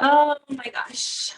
Oh my gosh.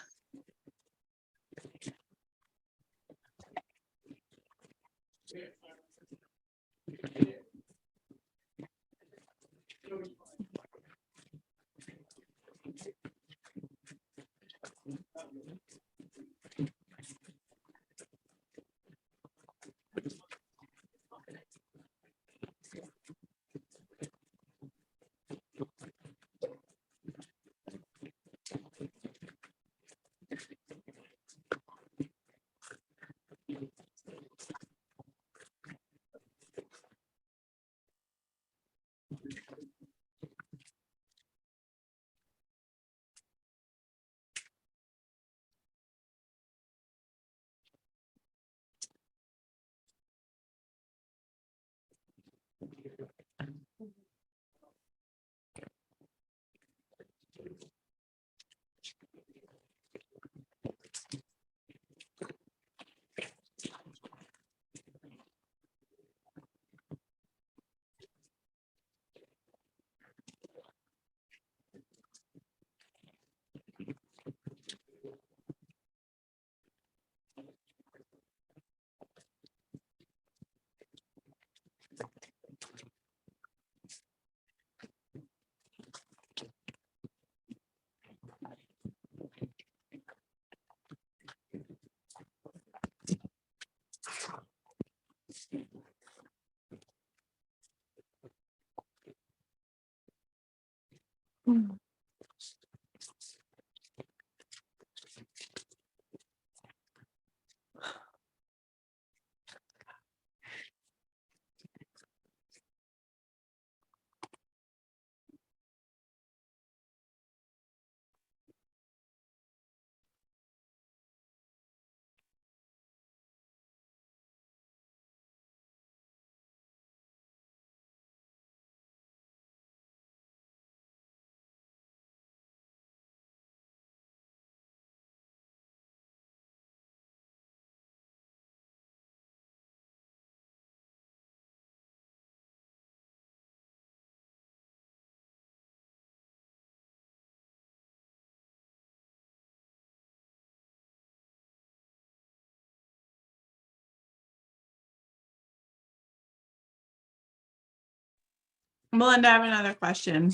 Melinda, I have another question.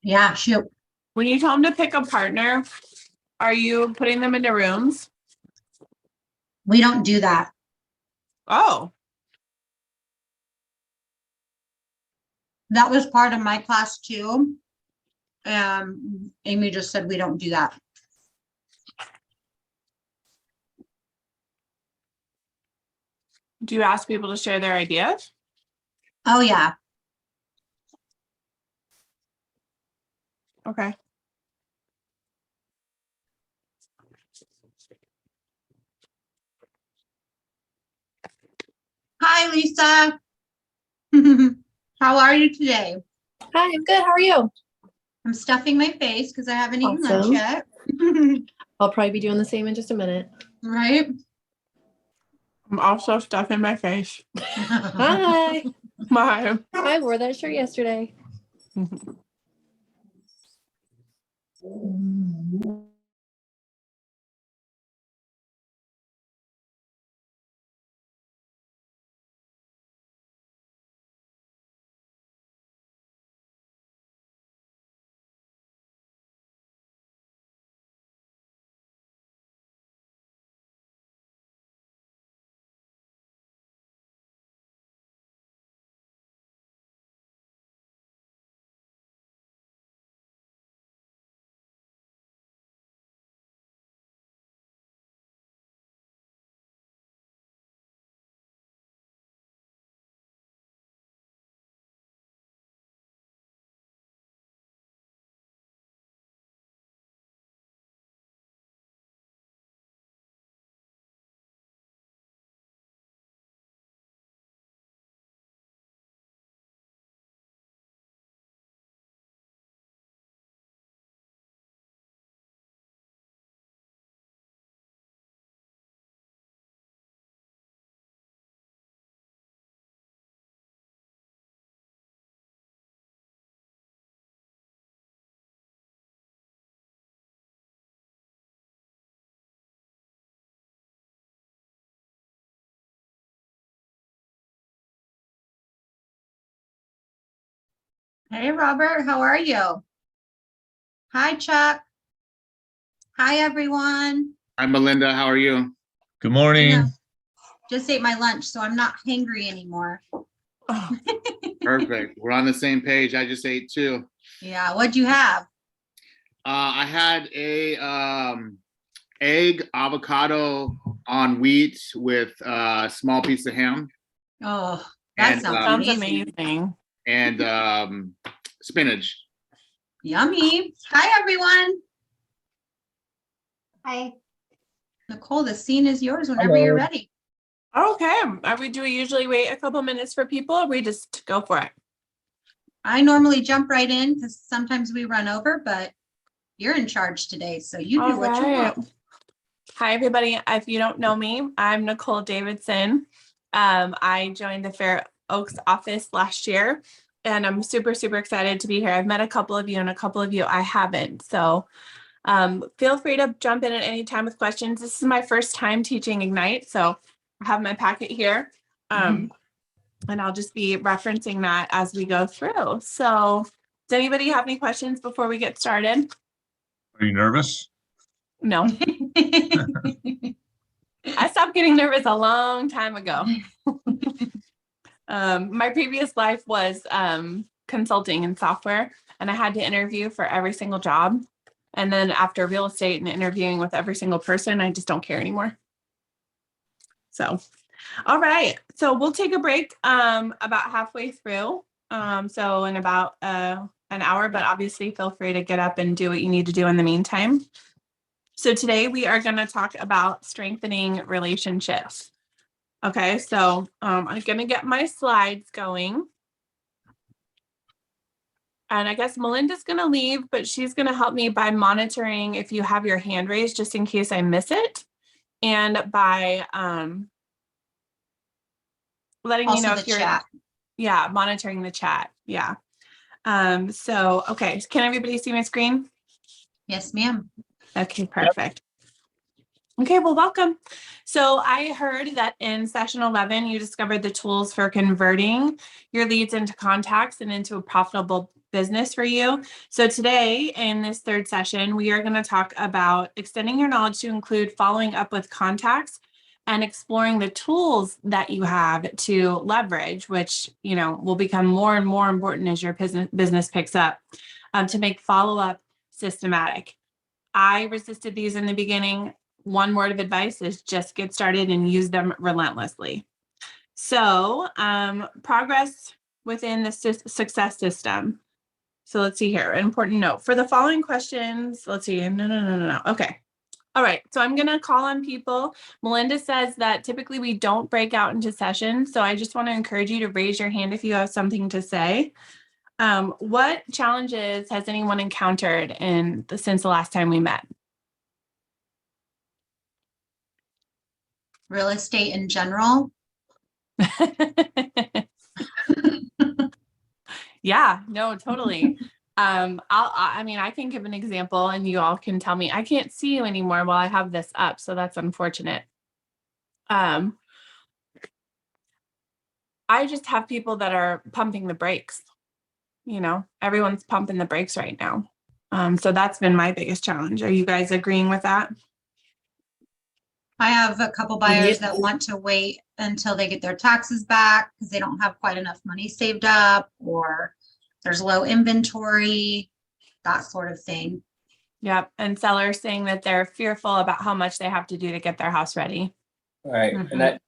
Yeah, shoot. When you tell them to pick a partner, are you putting them into rooms? We don't do that. Oh, That was part of my class too. Amy just said we don't do that. do you ask people to share their ideas? Oh yeah. Okay. Hi, Lisa. How are you today? Hi, I'm good. How are you? I'm stuffing my face because I haven't eaten lunch Awesome. yet. I'll probably be doing the same in just a minute. Right? I'm also stuffing my face. Hi. Bye. I wore that shirt yesterday. Hey, Robert, how are you? Hi, Chuck. Hi, everyone. Hi, Melinda. How are you? Good morning. Yeah. Just ate my lunch, so I'm not hangry anymore. Oh, Perfect. We're on the same page. I just ate too. Yeah, what'd you have? I had a egg avocado on wheat with a small piece of ham Oh, that and sounds sounds amazing. amazing. and spinach. Yummy. Hi, everyone. Hi. Nicole, the scene is yours whenever Hello. you're ready. Okay. Do we usually wait a couple minutes for people or we just go for it? I normally jump right in because sometimes we run over, but you're in charge today, so you do All what you right. want. Hi, everybody. If you don't know me, I'm Nicole Davidson. I joined the Fair Oaks office last year, and I'm super, super excited to be here. I've met a couple of you, and a couple of you I haven't. So feel free to jump in at any time with questions. This is my first time teaching Ignite, so I have my packet here, and I'll just be referencing that as we go through. So does anybody have any questions before we get started? Are you nervous? No. I stopped getting nervous a long time ago. My previous life was consulting in software, and I had to interview for every single job. And then after real estate and interviewing with every single person, I just don't care anymore. So, all right. So we'll take a break about halfway through. So in about an hour, but obviously feel free to get up and do what you need to do in the meantime. So today we are going to talk about strengthening relationships. Okay, so I'm going to get my slides going. And I guess Melinda's going to leave, but she's going to help me by monitoring if you have your hand raised, just in case I miss it. And by letting me know Also if the you're, chat. yeah, monitoring the chat. Yeah. So, okay, can everybody see my screen? Yes, ma'am. Okay, perfect. Okay, well, welcome. So I heard that in session 11, you discovered the tools for converting your leads into contacts and into a profitable business for you. So today in this third session, we are going to talk about extending your knowledge to include following up with contacts and exploring the tools that you have to leverage, which, will become more and more important as your business picks up, to make follow-up systematic. I resisted these in the beginning. One word of advice is just get started and use them relentlessly. So progress within the success system. So let's see here. An important note for the following questions. Let's see. No. Okay. All right. So I'm going to call on people. Melinda says that typically we don't break out into sessions. So I just want to encourage you to raise your hand if you have something to say. What challenges has anyone encountered since the last time we met? Real estate in general. Yeah, no, totally. I can give an example and you all can tell me. I can't see you anymore while I have this up, so that's unfortunate. I just have people that are pumping the brakes. Everyone's pumping the brakes right now. So that's been my biggest challenge. Are you guys agreeing with that? I have a couple buyers that want to wait until they get their taxes back because they don't have quite enough money saved up, or there's low inventory, that sort of thing. Yep. And sellers saying that they're fearful about how much they have to do to get their house ready. Right. And that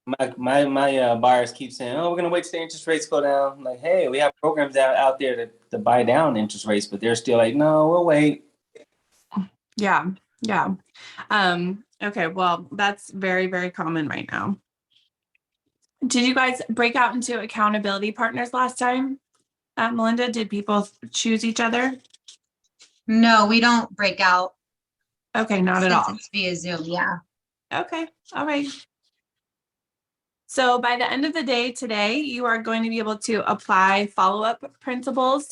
my buyers keep saying, "Oh, we're gonna wait till the interest rates go down." I'm like, hey, we have programs out there to buy down interest rates, but they're still like, no, we'll wait. Yeah. Okay. Well, that's very, very common right now. Did you guys break out into accountability partners last time? Melinda, did people choose each other? No, we don't break out. Okay, not at Since all. it's via Zoom, yeah. Okay, all right. So by the end of the day today, you are going to be able to apply follow-up principles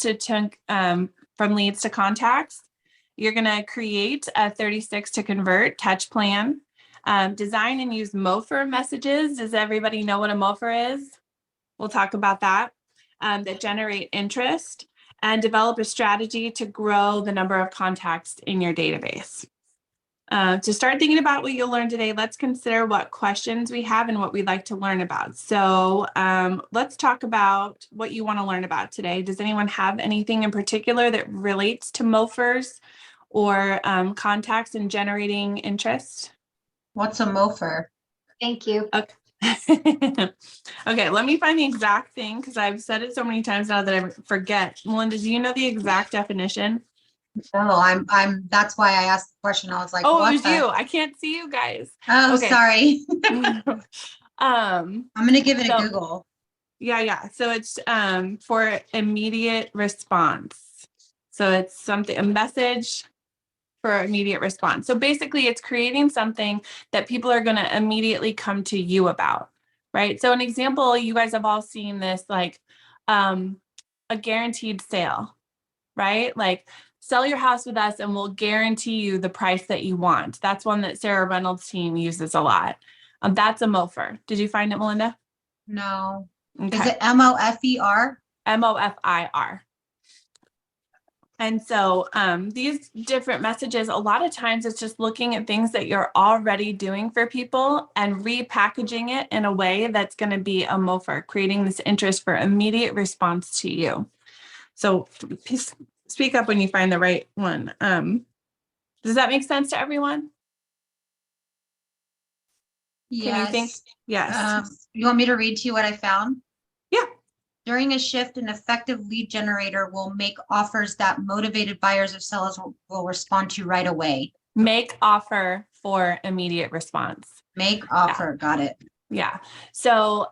from leads to contacts. You're going to create a 36 to convert touch plan, design and use MOFR messages. Does everybody know what a MOFR is? We'll talk about that. that generate interest, and develop a strategy to grow the number of contacts in your database. To start thinking about what you'll learn today, let's consider what questions we have and what we'd like to learn about. So let's talk about what you want to learn about today. Does anyone have anything in particular that relates to MOFers or contacts and generating interest? What's a mofer? Thank you. Okay. Okay, let me find the exact thing because I've said it so many times now that I forget. Melinda, do you know the exact definition? No, that's why I asked the question. I was like, Oh, what it was the- you. I can't see you guys. Oh, Okay. sorry. I'm gonna give it a So- Google. Yeah. So it's for immediate response. So it's a message for immediate response. So basically it's creating something that people are going to immediately come to you about, right? So an example, you guys have all seen this, like a guaranteed sale, right? Like sell your house with us and we'll guarantee you the price that you want. That's one that Sarah Reynolds' team uses a lot. That's a MOFer. Did you find it, Melinda? No. Is Okay. it MOFER? MOFIR. And so these different messages, a lot of times it's just looking at things that you're already doing for people and repackaging it in a way that's going to be a MOFer, creating this interest for immediate response to you. So please speak up when you find the right one. Does that make sense to everyone? Can you think? Yes. You want me to read to you what I found? Yeah. During a shift, an effective lead generator will make offers that motivated buyers or sellers will respond to right away. Make offer for immediate response. Make offer. Got it. Yeah. So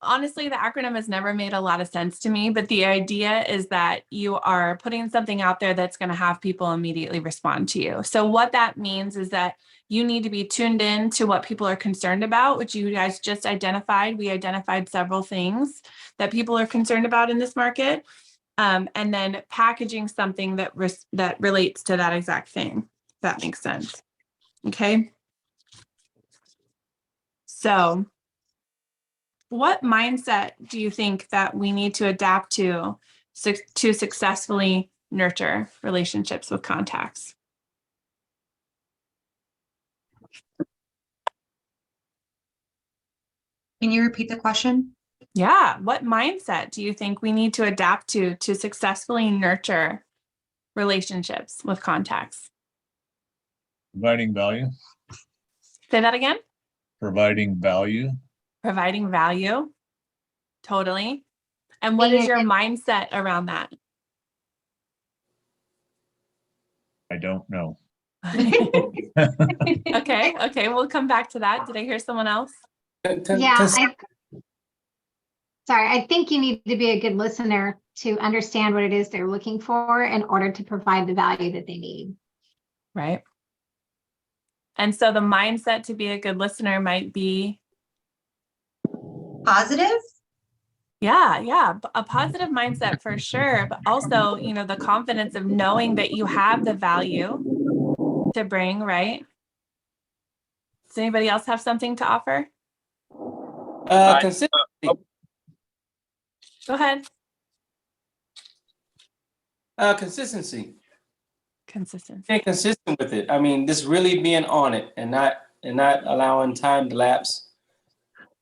honestly, the acronym has never made a lot of sense to me, but the idea is that you are putting something out there that's going to have people immediately respond to you. So what that means is that you need to be tuned in to what people are concerned about, which you guys just identified. We identified several things that people are concerned about in this market, and then packaging something that relates to that exact thing. If that makes sense. Okay. So what mindset do you think that we need to adapt to successfully nurture relationships with contacts? Can you repeat the question? Yeah. What mindset do you think we need to adapt to successfully nurture relationships with contacts? Providing value. Say that again. Providing value. Providing value. Totally. And what Being is a your good- mindset around that? I don't know. Okay. We'll come back to that. Did I hear someone else? Yeah, sorry, I think you need to be a good listener to understand what it is they're looking for in order to provide the value that they need. Right. And so the mindset to be a good listener might be, Positive? yeah, a positive mindset for sure, but also, the confidence of knowing that you have the value to bring, right? Does anybody else have something to offer? Consistency. Go ahead. Consistency. Consistency. Stay consistent with it. I mean, just really being on it and not allowing time to lapse.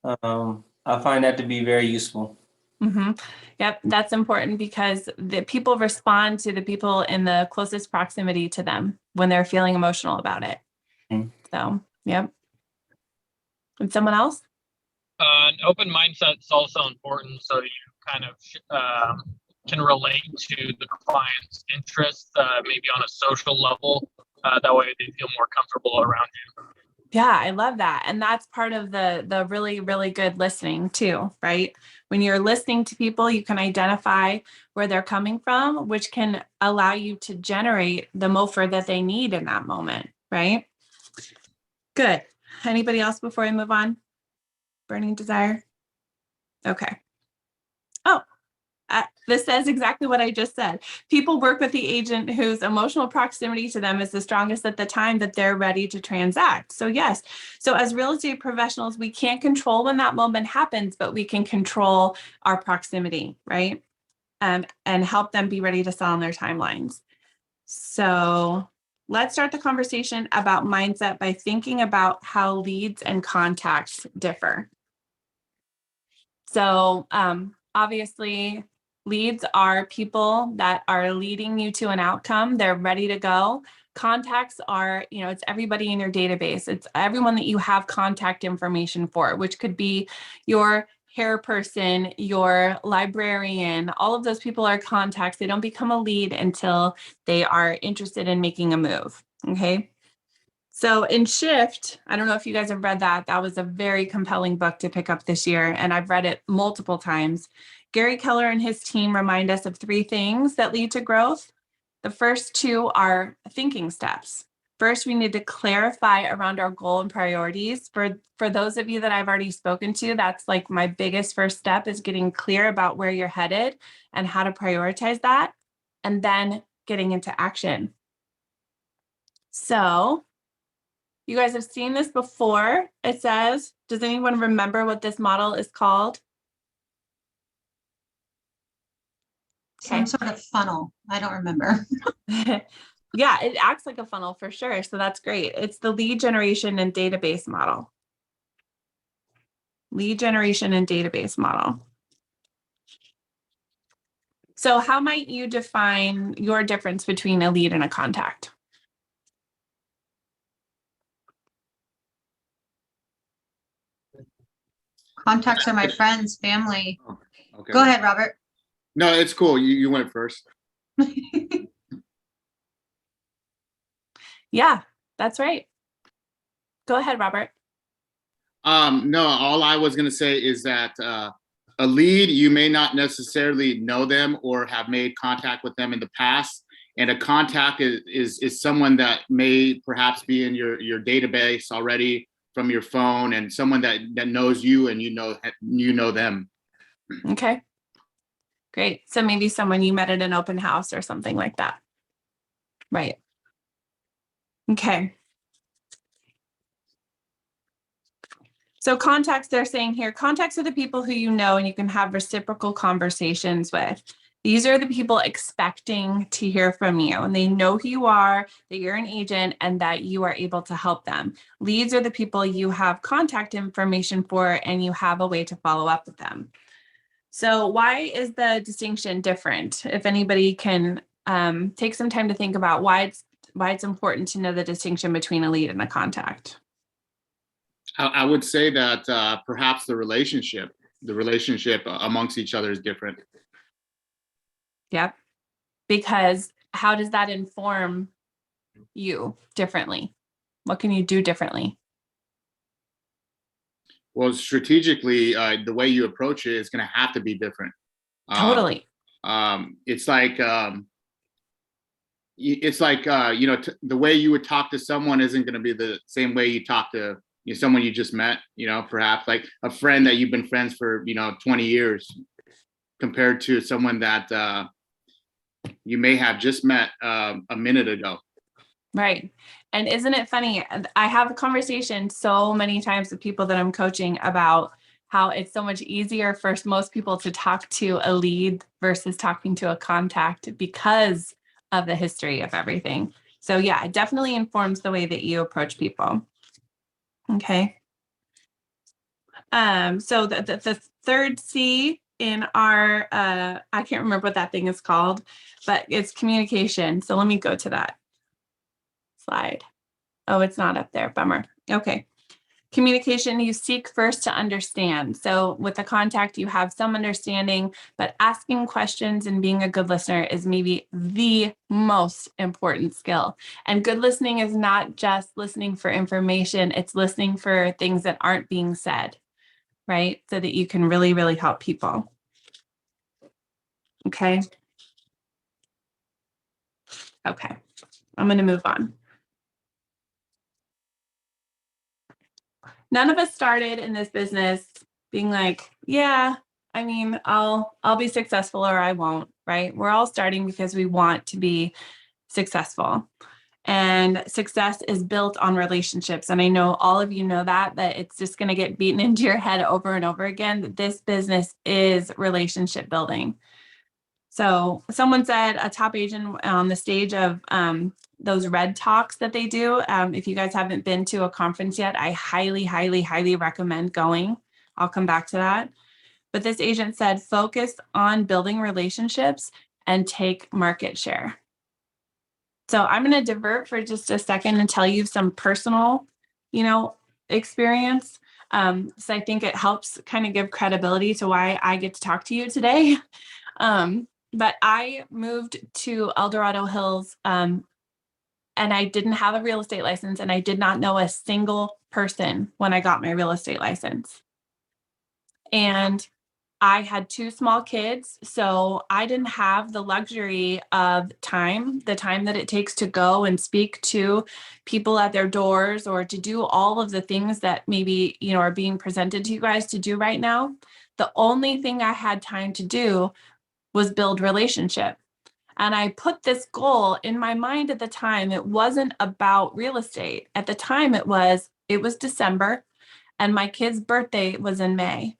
I find that to be very useful. Mm-hmm. Yep, that's important because the people respond to the people in the closest proximity to them when they're feeling emotional about it. Mm-hmm. So, yep. And someone else? An open mindset is also important, so you kind of can relate to the client's interests, maybe on a social level. That way, they feel more comfortable around you. Yeah, I love that. And that's part of the really, really good listening too, right? When you're listening to people, you can identify where they're coming from, which can allow you to generate the MOFer that they need in that moment, right? Good. Anybody else before I move on? Burning desire? Okay. Oh, This says exactly what I just said. People work with the agent whose emotional proximity to them is the strongest at the time that they're ready to transact. So yes, so as real estate professionals, we can't control when that moment happens, but we can control our proximity, right? And help them be ready to sell on their timelines. So let's start the conversation about mindset by thinking about how leads and contacts differ. So obviously, leads are people that are leading you to an outcome. They're ready to go. Contacts are, it's everybody in your database. It's everyone that you have contact information for, which could be your hair person, your librarian. All of those people are contacts. They don't become a lead until they are interested in making a move. Okay. So in Shift, I don't know if you guys have read that. That was a very compelling book to pick up this year, and I've read it multiple times. Gary Keller and his team remind us of 3 things that lead to growth. The first 2 are thinking steps. First, we need to clarify around our goal and priorities. For those of you that I've already spoken to, that's like my biggest first step is getting clear about where you're headed and how to prioritize that, and then getting into action. So you guys have seen this before. It says, does anyone remember what this model is called? Some sort of funnel. I don't remember. Yeah, it acts like a funnel for sure. So that's great. It's the lead generation and database model. Lead generation and database model. So how might you define your difference between a lead and a contact? Contacts are my friends, family. Okay. Go ahead, Robert. No, it's cool. You went first. Yeah, that's right. Go ahead, Robert. No, all I was gonna say is that a lead, you may not necessarily know them or have made contact with them in the past. And a contact is someone that may perhaps be in your database already from your phone, and someone that knows you and you know them. Okay. Great. So maybe someone you met at an open house or something like that. Right. Okay. So contacts, they're saying here, contacts are the people who you know and you can have reciprocal conversations with. These are the people expecting to hear from you, and they know who you are, that you're an agent, and that you are able to help them. Leads are the people you have contact information for, and you have a way to follow up with them. So why is the distinction different? If anybody can take some time to think about why it's important to know the distinction between a lead and a contact. I would say that perhaps the relationship amongst each other is different. Yep. Because how does that inform you differently? What can you do differently? Well, strategically, the way you approach it is going to have to be different. Totally. It's like the way you would talk to someone isn't going to be the same way you talk to someone you just met. Perhaps like a friend that you've been friends for 20 years, compared to someone that you may have just met a minute ago. Right. And isn't it funny? I have a conversation so many times with people that I'm coaching about how it's so much easier for most people to talk to a lead versus talking to a contact because of the history of everything. So yeah, it definitely informs the way that you approach people. Okay. So the third C in our, I can't remember what that thing is called, but it's communication. So let me go to that slide. Oh, it's not up there. Bummer. Okay. Communication, you seek first to understand. So with a contact, you have some understanding, but asking questions and being a good listener is maybe the most important skill. And good listening is not just listening for information, it's listening for things that aren't being said, right? So that you can really, really help people. Okay. Okay. I'm going to move on. None of us started in this business being like, yeah, I mean, I'll be successful or I won't, right? We're all starting because we want to be successful. And success is built on relationships. And I know all of you know that it's just going to get beaten into your head over and over again that this business is relationship building. So someone said a top agent on the stage of those red talks that they do. If you guys haven't been to a conference yet, I highly, highly, highly recommend going. I'll come back to that. But this agent said, focus on building relationships and take market share. So I'm going to divert for just a second and tell you some personal, experience. So I think it helps kind of give credibility to why I get to talk to you today. But I moved to El Dorado Hills, and I didn't have a real estate license, and I did not know a single person when I got my real estate license. And I had 2 small kids, so I didn't have the luxury of time, the time that it takes to go and speak to people at their doors or to do all of the things that maybe, are being presented to you guys to do right now. The only thing I had time to do was build relationship. And I put this goal in my mind at the time. It wasn't about real estate. At the time it was December and my kid's birthday was in May.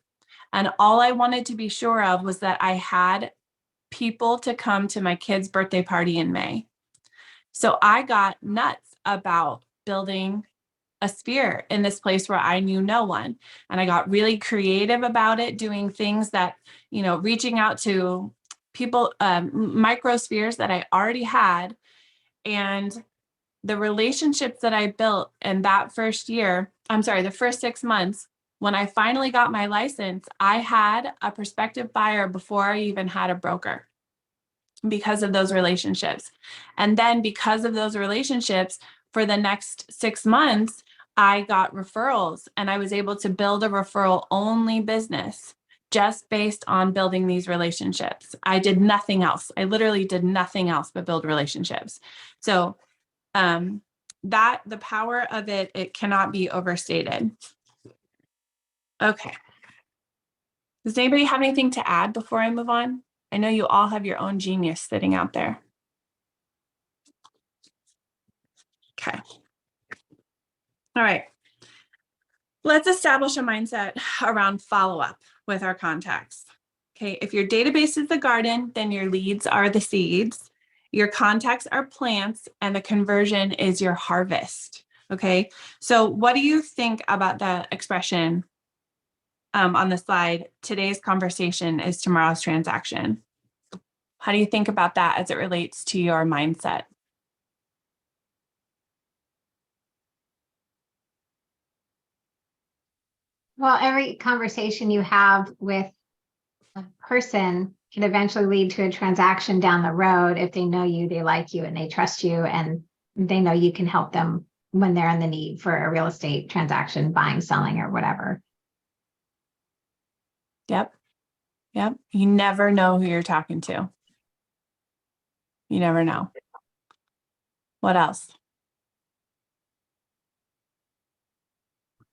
And all I wanted to be sure of was that I had people to come to my kid's birthday party in May. So I got nuts about building a sphere in this place where I knew no one. And I got really creative about it, doing things that, reaching out to people, microspheres that I already had. And the relationships that I built in that the first 6 months, when I finally got my license, I had a prospective buyer before I even had a broker because of those relationships. And then because of those relationships, for the next 6 months, I got referrals and I was able to build a referral only business just based on building these relationships. I did nothing else. I literally did nothing else but build relationships. So that the power of it cannot be overstated. Okay. Does anybody have anything to add before I move on? I know you all have your own genius sitting out there. Okay. All right. Let's establish a mindset around follow-up with our contacts. Okay. If your database is the garden, then your leads are the seeds. Your contacts are plants and the conversion is your harvest. Okay. So what do you think about that expression on the slide? Today's conversation is tomorrow's transaction. How do you think about that as it relates to your mindset? Well, every conversation you have with a person can eventually lead to a transaction down the road if they know you, they like you, and they trust you, and they know you can help them when they're in the need for a real estate transaction, buying, selling, or whatever. Yep. Yep. You never know who you're talking to. You never know. What else?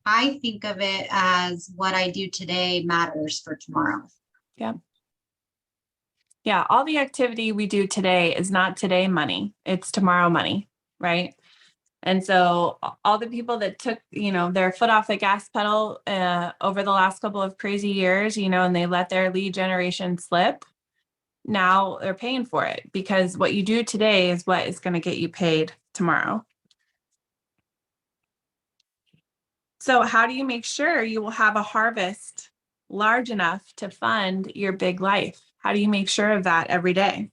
I think of it as what I do today matters for tomorrow. Yep. Yeah. All the activity we do today is not today money. It's tomorrow money. Right. And so all the people that took, their foot off the gas pedal over the last couple of crazy years, and they let their lead generation slip, now they're paying for it because what you do today is what is going to get you paid tomorrow. So how do you make sure you will have a harvest large enough to fund your big life? How do you make sure of that every day?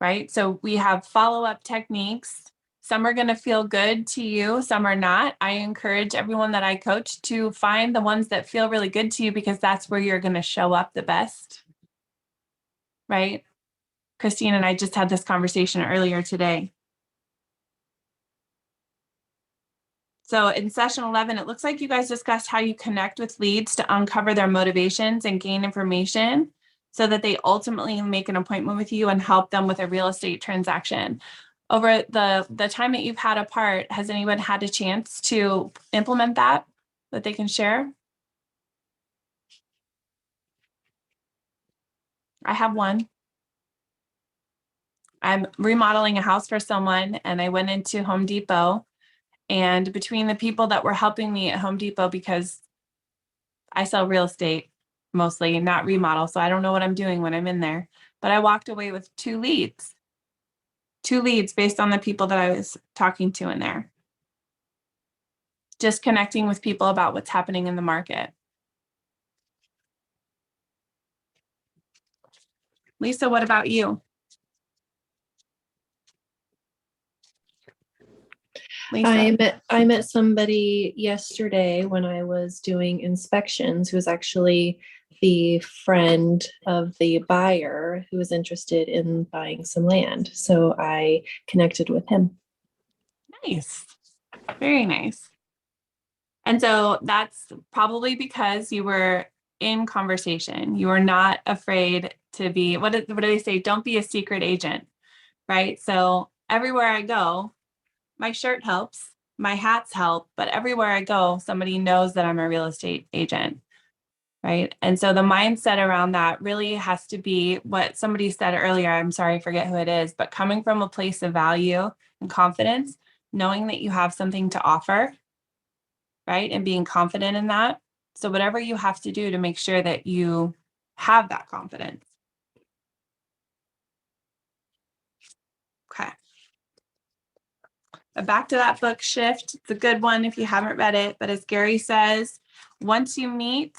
Right? So we have follow-up techniques. Some are going to feel good to you, some are not. I encourage everyone that I coach to find the ones that feel really good to you because that's where you're going to show up the best. Right? Christine and I just had this conversation earlier today. So in session 11, it looks like you guys discussed how you connect with leads to uncover their motivations and gain information so that they ultimately make an appointment with you and help them with a real estate transaction. Over the time that you've had apart, has anyone had a chance to implement that they can share? I have one. I'm remodeling a house for someone, and I went into Home Depot, and between the people that were helping me at Home Depot, because I sell real estate mostly, not remodel, so I don't know what I'm doing when I'm in there, but I walked away with two leads based on the people that I was talking to in there. Just connecting with people about what's happening in the market. Lisa, what about you? Lisa. I met somebody yesterday when I was doing inspections who was actually the friend of the buyer who was interested in buying some land. So I connected with him. Nice. Very nice. And so that's probably because you were in conversation. You were not afraid to be, what do they say? Don't be a secret agent, right? So everywhere I go, my shirt helps, my hats help, but everywhere I go, somebody knows that I'm a real estate agent, right? And so the mindset around that really has to be what somebody said earlier. I'm sorry, I forget who it is, but coming from a place of value and confidence, knowing that you have something to offer, right? And being confident in that. So whatever you have to do to make sure that you have that confidence. Okay. But back to that book Shift. It's a good one if you haven't read it. But as Gary says, once you meet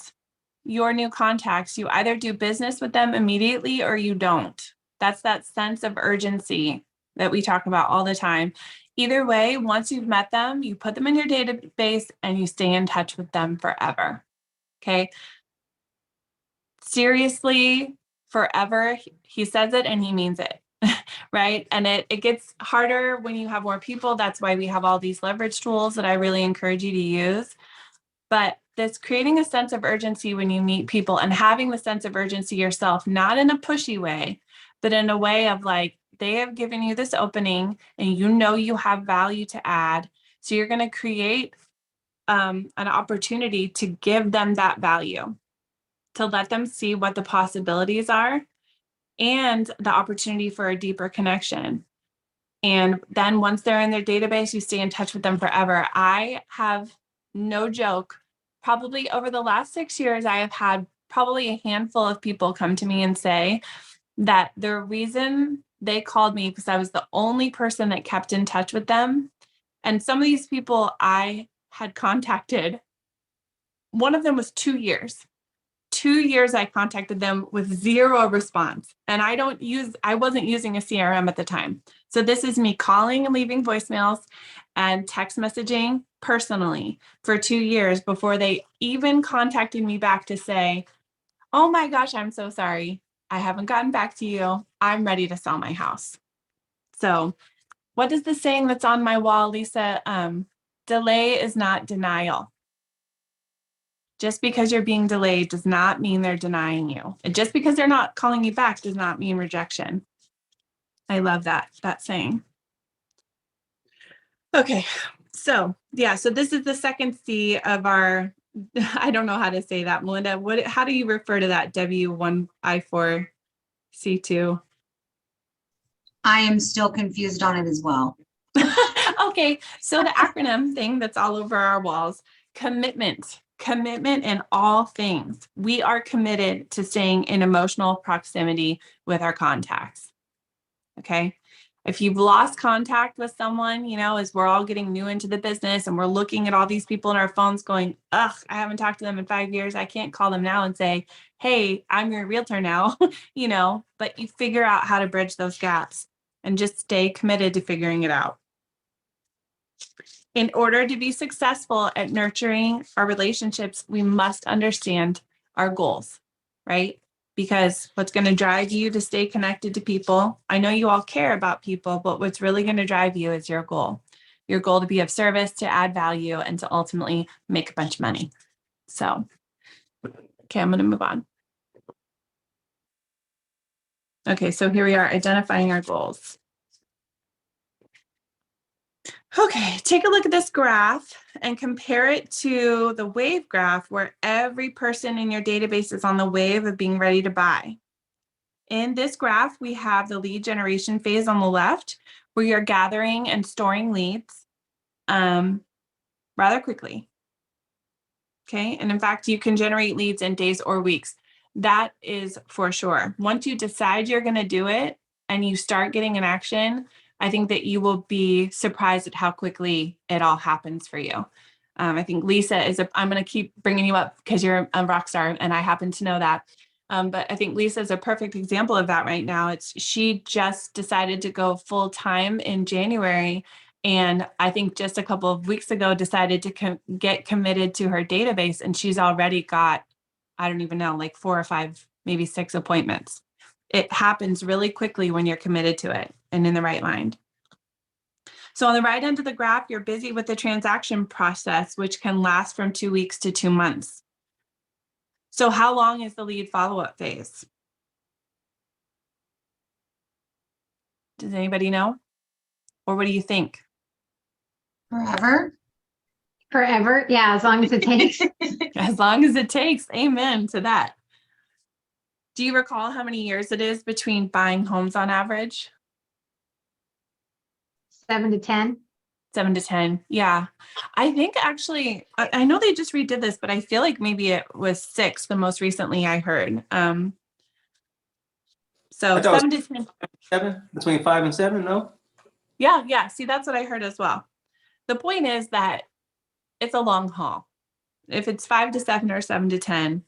your new contacts, you either do business with them immediately or you don't. That's that sense of urgency that we talk about all the time. Either way, once you've met them, you put them in your database and you stay in touch with them forever. Okay. Seriously, forever. He says it and he means it. Right. And it gets harder when you have more people. That's why we have all these leverage tools that I really encourage you to use. But this creating a sense of urgency when you meet people and having the sense of urgency yourself, not in a pushy way, but in a way of like, they have given you this opening and you know you have value to add. So you're going to create an opportunity to give them that value, to let them see what the possibilities are and the opportunity for a deeper connection. And then once they're in their database, you stay in touch with them forever. I have, no joke, probably over the last 6 years, I have had probably a handful of people come to me and say that the reason they called me because I was the only person that kept in touch with them. And some of these people I had contacted, one of them was 2 years. 2 years I contacted them with zero response. And I wasn't using a CRM at the time. So this is me calling and leaving voicemails and text messaging personally for 2 years before they even contacted me back to say, oh my gosh, I'm so sorry. I haven't gotten back to you. I'm ready to sell my house. So what is the saying that's on my wall, Lisa? Delay is not denial. Just because you're being delayed does not mean they're denying you. And just because they're not calling you back does not mean rejection. I love that saying. Okay, so yeah, so this is the second C of our, I don't know how to say that, Melinda. How do you refer to that W1I4C2? I am still confused on it as well. Okay, so the acronym thing that's all over our walls, commitment in all things. We are committed to staying in emotional proximity with our contacts. Okay. If you've lost contact with someone, as we're all getting new into the business and we're looking at all these people in our phones going, ugh, I haven't talked to them in 5 years. I can't call them now and say, hey, I'm your realtor now, but you figure out how to bridge those gaps and just stay committed to figuring it out. In order to be successful at nurturing our relationships, we must understand our goals, right? Because what's going to drive you to stay connected to people, I know you all care about people, but what's really going to drive you is your goal to be of service, to add value, and to ultimately make a bunch of money. So, okay, I'm going to move on. Okay, so here we are identifying our goals. Okay, take a look at this graph and compare it to the wave graph where every person in your database is on the wave of being ready to buy. In this graph, we have the lead generation phase on the left, where you're gathering and storing leads rather quickly. Okay, and in fact, you can generate leads in days or weeks. That is for sure. Once you decide you're going to do it and you start getting in action, I think that you will be surprised at how quickly it all happens for you. I think Lisa I'm going to keep bringing you up because you're a rock star and I happen to know that. But I think Lisa is a perfect example of that right now. She just decided to go full time in January. And I think just a couple of weeks ago decided to get committed to her database. And she's already got, I don't even know, like 4 or 5, maybe 6 appointments. It happens really quickly when you're committed to it and in the right mind. So on the right end of the graph, you're busy with the transaction process, which can last from 2 weeks to 2 months. So how long is the lead follow-up phase? Does anybody know? Or what do you think? Forever. Forever. Yeah, as long as it takes. As long as it takes. Amen to that. Do you recall how many years it is between buying homes on average? 7 to 10. 7 to 10. Yeah. I think actually, I know they just redid this, but I feel like maybe it was 6 the most recently I heard. So 7 to 10. 7, between 5 and 7, no? Yeah. See, that's what I heard as well. The point is that it's a long haul. If it's 5 to 7 or 7 to 10,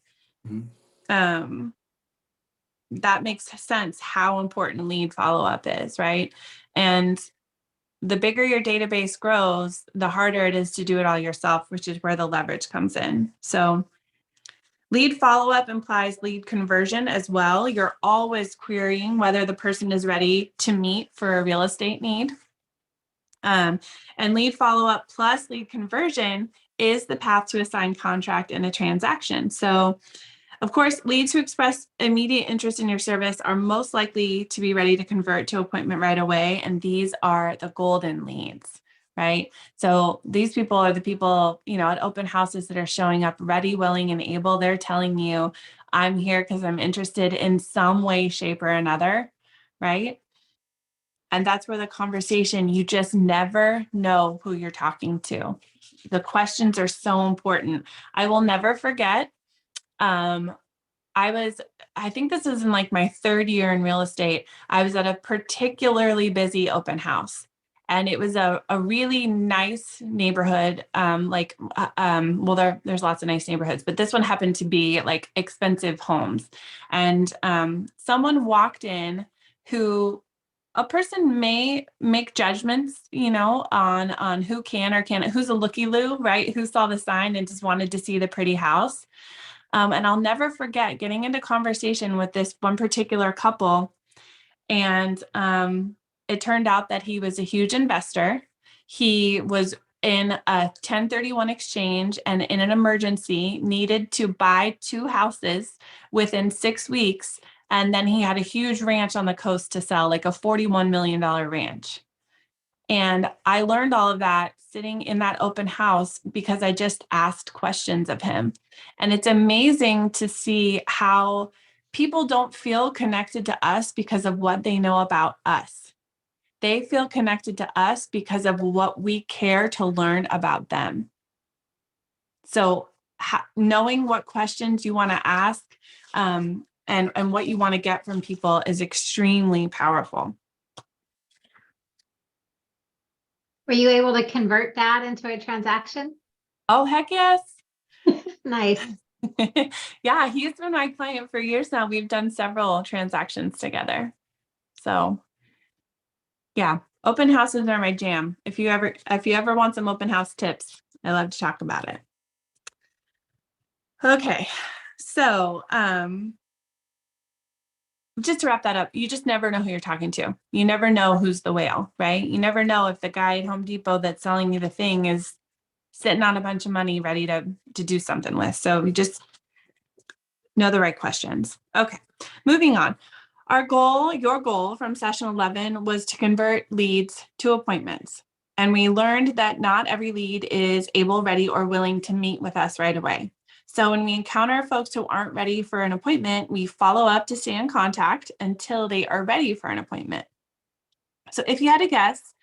that makes sense how important lead follow-up is, right? And the bigger your database grows, the harder it is to do it all yourself, which is where the leverage comes in. So lead follow-up implies lead conversion as well. You're always querying whether the person is ready to meet for a real estate need. And lead follow-up plus lead conversion is the path to a signed contract and a transaction. So of course, leads who express immediate interest in your service are most likely to be ready to convert to appointment right away. And these are the golden leads, right? So these people are the people, at open houses that are showing up ready, willing, and able. They're telling you, I'm here because I'm interested in some way, shape, or another, right? And that's where the conversation, you just never know who you're talking to. The questions are so important. I will never forget. I think this is in like my 3rd year in real estate. I was at a particularly busy open house and it was a really nice neighborhood. There's lots of nice neighborhoods, but this one happened to be like expensive homes. And someone walked in who a person may make judgments, on who can or can't, who's a looky-loo, right? Who saw the sign and just wanted to see the pretty house. And I'll never forget getting into conversation with this one particular couple. And it turned out that he was a huge investor. He was in a 1031 exchange and in an emergency needed to buy 2 houses within 6 weeks. And then he had a huge ranch on the coast to sell, like a $41 million ranch. And I learned all of that sitting in that open house because I just asked questions of him. And it's amazing to see how people don't feel connected to us because of what they know about us. They feel connected to us because of what we care to learn about them. So knowing what questions you want to ask and what you want to get from people is extremely powerful. Were you able to convert that into a transaction? Oh, heck yes. Nice. Yeah, he's been my client for years now. We've done several transactions together. So yeah, open houses are my jam. If you ever want some open house tips, I love to talk about it. Okay. So, just to wrap that up, you just never know who you're talking to. You never know who's the whale, right? You never know if the guy at Home Depot that's selling you the thing is sitting on a bunch of money ready to do something with. So you just know the right questions. Okay, moving on. Your goal from session 11 was to convert leads to appointments. And we learned that not every lead is able, ready, or willing to meet with us right away. So when we encounter folks who aren't ready for an appointment, we follow up to stay in contact until they are ready for an appointment. So if you had to guess,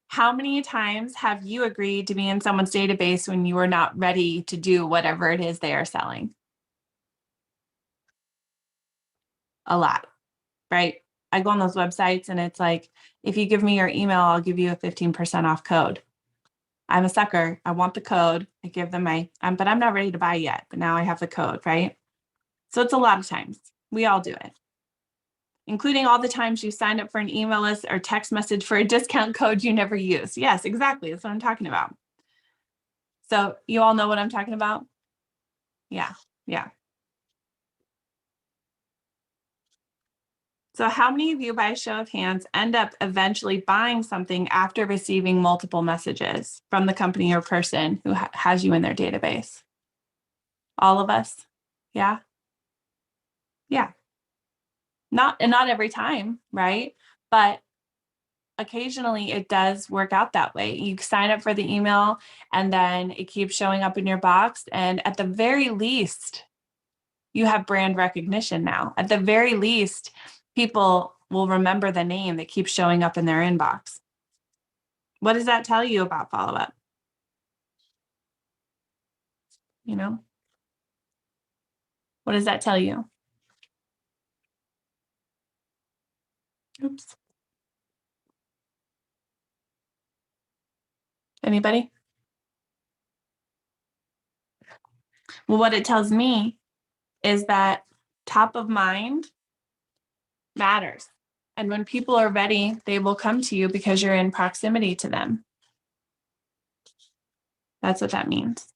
how many times have you agreed to be in someone's database when you are not ready to do whatever it is they are selling? A lot, right? I go on those websites and it's like, if you give me your email, I'll give you a 15% off code. I'm a sucker. I want the code. I give them but I'm not ready to buy yet, but now I have the code, right? So it's a lot of times. We all do it, including all the times you signed up for an email list or text message for a discount code you never use. Yes, exactly. That's what I'm talking about. So you all know what I'm talking about? Yeah, yeah. So how many of you, by a show of hands, end up eventually buying something after receiving multiple messages from the company or person who has you in their database? All of us? Yeah? Yeah. Not every time, right? But occasionally it does work out that way. You sign up for the email and then it keeps showing up in your box. And at the very least, you have brand recognition now. At the very least, people will remember the name that keeps showing up in their inbox. What does that tell you about follow-up? You know? What does that tell you? Oops. Anybody? Well, what it tells me is that top of mind matters. And when people are ready, they will come to you because you're in proximity to them. That's what that means.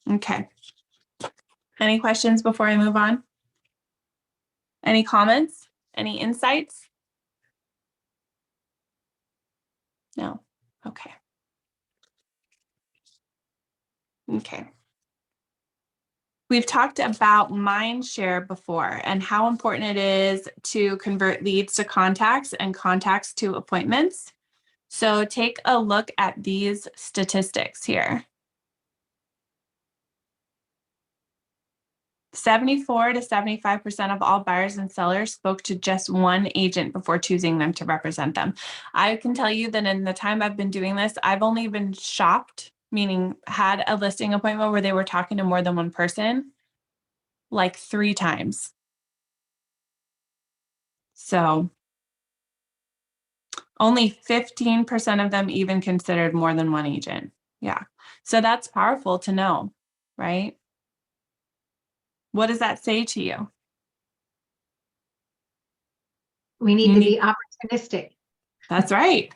Okay. Any questions before I move on? Any comments? Any insights? No. Okay. Okay. We've talked about mind share before and how important it is to convert leads to contacts and contacts to appointments. So take a look at these statistics here. 74 to 75% of all buyers and sellers spoke to just one agent before choosing them to represent them. I can tell you that in the time I've been doing this, I've only been shopped, meaning had a listing appointment where they were talking to more than one person, like 3 times. So only 15% of them even considered more than one agent. Yeah. So that's powerful to know, right? What does that say to you? We need to be opportunistic. That's right.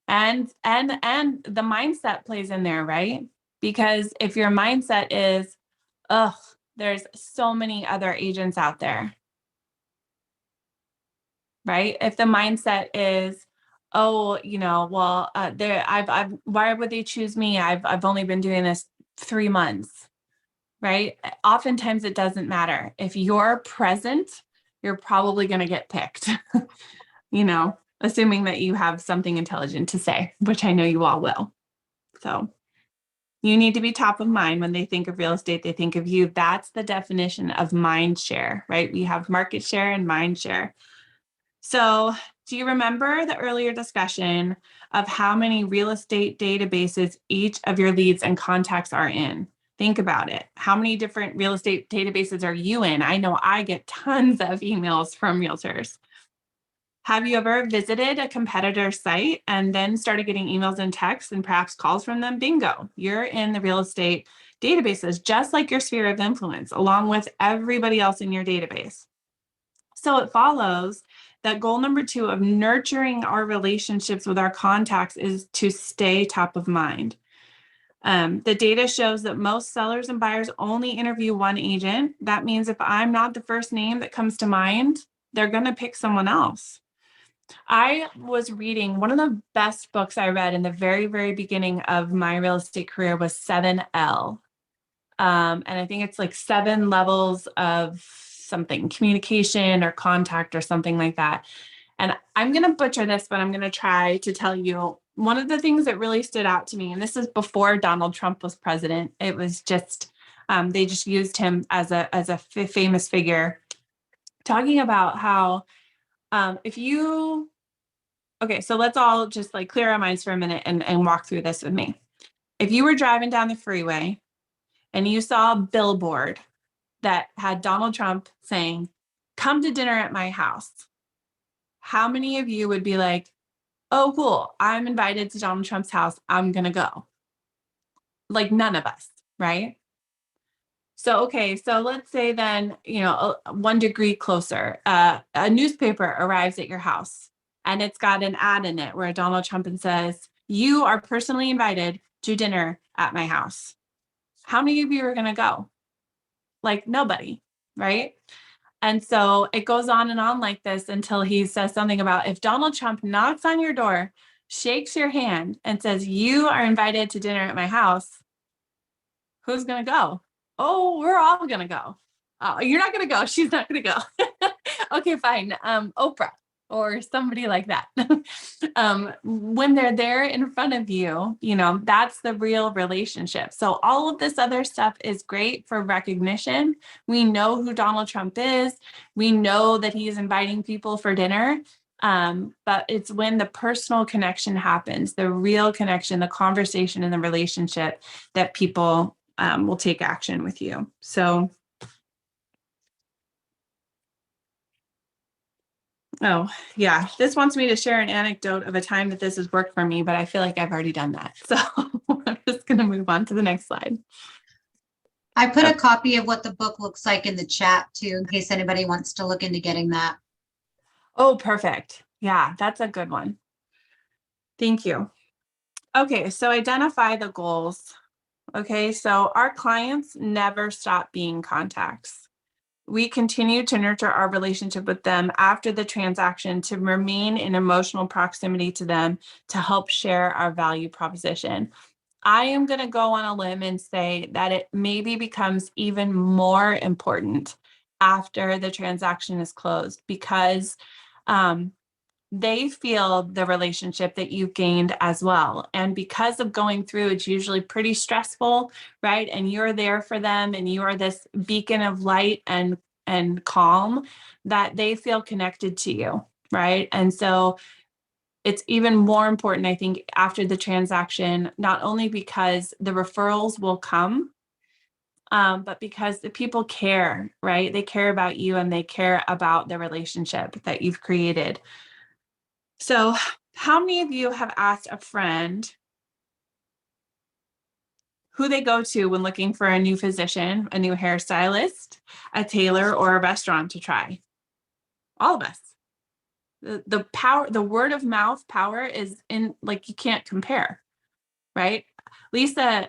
And the mindset plays in there, right? Because if your mindset is, ugh, there's so many other agents out there, right? If the mindset is, oh, you know, well, why would they choose me? I've only been doing this 3 months, right? Oftentimes it doesn't matter. If you're present, you're probably going to get picked, you know, assuming that you have something intelligent to say, which I know you all will. So you need to be top of mind when they think of real estate, they think of you. That's the definition of mind share, right? We have market share and mind share. So do you remember the earlier discussion of how many real estate databases each of your leads and contacts are in? Think about it. How many different real estate databases are you in? I know I get tons of emails from realtors. Have you ever visited a competitor's site and then started getting emails and texts and perhaps calls from them? Bingo, you're in the real estate databases, just like your sphere of influence, along with everybody else in your database. So it follows that goal number 2 of nurturing our relationships with our contacts is to stay top of mind. The data shows that most sellers and buyers only interview one agent. That means if I'm not the first name that comes to mind, they're going to pick someone else. I was reading, one of the best books I read in the very, very beginning of my real estate career was 7L. And I think it's like 7 levels of something, communication or contact or something like that. And I'm going to butcher this, but I'm going to try to tell you one of the things that really stood out to me, and this is before Donald Trump was president, it was just, they just used him as a famous figure, talking about how if you, okay, so let's all just like clear our minds for a minute and walk through this with me. If you were driving down the freeway and you saw a billboard that had Donald Trump saying, "Come to dinner at my house," how many of you would be like, "Oh, cool, I'm invited to Donald Trump's house, I'm gonna go"? Like none of us, right? So, okay, so let's say then, 1 degree closer, a newspaper arrives at your house and it's got an ad in it where Donald Trump says, "You are personally invited to dinner at my house." How many of you are going to go? Like nobody, right? And so it goes on and on like this until he says something about, if Donald Trump knocks on your door, shakes your hand and says, "You are invited to dinner at my house," who's going to go? Oh, we're all going to go. Oh, you're not going to go. She's not going to go. Okay, fine. Oprah or somebody like that. When they're there in front of you, that's the real relationship. So all of this other stuff is great for recognition. We know who Donald Trump is. We know that he's inviting people for dinner. But it's when the personal connection happens, the real connection, the conversation and the relationship, that people will take action with you. So, oh yeah, this wants me to share an anecdote of a time that this has worked for me, but I feel like I've already done that. So I'm just going to move on to the next slide. I put a copy of what the book looks like in the chat too, in case anybody wants to look into getting that. Oh, perfect. Yeah, that's a good one. Thank you. Okay, so identify the goals. Okay, so our clients never stop being contacts. We continue to nurture our relationship with them after the transaction to remain in emotional proximity to them to help share our value proposition. I am going to go on a limb and say that it maybe becomes even more important after the transaction is closed, because they feel the relationship that you've gained as well. And because of going through, it's usually pretty stressful, right? And you're there for them and you are this beacon of light and calm, that they feel connected to you, right? And so it's even more important, I think, after the transaction, not only because the referrals will come, but because the people care, right? They care about you and they care about the relationship that you've created. So how many of you have asked a friend who they go to when looking for a new physician, a new hairstylist, a tailor, or a restaurant to try? All of us. The power, the word of mouth power is in, like, you can't compare, right? Lisa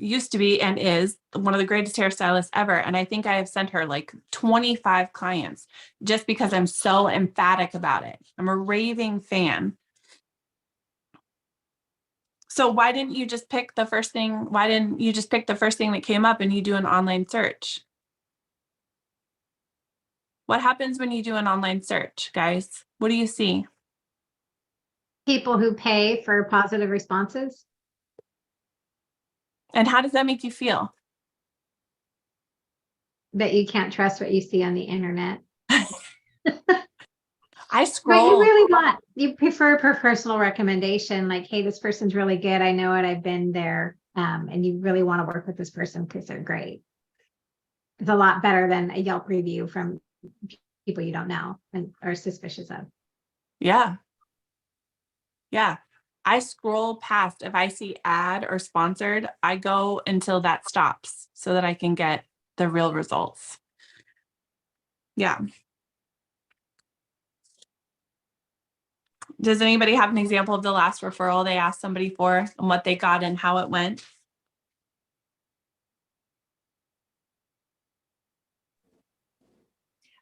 used to be and is one of the greatest hairstylists ever. And I think I have sent her like 25 clients just because I'm so emphatic about it. I'm a raving fan. So why didn't you just pick the first thing? Why didn't you just pick the first thing that came up and you do an online search? What happens when you do an online search, guys? What do you see? People who pay for positive responses. And how does that make you feel? That you can't trust what you see on the internet. I But scroll. you prefer per personal recommendation, like, hey, this person's really good. I know it. I've been there. And you really want to work with this person because they're great. It's a lot better than a Yelp review from people you don't know and are suspicious of. Yeah. Yeah. I scroll past. If I see ad or sponsored, I go until that stops so that I can get the real results. Yeah. Does anybody have an example of the last referral they asked somebody for and what they got and how it went?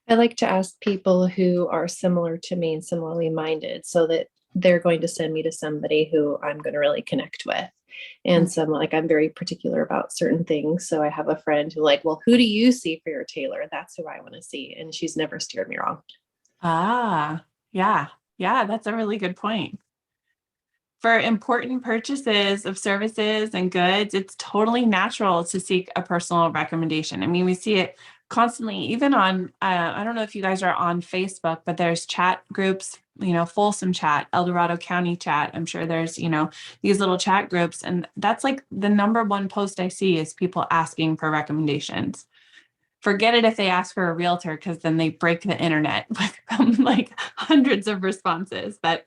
I like to ask people who are similar to me and similarly minded, so that they're going to send me to somebody who I'm going to really connect with. And so I'm very particular about certain things. So I have a friend who, like, well, who do you see for your tailor? That's who I want to see. And she's never steered me wrong. Ah, yeah. Yeah, that's a really good point. For important purchases of services and goods, it's totally natural to seek a personal recommendation. I mean, we see it constantly, even on, I don't know if you guys are on Facebook, but there's chat groups, Folsom chat, El Dorado County chat. I'm sure there's, these little chat groups. And that's like the number one post I see is people asking for recommendations. Forget it if they ask for a realtor, because then they break the internet with like hundreds of responses. But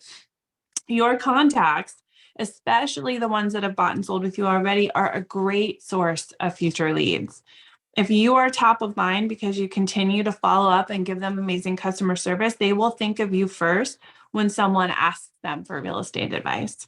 your contacts, especially the ones that have bought and sold with you already, are a great source of future leads. If you are top of mind because you continue to follow up and give them amazing customer service, they will think of you first when someone asks them for real estate advice.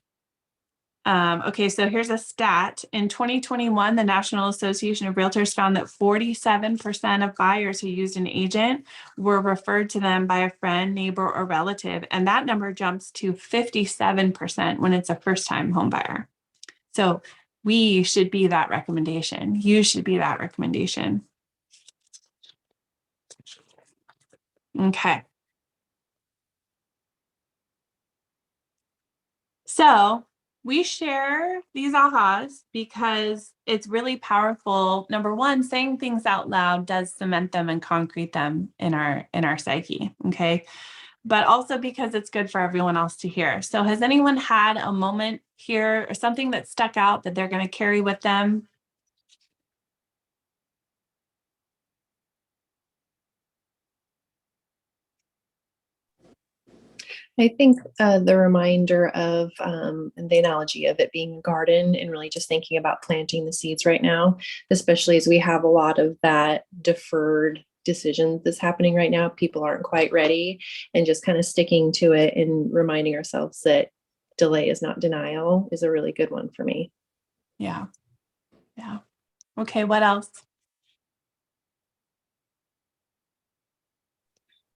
Okay, so here's a stat. In 2021, the National Association of Realtors found that 47% of buyers who used an agent were referred to them by a friend, neighbor, or relative. And that number jumps to 57% when it's a first-time home buyer. So we should be that recommendation. You should be that recommendation. Okay. So we share these ahas because it's really powerful. Number one, saying things out loud does cement them and concrete them in our psyche. Okay. But also because it's good for everyone else to hear. So has anyone had a moment here or something that stuck out that they're going to carry with them? I think the reminder of and the analogy of it being a garden and really just thinking about planting the seeds right now, especially as we have a lot of that deferred decision that's happening right now. People aren't quite ready, and just kind of sticking to it and reminding ourselves that delay is not denial is a really good one for me. Yeah. Yeah. Okay. What else?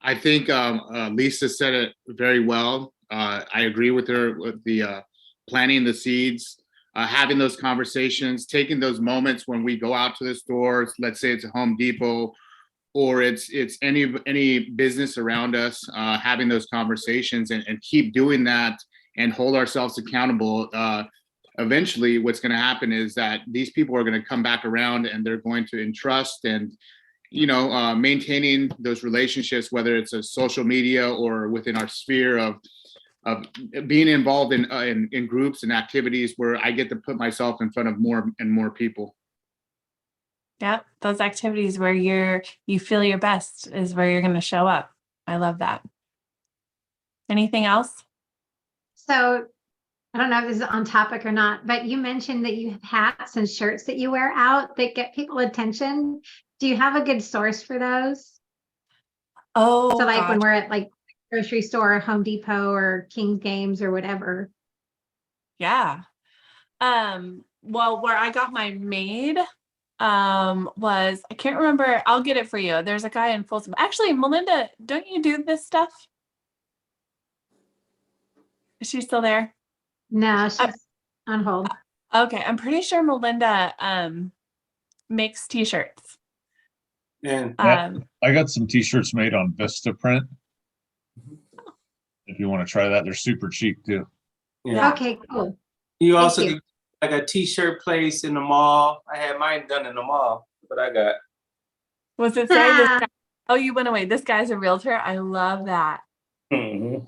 I think Lisa said it very well. I agree with her with the planting the seeds, having those conversations, taking those moments when we go out to the stores. Let's say it's a Home Depot, or it's any business around us. Having those conversations and keep doing that and hold ourselves accountable. Eventually, what's going to happen is that these people are going to come back around and they're going to entrust and maintaining those relationships, whether it's a social media or within our sphere of being involved in groups and activities where I get to put myself in front of more and more people. Yeah, those activities where you feel your best is where you're going to show up. I love that. Anything else? So I don't know if this is on topic or not, but you mentioned that you have hats and shirts that you wear out that get people attention. Do you have a good source for those? Oh, So like gosh. when we're at like grocery store, Home Depot, or King's Games or whatever. Yeah. Well, where I got my made was, I can't remember. I'll get it for you. There's a guy in Folsom. Actually, Melinda, don't you do this stuff? Is she still there? No, she's on hold. Okay, I'm pretty sure Melinda makes t-shirts. Yeah. I got some t-shirts made on Vistaprint. If you want to try that, they're super cheap too. Yeah. Okay, cool. You Thank also you. get like a t-shirt place in the mall. I had mine done in the mall, but I got. Was it say this guy? Oh, you went away. This guy's a realtor. I love that. I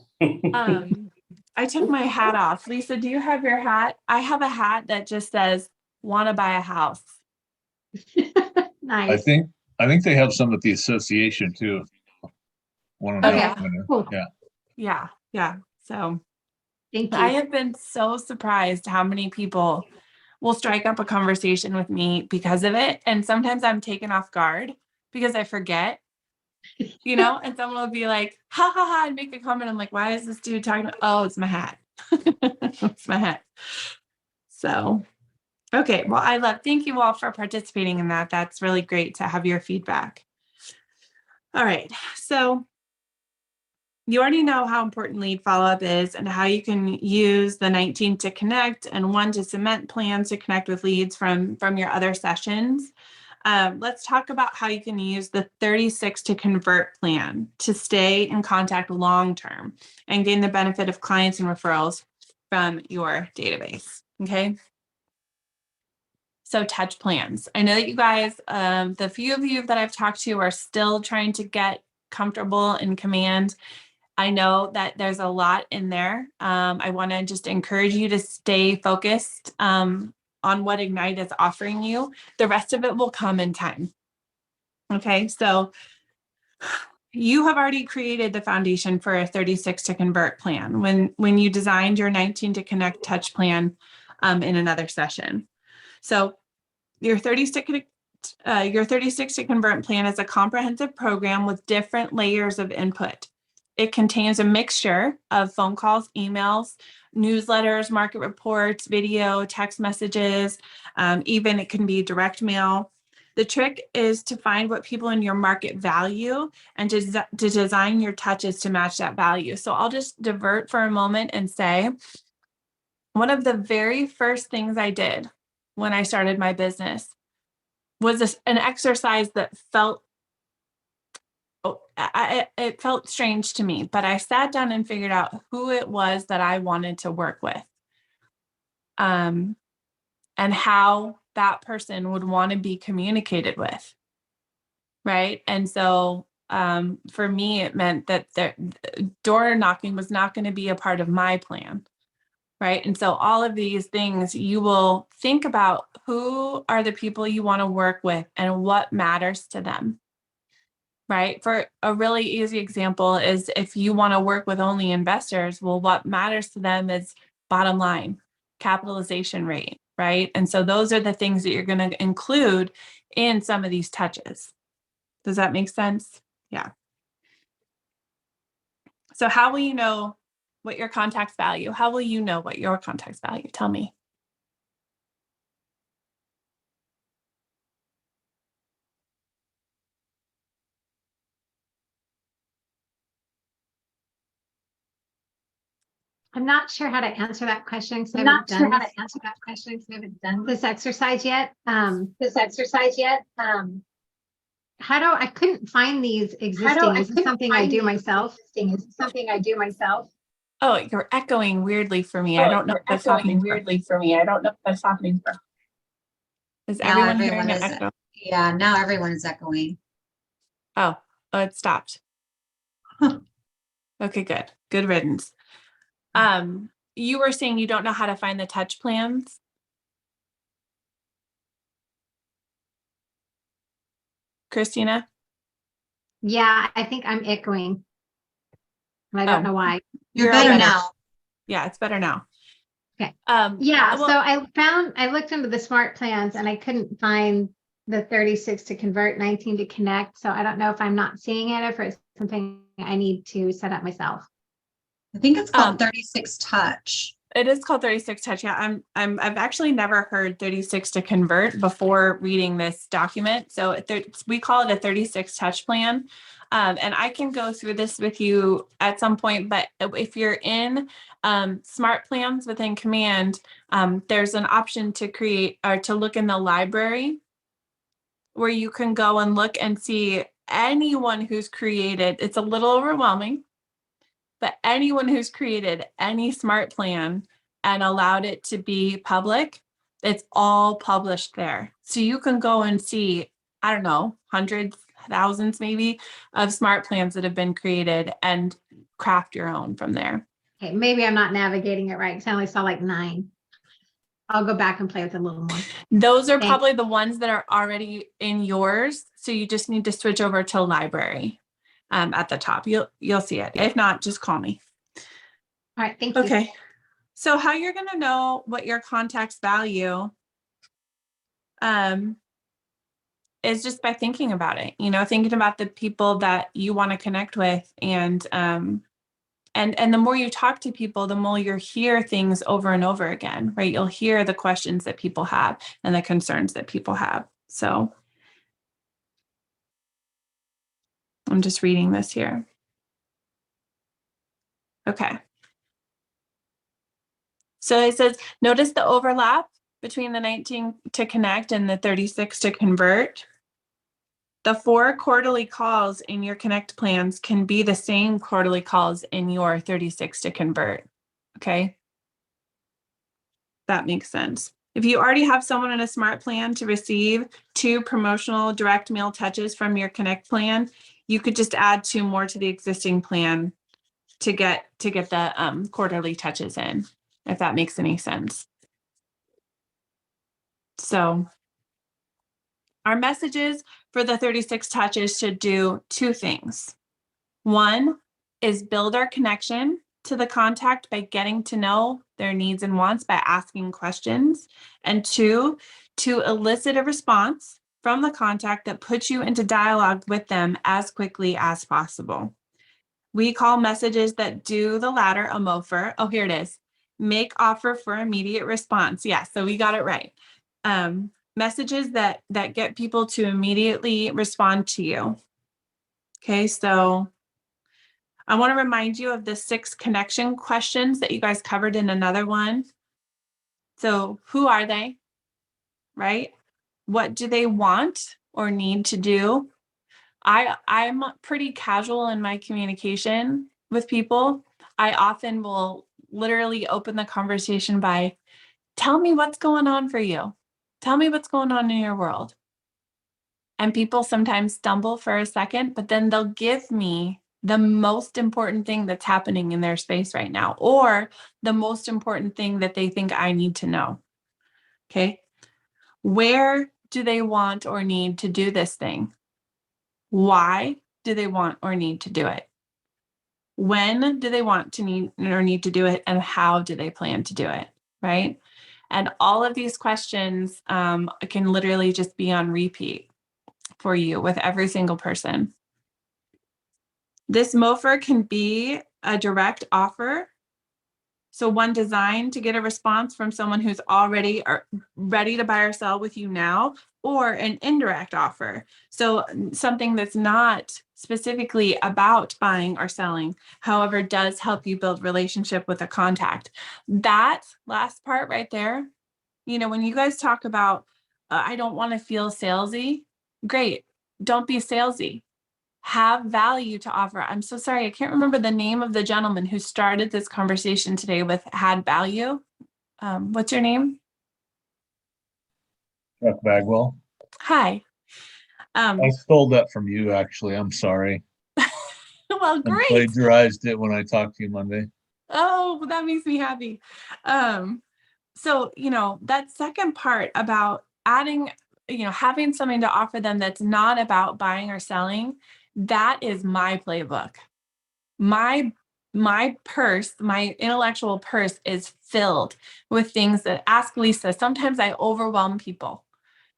took my hat off. Lisa, do you have your hat? I have a hat that just says, "Want to buy a house." Nice. I think they have some at the association too. One Oh, yeah. Cool. Yeah. Yeah. So Thank I you. have been so surprised how many people will strike up a conversation with me because of it. And sometimes I'm taken off guard because I forget, and someone will be like, ha ha ha, and make a comment. I'm like, why is this dude talking about? Oh, it's my hat. It's my hat. So, okay. Well, thank you all for participating in that. That's really great to have your feedback. All right. So you already know how important lead follow-up is and how you can use the 19 to connect and 1 to cement plans to connect with leads from your other sessions. Let's talk about how you can use the 36 to convert plan to stay in contact long-term and gain the benefit of clients and referrals from your database. Okay. So touch plans. I know that you guys, the few of you that I've talked to are still trying to get comfortable in command. I know that there's a lot in there. I want to just encourage you to stay focused on what Ignite is offering you. The rest of it will come in time. Okay, so you have already created the foundation for a 36 to convert plan when you designed your 19 to connect touch plan in another session. So your 36 to convert plan is a comprehensive program with different layers of input. It contains a mixture of phone calls, emails, newsletters, market reports, video, text messages, even it can be direct mail. The trick is to find what people in your market value and to design your touches to match that value. So I'll just divert for a moment and say, one of the very first things I did when I started my business was an exercise that felt, it felt strange to me, but I sat down and figured out who it was that I wanted to work with, and how that person would want to be communicated with, right? And so for me, it meant that the door knocking was not going to be a part of my plan. Right. And so all of these things, you will think about who are the people you want to work with and what matters to them. Right. For a really easy example is if you want to work with only investors, well, what matters to them is bottom line, capitalization rate. Right. And so those are the things that you're going to include in some of these touches. Does that make sense? Yeah. So how will you know what your contacts value? How will you know what your contacts value? Tell me. I'm not sure how to answer that question because I I'm haven't not sure done how to answer that question because I haven't done this exercise yet. How do I couldn't find these existing? Is this something I do myself? Is it something I do myself? Oh, you're echoing weirdly for me. I don't know if that's happening weirdly for me. I don't know if that's happening for. Is Now everyone everyone hearing an is, echo? yeah, now everyone is echoing. Oh, it stopped. Huh. Okay, good. Good riddance. You were saying you don't know how to find the touch plans. Christina? Yeah, I think I'm echoing. I don't know why. You're all better now. Yeah, it's better now. Okay. Yeah, So I looked into the smart plans and I couldn't find the 36 to convert, 19 to connect. So I don't know if I'm not seeing it or if it's something I need to set up myself. I think it's called 36 touch. It is called 36 touch. Yeah, I've actually never heard 36 to convert before reading this document. So we call it a 36 touch plan. And I can go through this with you at some point, but if you're in smart plans within Command, there's an option to create or to look in the library where you can go and look and see anyone who's created. It's a little overwhelming, but anyone who's created any smart plan and allowed it to be public, it's all published there. So you can go and see, I don't know, hundreds, thousands maybe of smart plans that have been created and craft your own from there. Okay, maybe I'm not navigating it right because I only saw like 9. I'll go back and play with it a little more. Those are probably the ones that are already in yours. So you just need to switch over to library at the top. You'll see it. If not, just call me. All right, thank you. Okay. So how you're going to know what your contacts value is just by thinking about it, thinking about the people that you want to connect with. And the more you talk to people, the more you hear things over and over again, right? You'll hear the questions that people have and the concerns that people have. So I'm just reading this here. Okay. So it says, notice the overlap between the 19 to connect and the 36 to convert. The 4 quarterly calls in your connect plans can be the same quarterly calls in your 36 to convert. Okay. That makes sense. If you already have someone in a smart plan to receive 2 promotional direct mail touches from your Connect plan, you could just add 2 more to the existing plan to get the quarterly touches in, if that makes any sense. So our messages for the 36 touches should do 2 things. One is build our connection to the contact by getting to know their needs and wants by asking questions. And 2, to elicit a response from the contact that puts you into dialogue with them as quickly as possible. We call messages that do the latter a MOFR. Oh, here it is. Make offer for immediate response. Yeah, so we got it right. Messages that get people to immediately respond to you. Okay, so I want to remind you of the 6 connection questions that you guys covered in another one. So who are they, right? What do they want or need to do? I'm pretty casual in my communication with people. I often will literally open the conversation by, tell me what's going on for you. Tell me what's going on in your world. And people sometimes stumble for a second, but then they'll give me the most important thing that's happening in their space right now, or the most important thing that they think I need to know. Okay. Where do they want or need to do this thing? Why do they want or need to do it? When do they want to need or need to do it? And how do they plan to do it? Right. And all of these questions can literally just be on repeat for you with every single person. This MOFR can be a direct offer. So one designed to get a response from someone who's already ready to buy or sell with you now, or an indirect offer. So something that's not specifically about buying or selling, however, does help you build relationship with a contact. That last part right there, when you guys talk about, I don't want to feel salesy, great. Don't be salesy. Have value to offer. I'm so sorry. I can't remember the name of the gentleman who started this conversation today with had value. What's your name? Chuck Bagwell. Hi. I stole that from you, actually. I'm sorry. Well, I great. plagiarized it when I talked to you Monday. Oh, that makes me happy. So, that second part about adding, having something to offer them that's not about buying or selling, that is my playbook. My purse, my intellectual purse is filled with things that, ask Lisa, sometimes I overwhelm people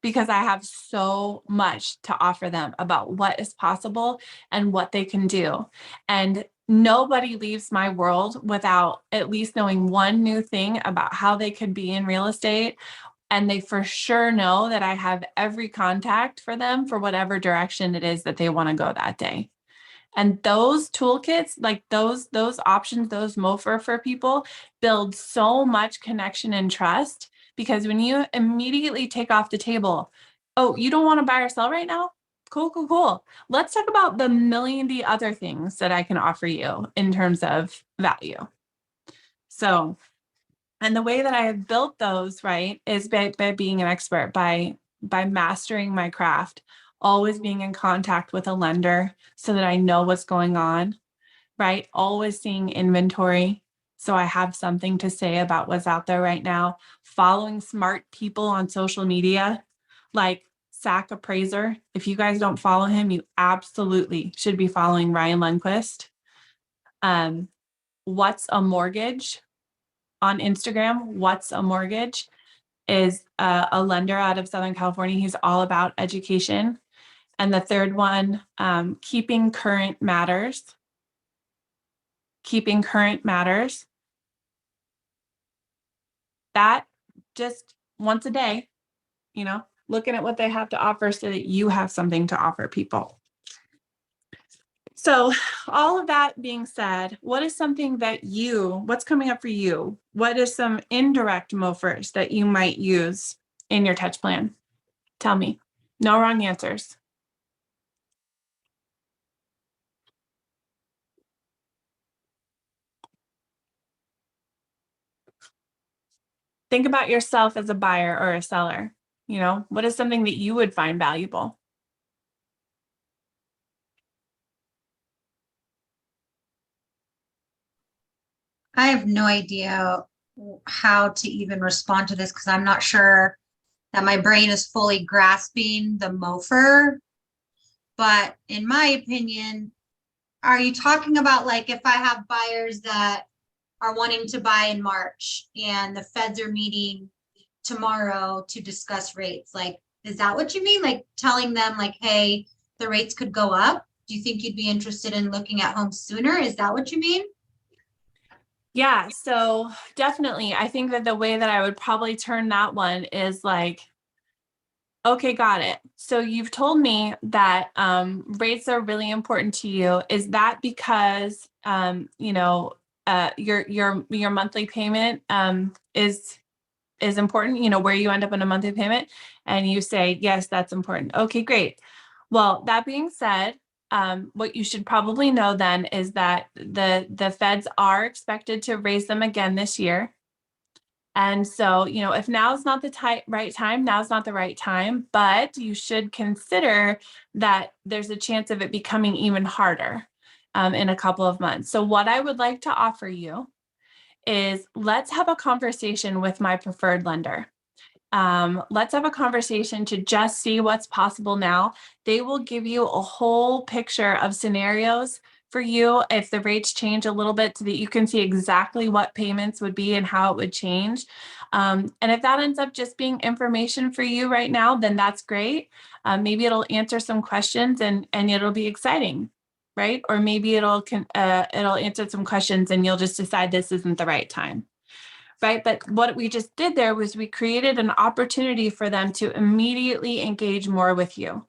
because I have so much to offer them about what is possible and what they can do. And nobody leaves my world without at least knowing one new thing about how they could be in real estate. And they for sure know that I have every contact for them for whatever direction it is that they want to go that day. And those toolkits, like those options, those MOFR for people, build so much connection and trust, because when you immediately take off the table, oh, you don't want to buy or sell right now? Cool. Let's talk about the million other things that I can offer you in terms of value. So, and the way that I have built those, right, is by being an expert, by mastering my craft, always being in contact with a lender so that I know what's going on, right? Always seeing inventory so I have something to say about what's out there right now. Following smart people on social media, like SAC Appraiser. If you guys don't follow him, you absolutely should be following Ryan Lundquist. What's a Mortgage on Instagram? What's a Mortgage is a lender out of Southern California. He's all about education. And the third one, Keeping Current Matters. Keeping Current Matters. That just once a day, looking at what they have to offer so that you have something to offer people. So all of that being said, what is something that what's coming up for you? What is some indirect MOFRs that you might use in your touch plan? Tell me. No wrong answers. Think about yourself as a buyer or a seller. You know, what is something that you would find valuable? I have no idea how to even respond to this because I'm not sure that my brain is fully grasping the MOFR. But in my opinion, are you talking about like if I have buyers that are wanting to buy in March and the feds are meeting tomorrow to discuss rates? Like, is that what you mean? Like telling them like, hey, the rates could go up? Do you think you'd be interested in looking at homes sooner? Is that what you mean? Yeah, so definitely. I think that the way that I would probably turn that one is like, okay, got it. So you've told me that rates are really important to you. Is that because your monthly payment is important, you know, where you end up in a monthly payment? And you say, yes, that's important. Okay, great. Well, that being said, what you should probably know then is that the feds are expected to raise them again this year. And so, you know, if now's not the right time, now's not the right time, but you should consider that there's a chance of it becoming even harder in a couple of months. So what I would like to offer you is let's have a conversation with my preferred lender. Let's have a conversation to just see what's possible now. They will give you a whole picture of scenarios for you if the rates change a little bit so that you can see exactly what payments would be and how it would change. And if that ends up just being information for you right now, then that's great. Maybe it'll answer some questions and it'll be exciting, right? Or maybe it'll answer some questions and you'll just decide this isn't the right time. Right. But what we just did there was we created an opportunity for them to immediately engage more with you.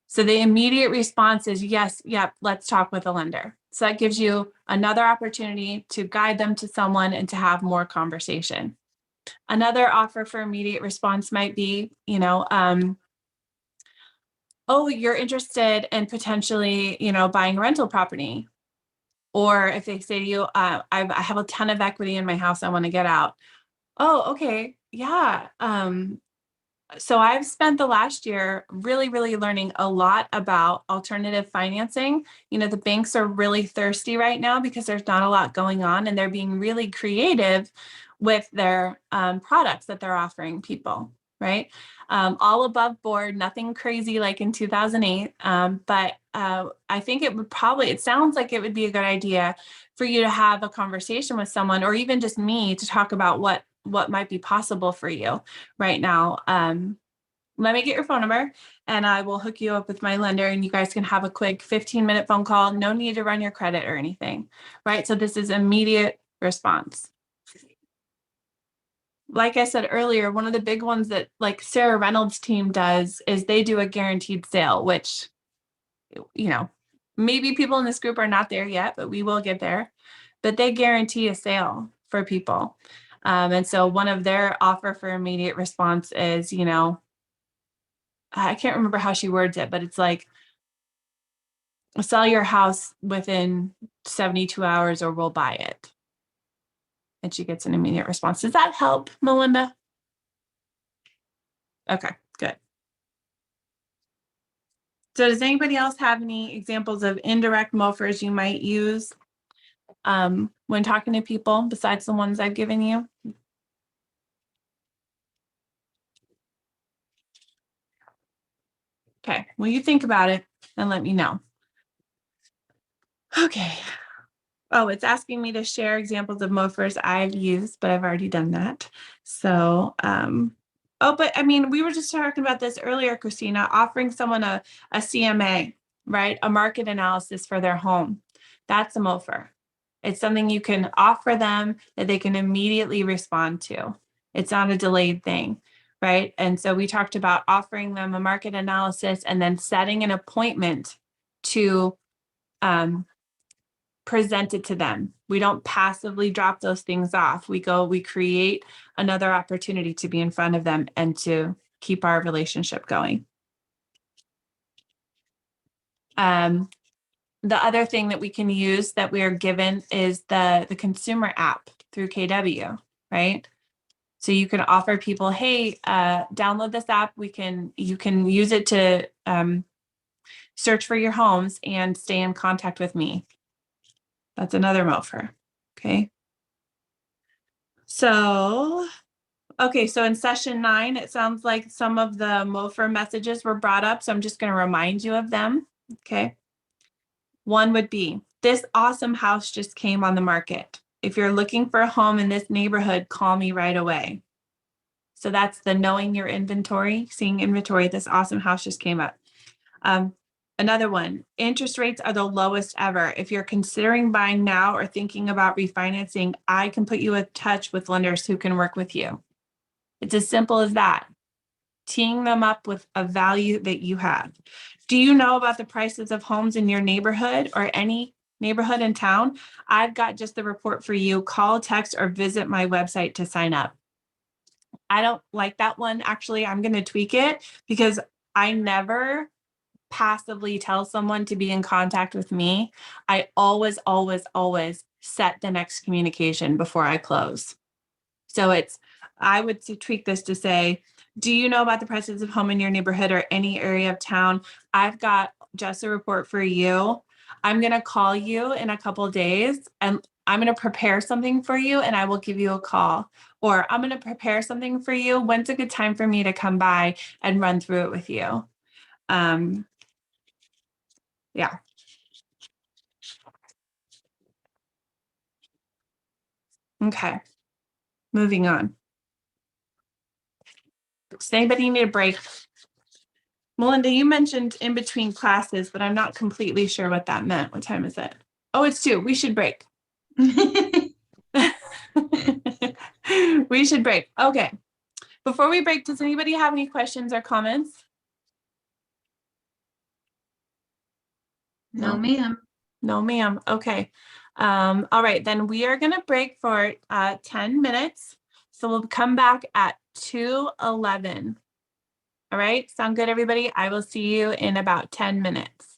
So the immediate response is yes, yep, let's talk with a lender. So that gives you another opportunity to guide them to someone and to have more conversation. Another offer for immediate response might be, oh, you're interested in potentially, buying a rental property. Or if they say to you, I have a ton of equity in my house, I want to get out. Oh, okay. Yeah. So I've spent the last year really, really learning a lot about alternative financing. You know, the banks are really thirsty right now because there's not a lot going on and they're being really creative with their products that they're offering people, right? All above board, nothing crazy like in 2008. But I think it sounds like it would be a good idea for you to have a conversation with someone or even just me to talk about what might be possible for you right now. Let me get your phone number and I will hook you up with my lender and you guys can have a quick 15-minute phone call. No need to run your credit or anything, right? So this is immediate response. Like I said earlier, one of the big ones that like Sarah Reynolds' team does is they do a guaranteed sale, which, maybe people in this group are not there yet, but we will get there. But they guarantee a sale for people. And so one of their offer for immediate response is, I can't remember how she words it, but it's like, sell your house within 72 hours or we'll buy it. And she gets an immediate response. Does that help, Melinda? Okay, good. So does anybody else have any examples of indirect MOFRs you might use when talking to people besides the ones I've given you? Okay, well, you think about it and let me know. Okay. Oh, it's asking me to share examples of MOFRs I've used, but I've already done that. So, but I mean, we were just talking about this earlier, Christina, offering someone a CMA, right? A market analysis for their home. That's a MOFR. It's something you can offer them that they can immediately respond to. It's not a delayed thing, right? And so we talked about offering them a market analysis and then setting an appointment to present it to them. We don't passively drop those things off. We create another opportunity to be in front of them and to keep our relationship going. The other thing that we can use that we are given is the consumer app through KW, right? So you can offer people, hey, download this app. You can use it to search for your homes and stay in contact with me. That's another MOFR. Okay. So, okay, so in session 9, it sounds like some of the MOFR messages were brought up. So I'm just going to remind you of them. Okay. One would be, this awesome house just came on the market. If you're looking for a home in this neighborhood, call me right away. So that's the knowing your inventory, seeing inventory. This awesome house just came up. Another one, interest rates are the lowest ever. If you're considering buying now or thinking about refinancing, I can put you in touch with lenders who can work with you. It's as simple as that. Teeing them up with a value that you have. Do you know about the prices of homes in your neighborhood or any neighborhood in town? I've got just the report for you. Call, text, or visit my website to sign up. I don't like that one. Actually, I'm going to tweak it because I never passively tell someone to be in contact with me. I always, always, always set the next communication before I close. So I would tweak this to say, do you know about the prices of home in your neighborhood or any area of town? I've got just a report for you. I'm going to call you in a couple of days and I'm going to prepare something for you and I will give you a call. Or I'm going to prepare something for you. When's a good time for me to come by and run through it with you? Yeah. Okay. Moving on. Does anybody need a break? Melinda, you mentioned in between classes, but I'm not completely sure what that meant. What time is it? Oh, it's 2. We should break. We should break. Okay. Before we break, does anybody have any questions or comments? No, ma'am. No, ma'am. Okay. All right, then we are going to break for 10 minutes. So we'll come back at 2:11. All right. Sound good, everybody? I will see you in about 10 minutes.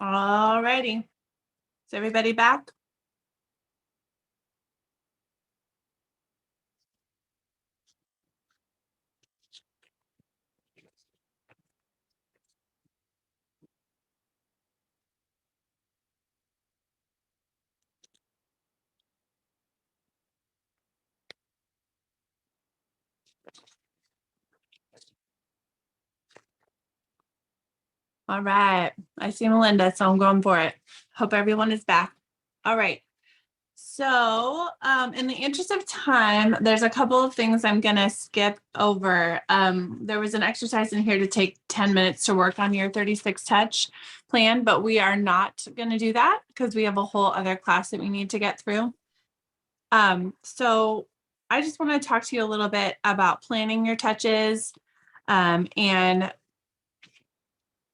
All righty. Is everybody back? All right. I see Melinda, so I'm going for it. Hope everyone is back. All right. So, in the interest of time, there's a couple of things I'm going to skip over. There was an exercise in here to take 10 minutes to work on your 36 touch plan, but we are not going to do that because we have a whole other class that we need to get through. So I just want to talk to you a little bit about planning your touches,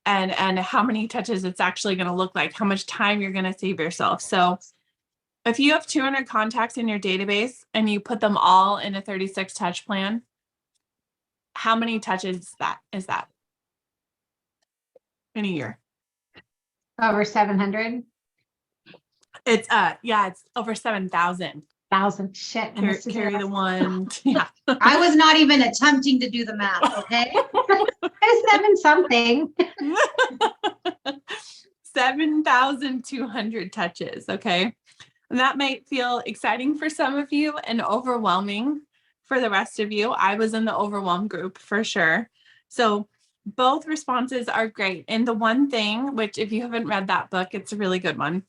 and how many touches it's actually going to look like, how much time you're going to save yourself. So if you have 200 contacts in your database and you put them all in a 36 touch plan, how many touches is that in a year? Over 700,000. It's it's over 7,000. Shit. I missed a Carry zero. the one. Yeah. I was not even attempting to do the math, okay? It's 7 something. 7,200 touches. Okay. And that might feel exciting for some of you and overwhelming for the rest of you. I was in the overwhelm group for sure. So both responses are great. And the one thing, which if you haven't read that book, it's a really good one.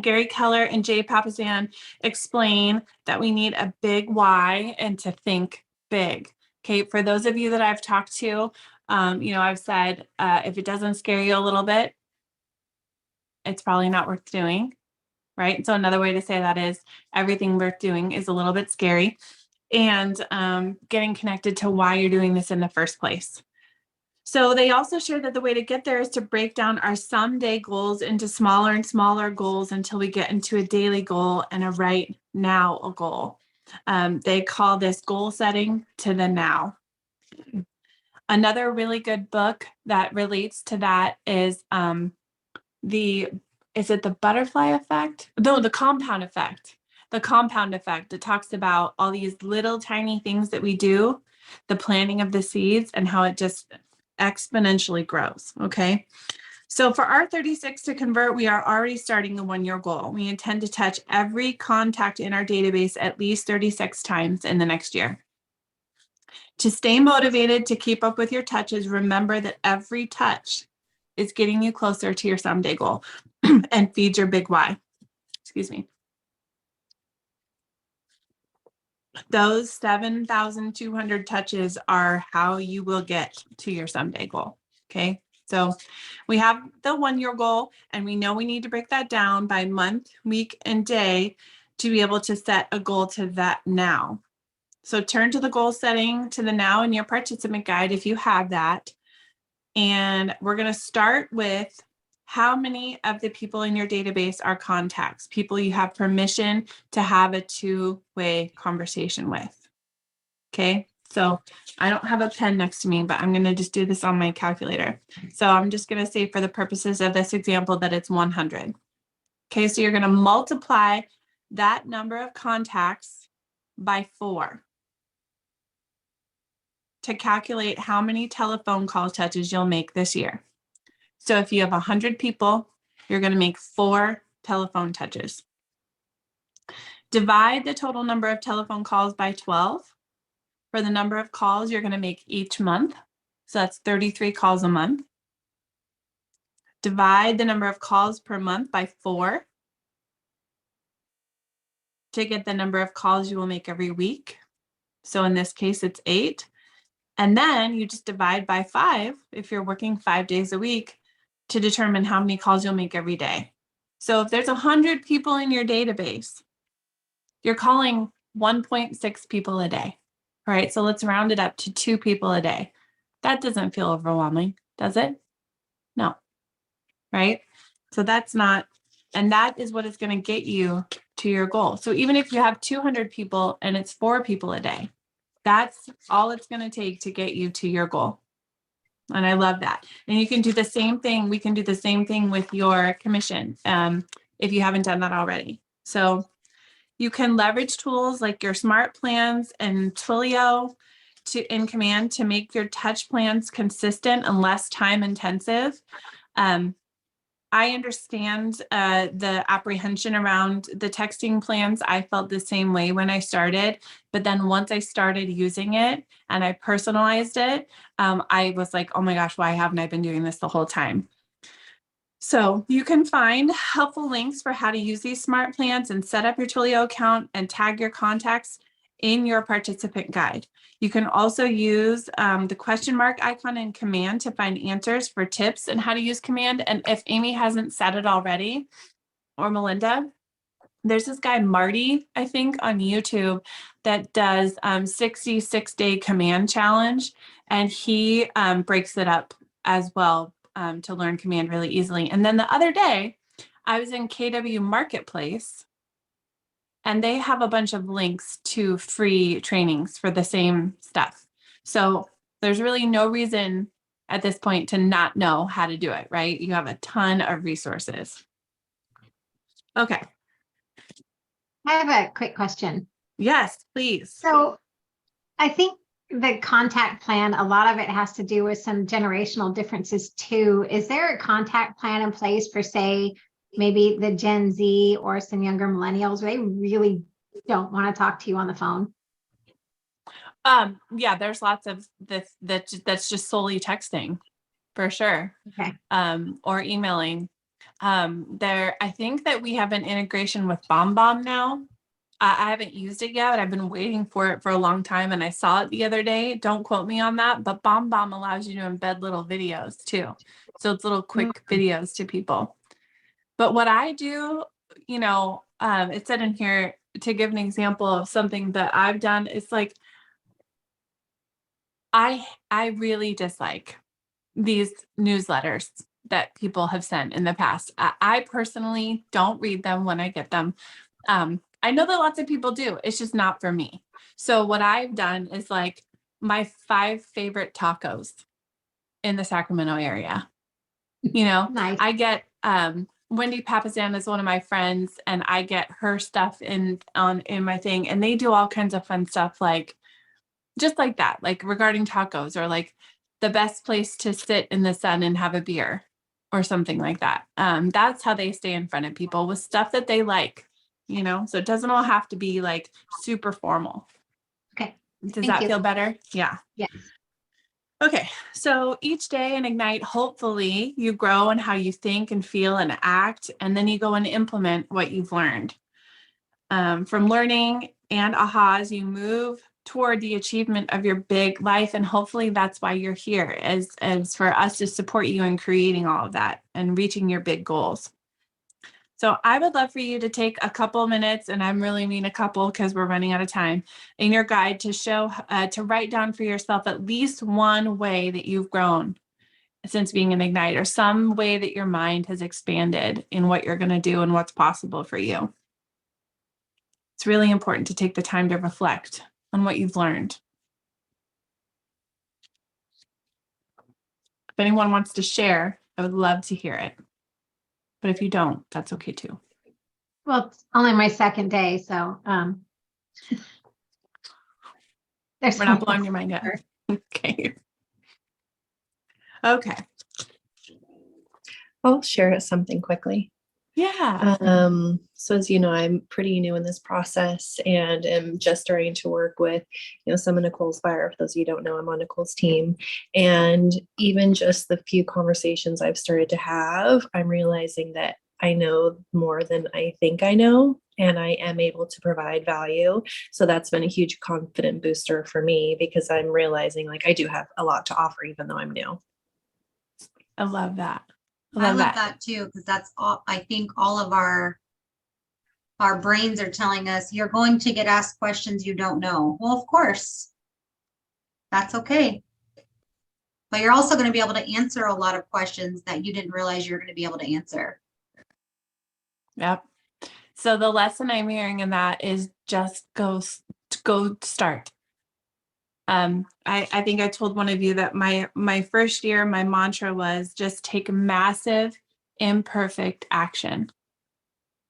Gary Keller and Jay Papasan explain that we need a big why and to think big. Okay. For those of you that I've talked to, I've said, if it doesn't scare you a little bit, it's probably not worth doing. Right. So another way to say that is everything worth doing is a little bit scary, and getting connected to why you're doing this in the first place. So they also share that the way to get there is to break down our someday goals into smaller and smaller goals until we get into a daily goal and a right now goal. They call this goal setting to the now. Another really good book that relates to that is is it the butterfly effect? No, the compound effect. The compound effect. It talks about all these little tiny things that we do, the planting of the seeds, and how it just exponentially grows. Okay. So for our 36 to convert, we are already starting the 1-year goal. We intend to touch every contact in our database at least 36 times in the next year. To stay motivated to keep up with your touches, remember that every touch is getting you closer to your someday goal and feeds your big why. Excuse me. Those 7,200 touches are how you will get to your someday goal. Okay. So we have the 1-year goal, and we know we need to break that down by month, week, and day to be able to set a goal to that now. So turn to the goal setting to the now in your participant guide if you have that. And we're going to start with how many of the people in your database are contacts, people you have permission to have a 2-way conversation with. Okay, so I don't have a pen next to me, but I'm going to just do this on my calculator. So I'm just going to say for the purposes of this example that it's 100. Okay, so you're going to multiply that number of contacts by 4 to calculate how many telephone call touches you'll make this year. So if you have 100 people, you're going to make 4 telephone touches. Divide the total number of telephone calls by 12 for the number of calls you're going to make each month. So that's 33 calls a month. Divide the number of calls per month by 4 to get the number of calls you will make every week. So in this case, it's 8. And then you just divide by 5 if you're working 5 days a week to determine how many calls you'll make every day. So if there's 100 people in your database, you're calling 1.6 people a day. All right, so let's round it up to 2 people a day. That doesn't feel overwhelming, does it? No, right? So that's not, and that is what is going to get you to your goal. So even if you have 200 people and it's 4 people a day, that's all it's going to take to get you to your goal. And I love that. And you can do the same thing. We can do the same thing with your commission if you haven't done that already. So you can leverage tools like your smart plans and Twilio in Command to make your touch plans consistent and less time intensive. I understand the apprehension around the texting plans. I felt the same way when I started, but then once I started using it and I personalized it, I was like, oh my gosh, why haven't I been doing this the whole time? So you can find helpful links for how to use these smart plans and set up your Twilio account and tag your contacts in your participant guide. You can also use the question mark icon in Command to find answers for tips and how to use Command. And if Amy hasn't said it already, or Melinda, there's this guy, Marty, I think, on YouTube that does 66-day Command challenge. And he breaks it up as well to learn Command really easily. And then the other day, I was in KW Marketplace, and they have a bunch of links to free trainings for the same stuff. So there's really no reason at this point to not know how to do it, right? You have a ton of resources. Okay. I have a quick question. Yes, please. So I think the contact plan, a lot of it has to do with some generational differences too. Is there a contact plan in place for, say, maybe the Gen Z or some younger millennials where they really don't want to talk to you on the phone? Yeah, there's lots of this that's just solely texting for sure. Okay. Or emailing. I think that we have an integration with BombBomb now. I haven't used it yet. I've been waiting for it for a long time, and I saw it the other day. Don't quote me on that, but BombBomb allows you to embed little videos too. So it's little quick videos to people. But what I do, it said in here to give an example of something that I've done. It's like, I really dislike these newsletters that people have sent in the past. I personally don't read them when I get them. I know that lots of people do. It's just not for me. So what I've done is like my 5 favorite tacos in the Sacramento area. Nice. I get Wendy Papazan is one of my friends, and I get her stuff in my thing, and they do all kinds of fun stuff like just like that, like regarding tacos, or like the best place to sit in the sun and have a beer or something like that. That's how they stay in front of people with stuff that they like, so it doesn't all have to be like super formal. Okay. Does Thank that you. feel better? Yeah. Yes. Okay. So each day in Ignite, hopefully you grow in how you think and feel and act, and then you go and implement what you've learned. From learning and ahas, you move toward the achievement of your big life. And hopefully that's why you're here, as for us to support you in creating all of that and reaching your big goals. So I would love for you to take a couple minutes, and I really mean a couple because we're running out of time, in your guide to write down for yourself at least one way that you've grown since being an Ignite, or some way that your mind has expanded in what you're going to do and what's possible for you. It's really important to take the time to reflect on what you've learned. If anyone wants to share, I would love to hear it. But if you don't, that's okay too. Well, it's only my second day, so there's We're not blowing your mind yet. Okay. Okay. I'll share something quickly. Yeah. So as you know, I'm pretty new in this process and am just starting to work with, some of Nicole's buyer. For those of you who don't know, I'm on Nicole's team. And even just the few conversations I've started to have, I'm realizing that I know more than I think I know, and I am able to provide value. So that's been a huge confident booster for me, because I'm realizing like I do have a lot to offer, even though I'm new. I love that. I love that too, because that's all, I think all of our brains are telling us, you're going to get asked questions you don't know. Well, of course, that's okay. But you're also going to be able to answer a lot of questions that you didn't realize you're going to be able to answer. Yep. So the lesson I'm hearing in that is just go start. I think I told one of you that my first year, my mantra was just take massive, imperfect action.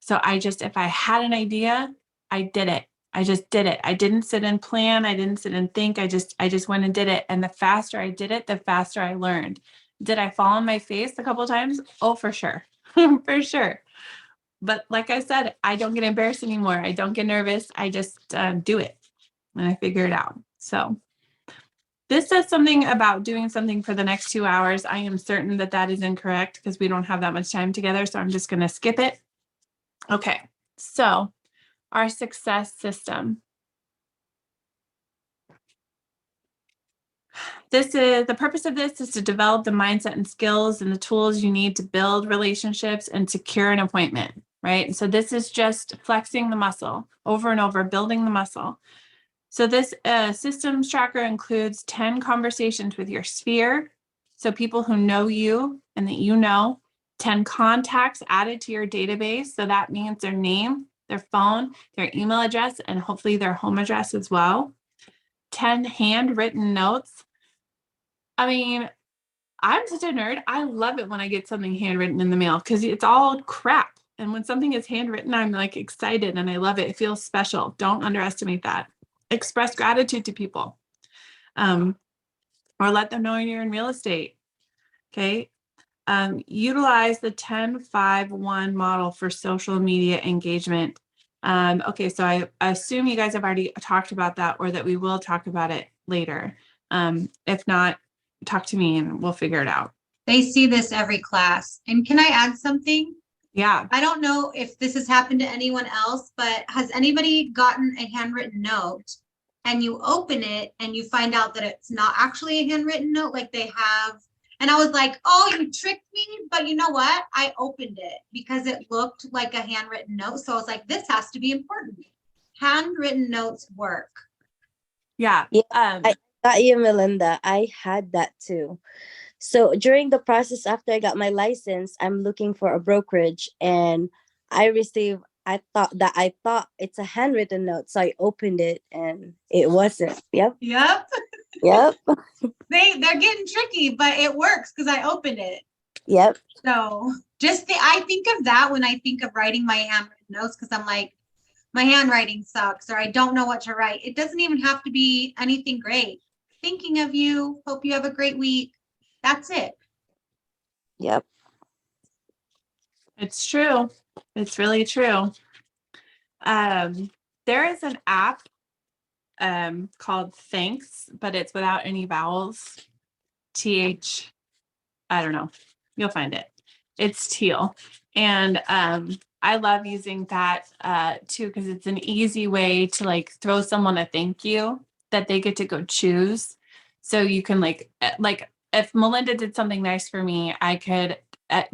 So if I had an idea, I did it. I just did it. I didn't sit and plan. I didn't sit and think. I just went and did it. And the faster I did it, the faster I learned. Did I fall on my face a couple of times? Oh, for sure. For sure. But like I said, I don't get embarrassed anymore. I don't get nervous. I just do it and I figure it out. So this says something about doing something for the next 2 hours. I am certain that that is incorrect because we don't have that much time together. So I'm just going to skip it. Okay. So our success system. The purpose of this is to develop the mindset and skills and the tools you need to build relationships and secure an appointment, right? So this is just flexing the muscle over and over, building the muscle. So this systems tracker includes 10 conversations with your sphere. So people who know you and that you know, 10 contacts added to your database. So that means their name, their phone, their email address, and hopefully their home address as well. 10 handwritten notes. I mean, I'm such a nerd. I love it when I get something handwritten in the mail because it's all crap. And when something is handwritten, I'm like excited and I love it. It feels special. Don't underestimate that. Express gratitude to people, or let them know you're in real estate. Okay. Utilize the 10-5-1 model for social media engagement. Okay, so I assume you guys have already talked about that or that we will talk about it later. If not, talk to me and we'll figure it out. They see this every class. And can I add something? Yeah. I don't know if this has happened to anyone else, but has anybody gotten a handwritten note and you open it and you find out that it's not actually a handwritten note like they have? And I was like, oh, you tricked me. But you know what? I opened it because it looked like a handwritten note. So I was like, this has to be important. Handwritten notes work. Yeah. Yeah, I got you, Melinda. I had that too. So during the process after I got my license, I'm looking for a brokerage and I thought it's a handwritten note. So I opened it and it wasn't. Yep. Yep. Yep. They're getting tricky, but it works because I opened it. Yep. So I think of that when I think of writing my handwritten notes because I'm like, my handwriting sucks or I don't know what to write. It doesn't even have to be anything great. Thinking of you. Hope you have a great week. That's it. Yep. It's true. It's really true. There is an app called Thanks, but it's without any vowels. TH, I don't know. You'll find it. It's teal. And I love using that too, because it's an easy way to like throw someone a thank you that they get to go choose. So you can like if Melinda did something nice for me, I could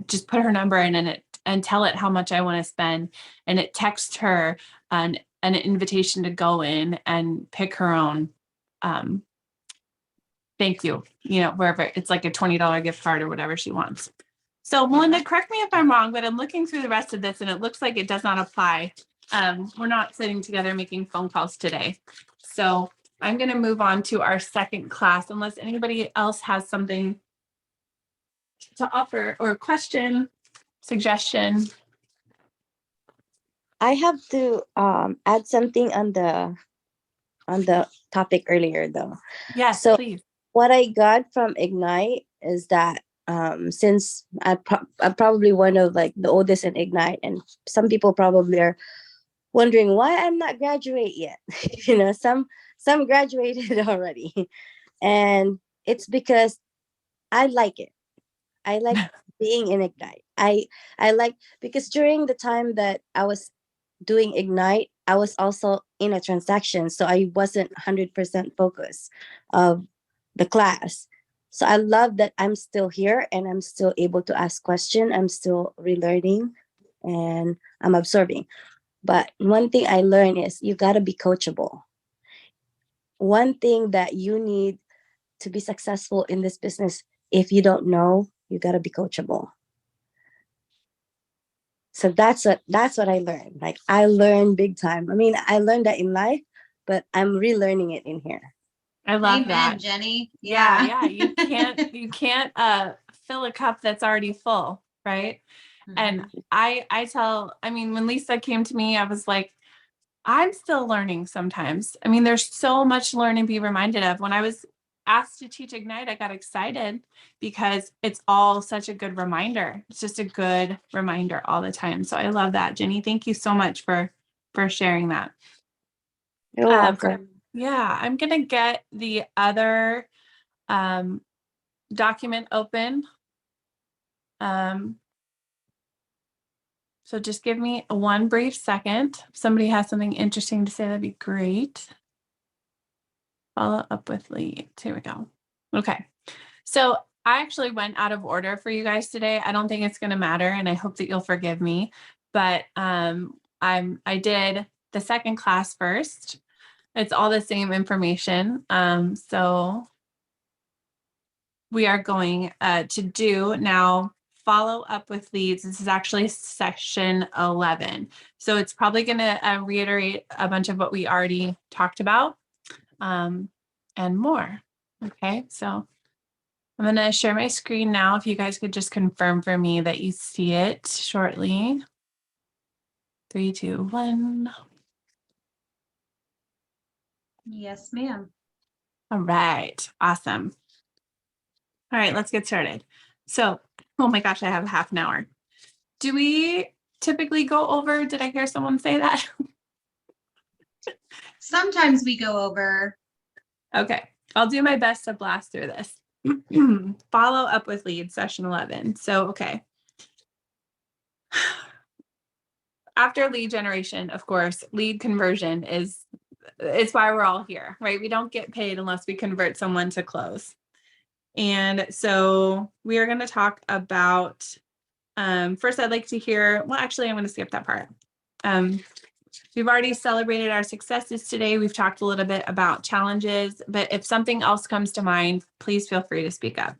just put her number in and tell it how much I want to spend, and it texts her an invitation to go in and pick her own thank you, wherever it's like a $20 gift card or whatever she wants. So Melinda, correct me if I'm wrong, but I'm looking through the rest of this and it looks like it does not apply. We're not sitting together making phone calls today. So I'm going to move on to our second class unless anybody else has something to offer or question, suggestion. I have to add something on the topic earlier though. Yes, So please. what I got from Ignite is that since I'm probably one of like the oldest in Ignite, and some people probably are wondering why I'm not graduate yet. Some graduated already, and it's because I like it. I like being in Ignite. I like because during the time that I was doing Ignite, I was also in a transaction, so I wasn't 100% focused of the class. So I love that I'm still here and I'm still able to ask questions. I'm still relearning and I'm absorbing. But one thing I learned is you got to be coachable. One thing that you need to be successful in this business, if you don't know, you got to be coachable. So that's what I learned. Like I learned big time. I mean, I learned that in life, but I'm relearning it in here. I love Amen, that. Jenny. Yeah. You can't fill a cup that's already full, right? And Mhm. I mean, when Lisa came to me, I was like, I'm still learning sometimes. I mean, there's so much to learn and be reminded of. When I was asked to teach Ignite, I got excited because it's all such a good reminder. It's just a good reminder all the time. So I love that, Jenny. Thank you so much for sharing that. You're welcome. Yeah, I'm gonna get the other document open. So just give me one brief second. If somebody has something interesting to say, that'd be great. Follow up with leads. Here we go. Okay. So I actually went out of order for you guys today. I don't think it's going to matter, and I hope that you'll forgive me. But I did the second class first. It's all the same information. So we are going to do now follow up with leads. This is actually section 11. So it's probably going to reiterate a bunch of what we already talked about and more. Okay, so I'm going to share my screen now. If you guys could just confirm for me that you see it shortly. 3, 2, 1. Yes, ma'am. All right, awesome. All right, let's get started. So, oh my gosh, I have half an hour. Do we typically go over? Did I hear someone say that? Sometimes we go over. Okay, I'll do my best to blast through this. Follow up with leads, session 11. So, okay. After lead generation, of course, lead conversion it's why we're all here, right? We don't get paid unless we convert someone to close. And so we are going to talk about, first I'd like to hear, well, actually, I'm going to skip that part. We've already celebrated our successes today. We've talked a little bit about challenges, but if something else comes to mind, please feel free to speak up.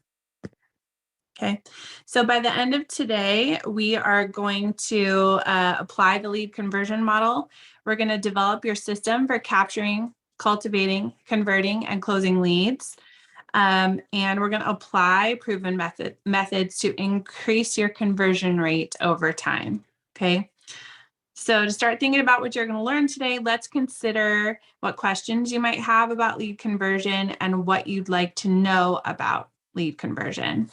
Okay, so by the end of today, we are going to apply the lead conversion model. We're going to develop your system for capturing, cultivating, converting, and closing leads. And we're going to apply proven methods to increase your conversion rate over time. Okay. So to start thinking about what you're going to learn today, let's consider what questions you might have about lead conversion and what you'd like to know about lead conversion.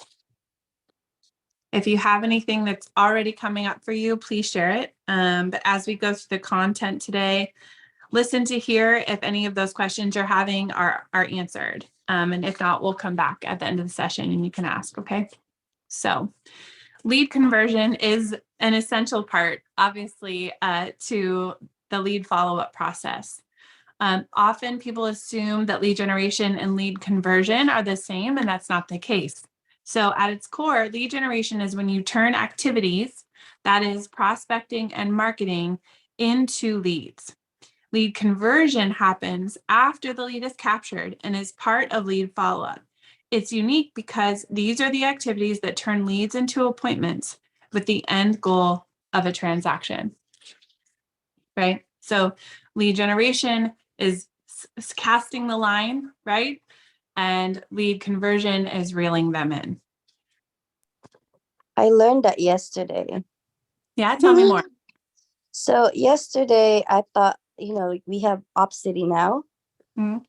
If you have anything that's already coming up for you, please share it. But as we go through the content today, listen to hear if any of those questions you're having are answered. And if not, we'll come back at the end of the session and you can ask, okay? So lead conversion is an essential part, obviously, to the lead follow-up process. Often people assume that lead generation and lead conversion are the same, and that's not the case. So at its core, lead generation is when you turn activities, that is prospecting and marketing, into leads. Lead conversion happens after the lead is captured and is part of lead follow-up. It's unique because these are the activities that turn leads into appointments with the end goal of a transaction, right? So lead generation is casting the line, right? And lead conversion is reeling them in. I learned that yesterday. Yeah, tell me more. So yesterday I thought, we have Opcity now. Mhm.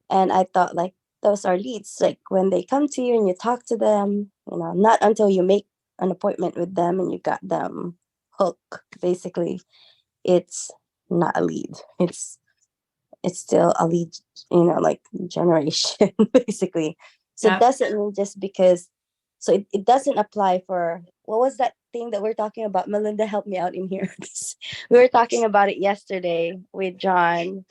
And I thought like those are leads. Like when they come to you and you talk to them, not until you make an appointment with them and you got them hooked, basically, it's not a lead. It's still a lead, like generation, basically. So Yeah. it doesn't mean just because, so it doesn't apply for, what was that thing that we're talking about? Melinda, help me out in here. We were talking about it yesterday with John.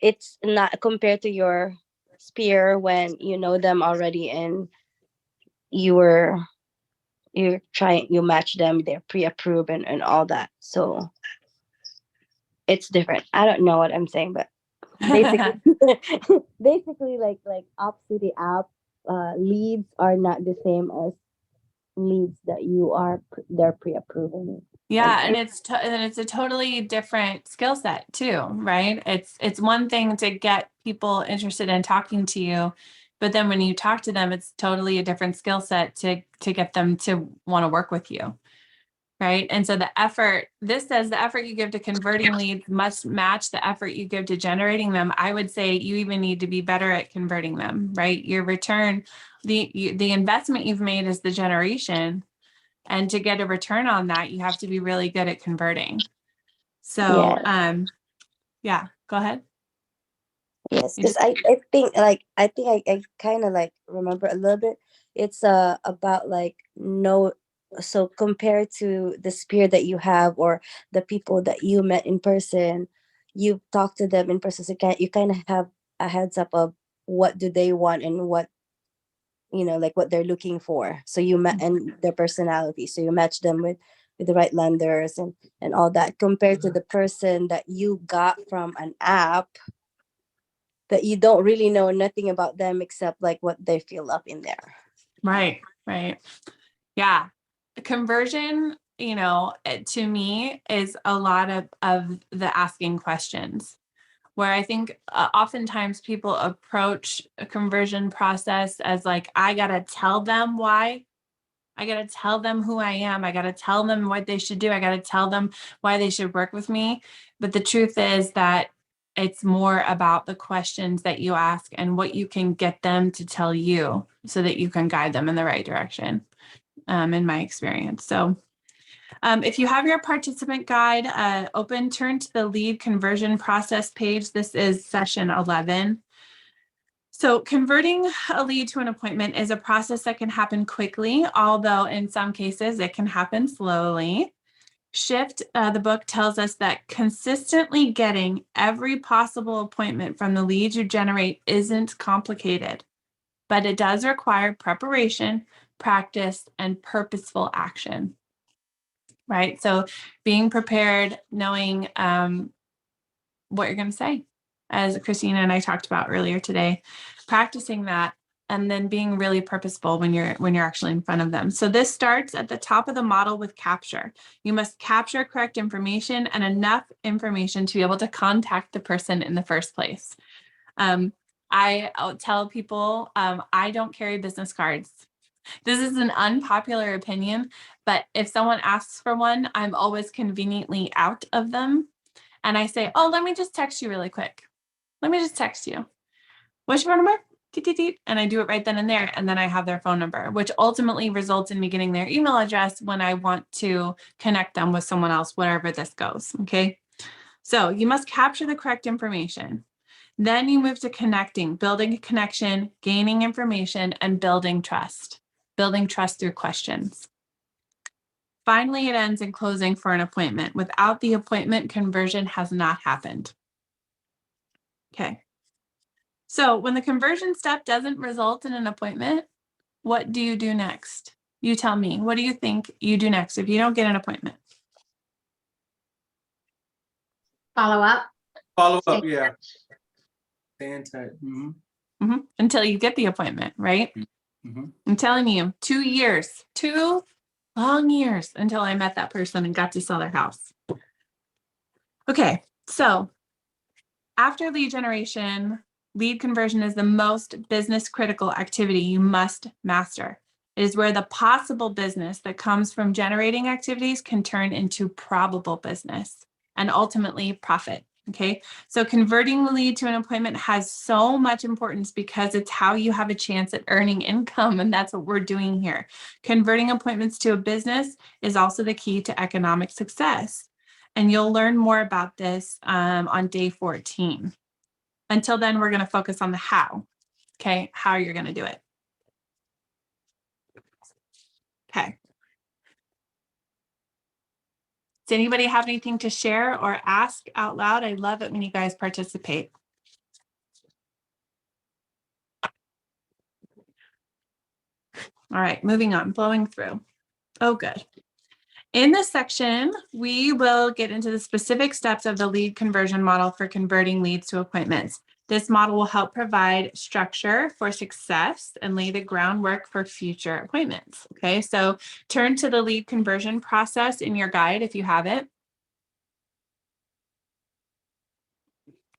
It's not compared to your spear when you know them already and you match them, they're pre-approved and all that. So it's different. I don't know what I'm saying, but basically basically like Opcity app leads are not the same as leads that they're pre-approving. Yeah, and it's a totally different skill set too, right? It's one thing to get people interested in talking to you, but then when you talk to them, it's totally a different skill set to get them to want to work with you. Right. And so this says the effort you give to converting leads must match the effort you give to generating them. I would say you even need to be better at converting them, right? Your return, the investment you've made is the generation. And to get a return on that, you have to be really good at converting. So, yeah, go ahead. Yes, You because just- I kind of like remember a little bit. It's about like no, so compared to the spirit that you have or the people that you met in person, you talk to them in person, so you kind of have a heads up of what do they want and what, like what they're looking for. So and their personality, so you match them with the right lenders and all that, compared to the person that you got from an app that you don't really know nothing about them except like what they fill up in there. Right. Yeah. Conversion, to me is a lot of the asking questions, where I think oftentimes people approach a conversion process as like, I got to tell them why. I got to tell them who I am. I got to tell them what they should do. I got to tell them why they should work with me. But the truth is that it's more about the questions that you ask and what you can get them to tell you so that you can guide them in the right direction, in my experience. So if you have your participant guide open, turn to the lead conversion process page. This is session 11. So converting a lead to an appointment is a process that can happen quickly, although in some cases it can happen slowly. Shift, the book tells us that consistently getting every possible appointment from the leads you generate isn't complicated, but it does require preparation, practice, and purposeful action. Right? So being prepared, knowing what you're going to say, as Christina and I talked about earlier today, practicing that, and then being really purposeful when you're actually in front of them. So this starts at the top of the model with capture. You must capture correct information and enough information to be able to contact the person in the first place. I'll tell people I don't carry business cards. This is an unpopular opinion, but if someone asks for one, I'm always conveniently out of them. And I say, oh, let me just text you really quick. Let me just text you. What's your phone number? And I do it right then and there. And then I have their phone number, which ultimately results in me getting their email address when I want to connect them with someone else, wherever this goes. Okay. So you must capture the correct information. Then you move to connecting, building a connection, gaining information, and building trust through questions. Finally, it ends in closing for an appointment. Without the appointment, conversion has not happened. Okay. So when the conversion step doesn't result in an appointment, what do you do next? You tell me, what do you think you do next if you don't get an appointment? Follow up. Follow Stay- up, yeah. Stay in touch. Until you get the appointment, right? I'm telling you, 2 years, 2 long years until I met that person and got to sell their house. Okay, so after lead generation, lead conversion is the most business critical activity you must master. It is where the possible business that comes from generating activities can turn into probable business and ultimately profit. Okay, so converting the lead to an appointment has so much importance because it's how you have a chance at earning income, and that's what we're doing here. Converting appointments to a business is also the key to economic success. And you'll learn more about this on day 14. Until then, we're going to focus on the how. Okay, how you're going to do it. Okay. Does anybody have anything to share or ask out loud? I love it when you guys participate. All right, moving on, blowing through. Oh, good. In this section, we will get into the specific steps of the lead conversion model for converting leads to appointments. This model will help provide structure for success and lay the groundwork for future appointments. Okay, so turn to the lead conversion process in your guide if you have it.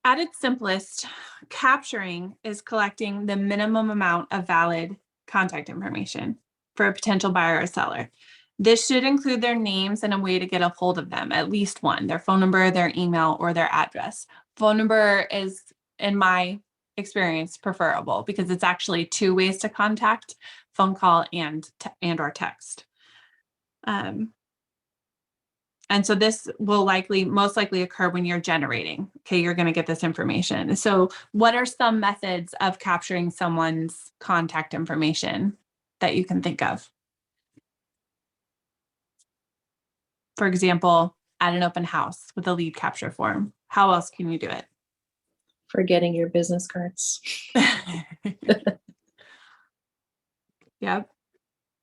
At its simplest, capturing is collecting the minimum amount of valid contact information for a potential buyer or seller. This should include their names and a way to get a hold of them, at least one, their phone number, their email, or their address. Phone number is, in my experience, preferable because it's actually two ways to contact: phone call and or text. And so this will most likely occur when you're generating. Okay, you're going to get this information. So what are some methods of capturing someone's contact information that you can think of? For example, at an open house with a lead capture form. How else can you do it? Forgetting your business cards. Yep.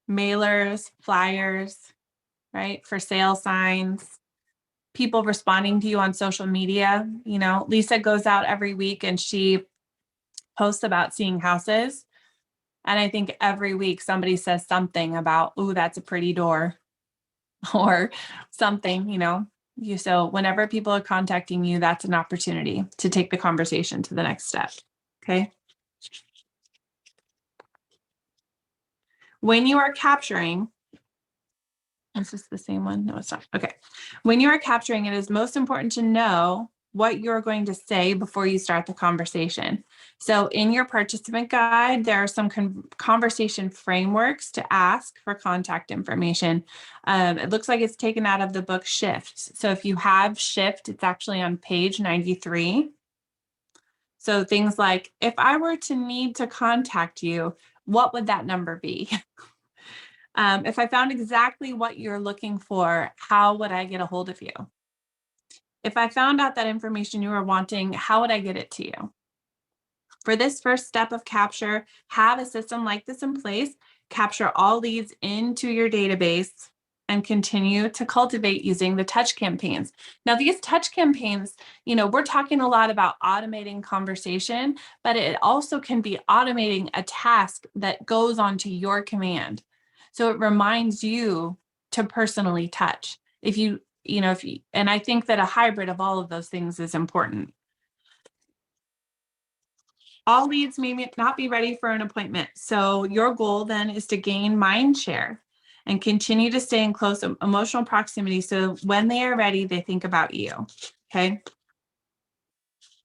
Mailers, flyers, right? For sale signs, people responding to you on social media. You know, Lisa goes out every week and she posts about seeing houses. And I think every week somebody says something about, "Ooh, that's a pretty door," or something, you know. So whenever people are contacting you, that's an opportunity to take the conversation to the next step. Okay. When you are capturing, is this the same one? No, it's not. Okay. When you are capturing, it is most important to know what you're going to say before you start the conversation. So in your participant guide, there are some conversation frameworks to ask for contact information. It looks like it's taken out of the book Shift. So if you have Shift, it's actually on page 93. So things like, if I were to need to contact you, what would that number be? If I found exactly what you're looking for, how would I get a hold of you? If I found out that information you were wanting, how would I get it to you? For this first step of capture, have a system like this in place, capture all leads into your database, and continue to cultivate using the touch campaigns. Now, these touch campaigns, you know, we're talking a lot about automating conversation, but it also can be automating a task that goes onto your command. So it reminds you to personally touch. And I think that a hybrid of all of those things is important. All leads may not be ready for an appointment. So your goal then is to gain mind share and continue to stay in close emotional proximity. So when they are ready, they think about you. Okay.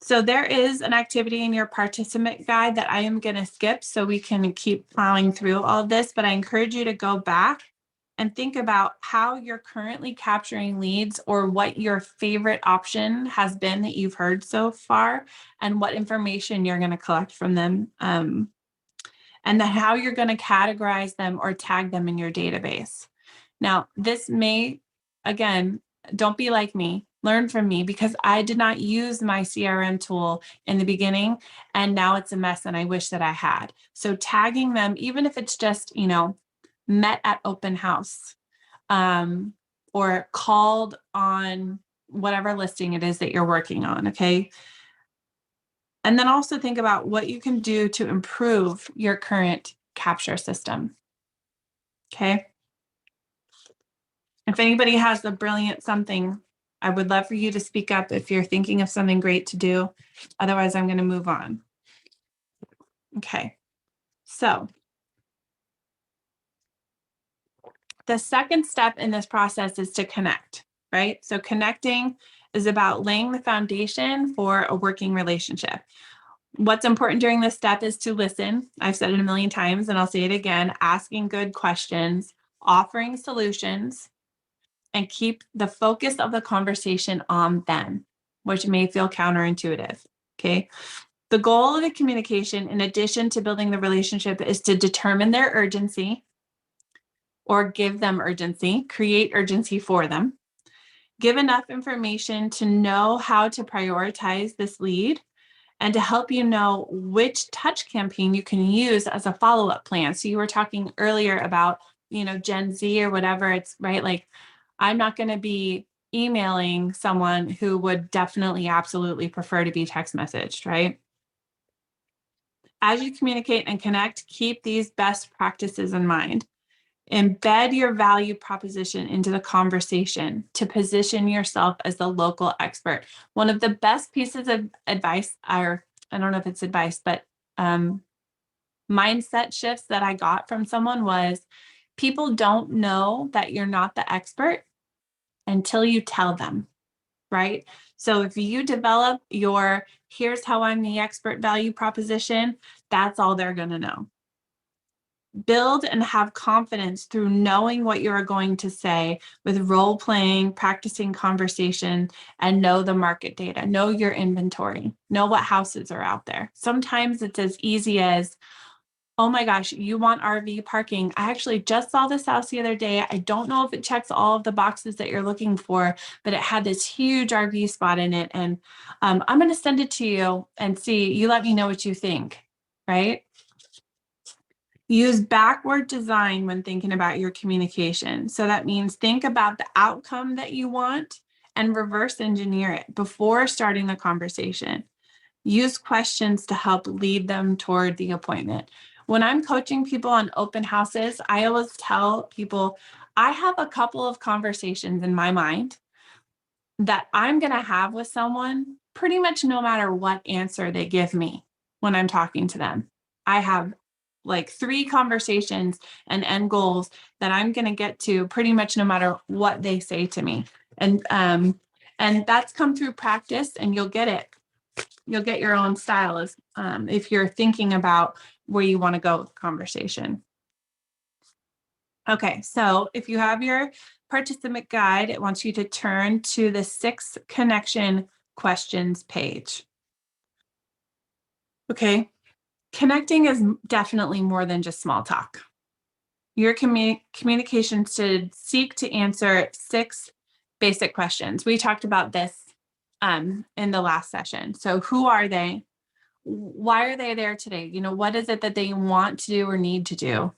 So there is an activity in your participant guide that I am going to skip so we can keep plowing through all of this, but I encourage you to go back and think about how you're currently capturing leads or what your favorite option has been that you've heard so far and what information you're going to collect from them, and then how you're going to categorize them or tag them in your database. Now, this may, again, don't be like me, learn from me, because I did not use my CRM tool in the beginning and now it's a mess and I wish that I had. So tagging them, even if it's just, you know, met at open house, or called on whatever listing it is that you're working on, okay? And then also think about what you can do to improve your current capture system, okay? If anybody has a brilliant something, I would love for you to speak up if you're thinking of something great to do. Otherwise, I'm going to move on. Okay, so the second step in this process is to connect, right? So connecting is about laying the foundation for a working relationship. What's important during this step is to listen. I've said it a million times and I'll say it again, asking good questions, offering solutions, and keep the focus of the conversation on them, which may feel counterintuitive, okay? The goal of the communication, in addition to building the relationship, is to determine their urgency or give them urgency, create urgency for them, give enough information to know how to prioritize this lead, and to help you know which touch campaign you can use as a follow-up plan. So you were talking earlier about, you know, Gen Z or whatever, it's right. Like, I'm not going to be emailing someone who would definitely, absolutely prefer to be text messaged, right? As you communicate and connect, keep these best practices in mind. Embed your value proposition into the conversation to position yourself as the local expert. One of the best pieces of advice, or I don't know if it's advice, but mindset shifts that I got from someone was, people don't know that you're not the expert until you tell them, right? So if you develop your, here's how I'm the expert value proposition, that's all they're going to know. Build and have confidence through knowing what you are going to say with role playing, practicing conversation, and know the market data, know your inventory, know what houses are out there. Sometimes it's as easy as, oh my gosh, you want RV parking. I actually just saw this house the other day. I don't know if it checks all of the boxes that you're looking for, but it had this huge RV spot in it. And I'm going to send it to you and see, you let me know what you think, right? Use backward design when thinking about your communication. So that means think about the outcome that you want and reverse engineer it before starting the conversation. Use questions to help lead them toward the appointment. When I'm coaching people on open houses, I always tell people, I have a couple of conversations in my mind that I'm going to have with someone pretty much no matter what answer they give me when I'm talking to them. I have like 3 conversations and end goals that I'm going to get to pretty much no matter what they say to me. And that's come through practice, and you'll get it. You'll get your own style as if you're thinking about where you want to go with the conversation. Okay, so if you have your participant guide, it wants you to turn to the 6 connection questions page. Okay, connecting is definitely more than just small talk. Your communication should seek to answer 6 basic questions. We talked about this in the last session. So who are they? Why are they there today? You know, what is it that they want to do or need to do?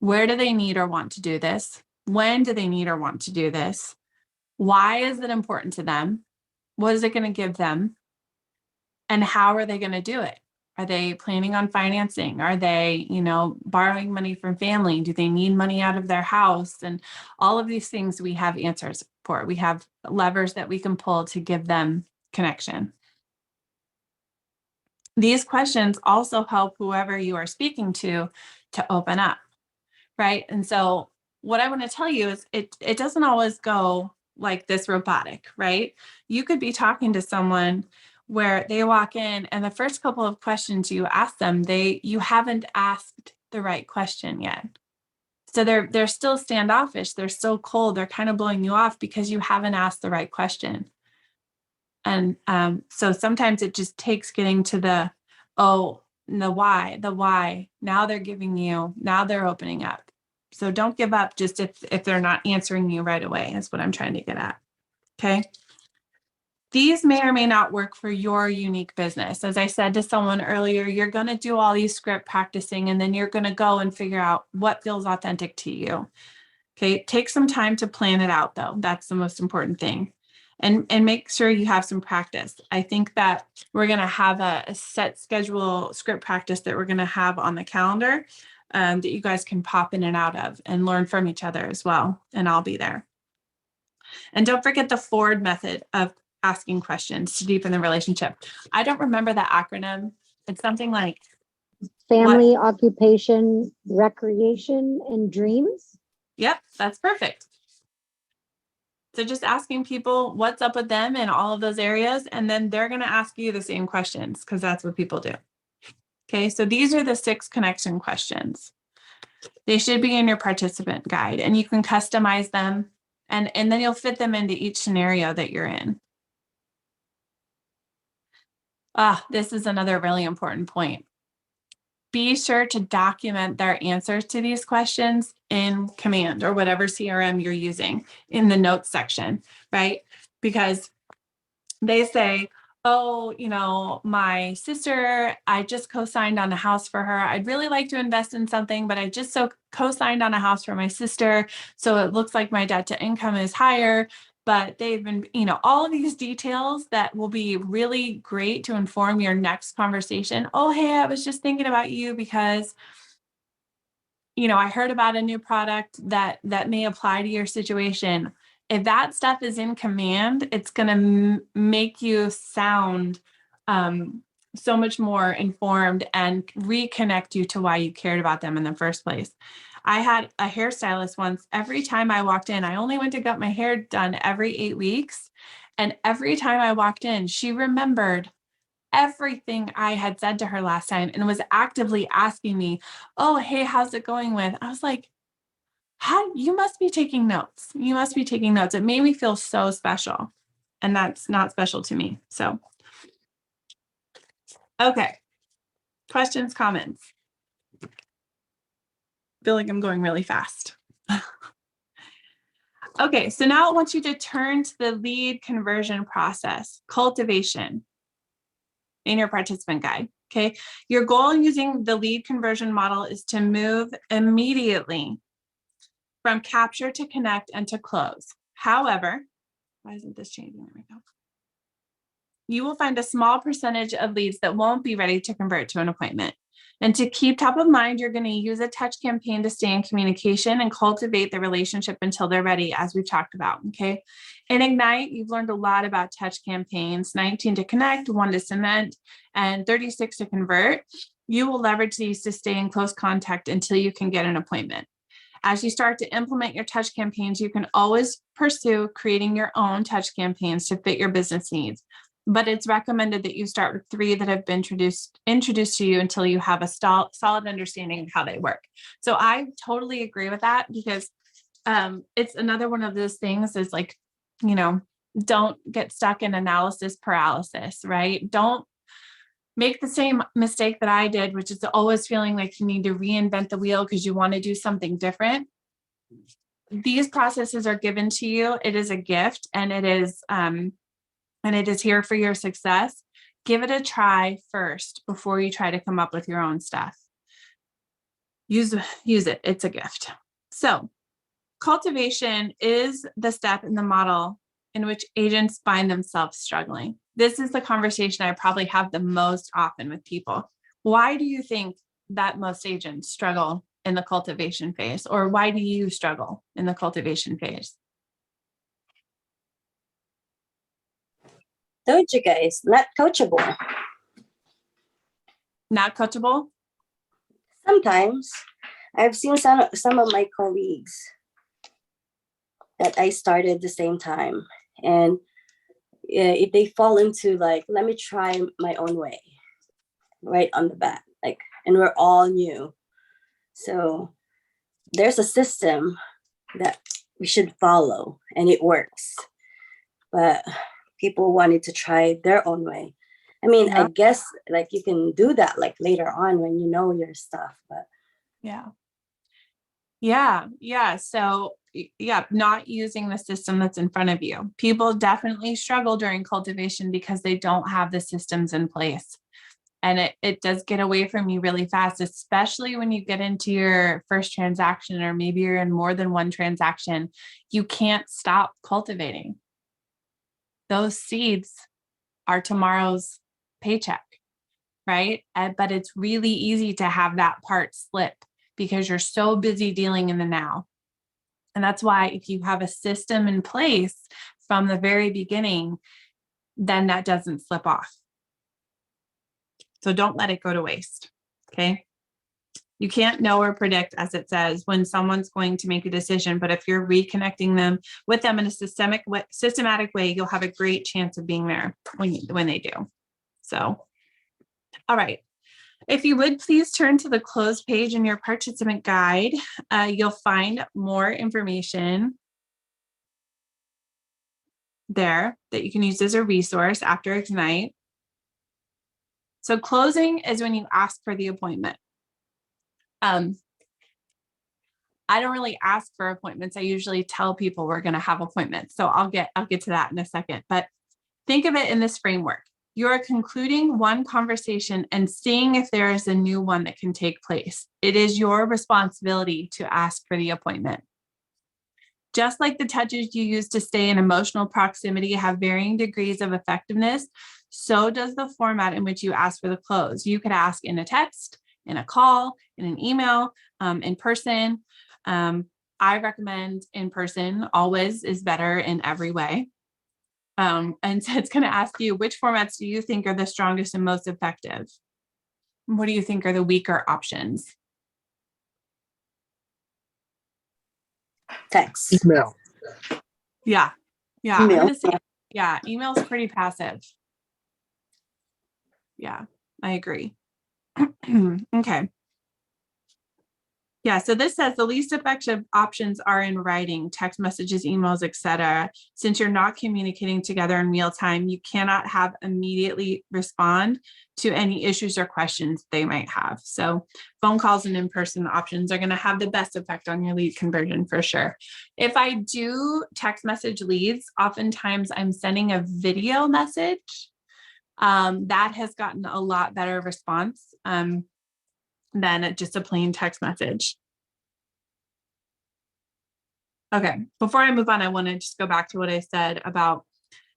Where do they need or want to do this? When do they need or want to do this? Why is it important to them? What is it going to give them? And how are they going to do it? Are they planning on financing? Are they, borrowing money from family? Do they need money out of their house? And all of these things we have answers for. We have levers that we can pull to give them connection. These questions also help whoever you are speaking to open up, right? And so what I want to tell you is it doesn't always go like this robotic, right? You could be talking to someone where they walk in and the first couple of questions you ask them, you haven't asked the right question yet. So they're still standoffish, they're still cold, they're kind of blowing you off because you haven't asked the right question. And so sometimes it just takes getting to the why. Now they're opening up. So don't give up just if they're not answering you right away, is what I'm trying to get at. Okay. These may or may not work for your unique business. As I said to someone earlier, you're going to do all these script practicing, and then you're going to go and figure out what feels authentic to you. Okay. Take some time to plan it out, though. That's the most important thing. And make sure you have some practice. I think that we're going to have a set schedule script practice that we're going to have on the calendar that you guys can pop in and out of and learn from each other as well. And I'll be there. And don't forget the Ford method of asking questions to deepen the relationship. I don't remember the acronym. It's something like family, occupation, recreation, and dreams. Yep, that's perfect. So just asking people what's up with them in all of those areas, and then they're going to ask you the same questions because that's what people do. Okay, so these are the 6 connection questions. They should be in your participant guide, and you can customize them, and then you'll fit them into each scenario that you're in. This is another really important point. Be sure to document their answers to these questions in Command or whatever CRM you're using in the notes section, right? Because they say, my sister, I just co-signed on a house for her. I'd really like to invest in something, but I just co-signed on a house for my sister. So it looks like my debt to income is higher. but they've been, all of these details that will be really great to inform your next conversation. Oh, hey, I was just thinking about you because, I heard about a new product that may apply to your situation. If that stuff is in command, it's going to make you sound so much more informed and reconnect you to why you cared about them in the first place. I had a hairstylist once. Every time I walked in, I only went to get my hair done every 8 weeks. And every time I walked in, she remembered everything I had said to her last time and was actively asking me, oh, hey, how's it going with? I was like, you must be taking notes. You must be taking notes. It made me feel so special. And that's not special to me. So, okay. Questions, comments? Feel like I'm going really fast. Okay, so now I want you to turn to the lead conversion process, cultivation, in your participant guide. Okay, your goal using the lead conversion model is to move immediately from capture to connect and to close. However, why isn't this changing? There we go. You will find a small percentage of leads that won't be ready to convert to an appointment. And to keep top of mind, you're going to use a touch campaign to stay in communication and cultivate the relationship until they're ready, as we've talked about, okay? In Ignite, you've learned a lot about touch campaigns, 19 to connect, 1 to cement, and 36 to convert. You will leverage these to stay in close contact until you can get an appointment. As you start to implement your touch campaigns, you can always pursue creating your own touch campaigns to fit your business needs. But it's recommended that you start with 3 that have been introduced to you until you have a solid understanding of how they work. So I totally agree with that, because it's another one of those things is like, don't get stuck in analysis paralysis, right? Don't make the same mistake that I did, which is always feeling like you need to reinvent the wheel because you want to do something different. These processes are given to you. It is a gift, and it is here for your success. Give it a try first before you try to come up with your own stuff. Use it. It's a gift. So, cultivation is the step in the model in which agents find themselves struggling. This is the conversation I probably have the most often with people. Why do you think that most agents struggle in the cultivation phase? Or why do you struggle in the cultivation phase? Told you guys, not coachable. Not coachable? Sometimes I've seen some of my colleagues that I started the same time, and if they fall into like, let me try my own way right on the bat, like, and we're all new. So there's a system that we should follow and it works, but people wanted to try their own way. I mean, yeah. I guess like you can do that like later on when you know your stuff, but yeah. So not using the system that's in front of you. People definitely struggle during cultivation because they don't have the systems in place. And it does get away from you really fast, especially when you get into your first transaction, or maybe you're in more than one transaction. You can't stop cultivating. Those seeds are tomorrow's paycheck, right? But it's really easy to have that part slip because you're so busy dealing in the now. And that's why if you have a system in place from the very beginning, then that doesn't slip off. So don't let it go to waste, okay? You can't know or predict, as it says, when someone's going to make a decision, but if you're reconnecting with them in a systematic way, you'll have a great chance of being there when they do. So, all right. If you would please turn to the closed page in your participant guide, you'll find more information there that you can use as a resource after Ignite. So closing is when you ask for the appointment. I don't really ask for appointments. I usually tell people we're going to have appointments. So I'll get to that in a second, but think of it in this framework. You're concluding one conversation and seeing if there is a new one that can take place. It is your responsibility to ask for the appointment. Just like the touches you use to stay in emotional proximity have varying degrees of effectiveness, so does the format in which you ask for the close. You could ask in a text, in a call, in an email, in person. I recommend in person. Always is better in every way. And so it's going to ask you, which formats do you think are the strongest and most effective? What do you think are the weaker options? Text. Email. Yeah. I'm Email. going to say, email's pretty passive. Yeah, I agree. Okay. Yeah, so this says the least effective options are in writing, text messages, emails, etc. Since you're not communicating together in real time, you cannot have immediately respond to any issues or questions they might have. So phone calls and in-person options are going to have the best effect on your lead conversion for sure. If I do text message leads, oftentimes I'm sending a video message. That has gotten a lot better response than just a plain text message. Okay, before I move on, I want to just go back to what I said about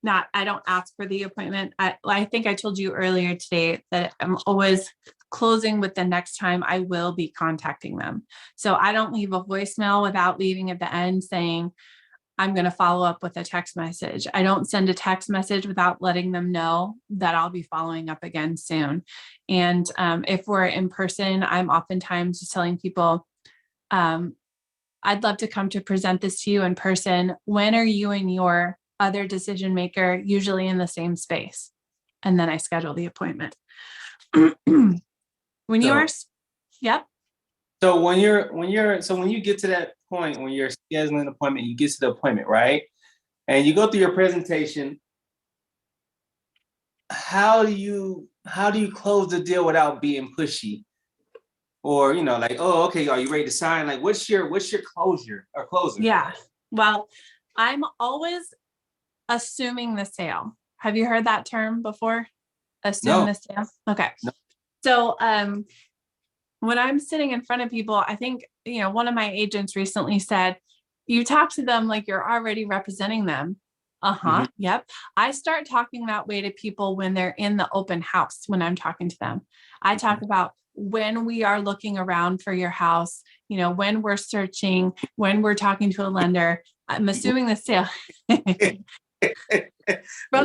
I don't ask for the appointment. I think I told you earlier today that I'm always closing with the next time I will be contacting them. So I don't leave a voicemail without leaving at the end saying, I'm going to follow up with a text message. I don't send a text message without letting them know that I'll be following up again soon. And if we're in person, I'm oftentimes just telling people, I'd love to come to present this to you in person. When are you and your other decision maker usually in the same space? And then I schedule the appointment. When you are, yep. So when you get to that point, when you're scheduling an appointment, you get to the appointment, right? And you go through your presentation. How do you close the deal without being pushy? Or, like, oh, okay, are you ready to sign? Like, what's your closure or closer? Yeah. Well, I'm always assuming the sale. Have you heard that term before? Assume the sale? Okay. No. So when I'm sitting in front of people, I think, one of my agents recently said, you talk to them like you're already representing them. Mm-hmm. Yep. I start talking that way to people when they're in the open house, when I'm talking to them. I talk about when we are looking around for your house, when we're searching, when we're talking to a lender. I'm assuming the sale from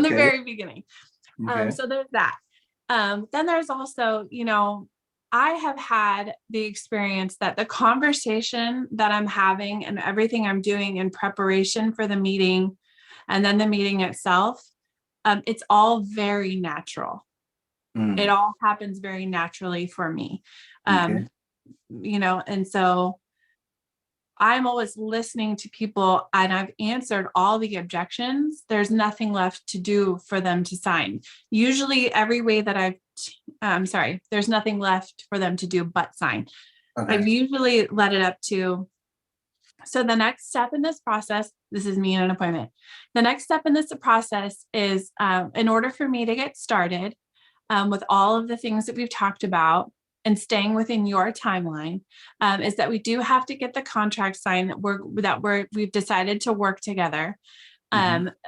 the very beginning. Okay. So there's that. Then there's also, I have had the experience that the conversation that I'm having and everything I'm doing in preparation for the meeting and then the meeting itself, it's all very natural. It all happens very naturally for me. And so I'm always listening to people and I've answered all the objections. There's nothing left to do for them to sign. Usually every way that there's nothing left for them to do but sign. Okay. I've usually let it up to, so the next step in this process, this is me in an appointment. The next step in this process is in order for me to get started with all of the things that we've talked about, and staying within your timeline, is that we do have to get the contract signed that we've decided to work together,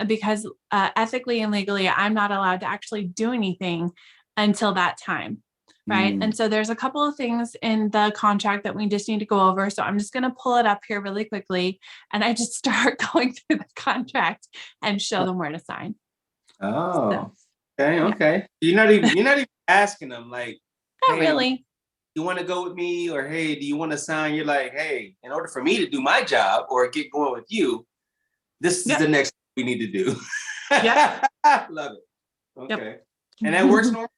because ethically and legally, I'm not allowed to actually do anything until that time, right? And so there's a couple of things in the contract that we just need to go over. So I'm just going to pull it up here really quickly, and I just start going through the contract and show them where to sign. Oh, so, okay. Yeah. You're not even asking them like, not really. You want to go with me, or hey, do you want to sign? You're like, hey, in order for me to do my job or get going with you, this is the next thing we need to do. Yeah. Love it. Okay. Yep. And that works normally?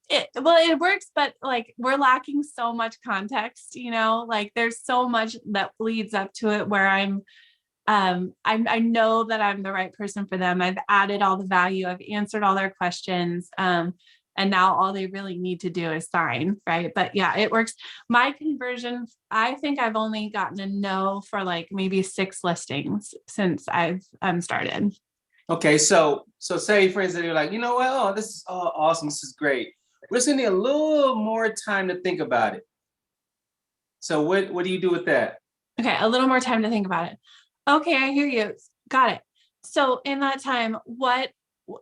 It works, but like we're lacking so much context, like there's so much that leads up to it where I know that I'm the right person for them. I've added all the value. I've answered all their questions. And now all they really need to do is sign, right? But yeah, it works. My conversion, I think I've only gotten a no for like maybe 6 listings since I've started. Okay, so say for instance, you're like, what? This is awesome. This is great. We're just gonna need a little more time to think about it. So what do you do with that? Okay, a little more time to think about it. Okay, I hear you. Got it. So in that time,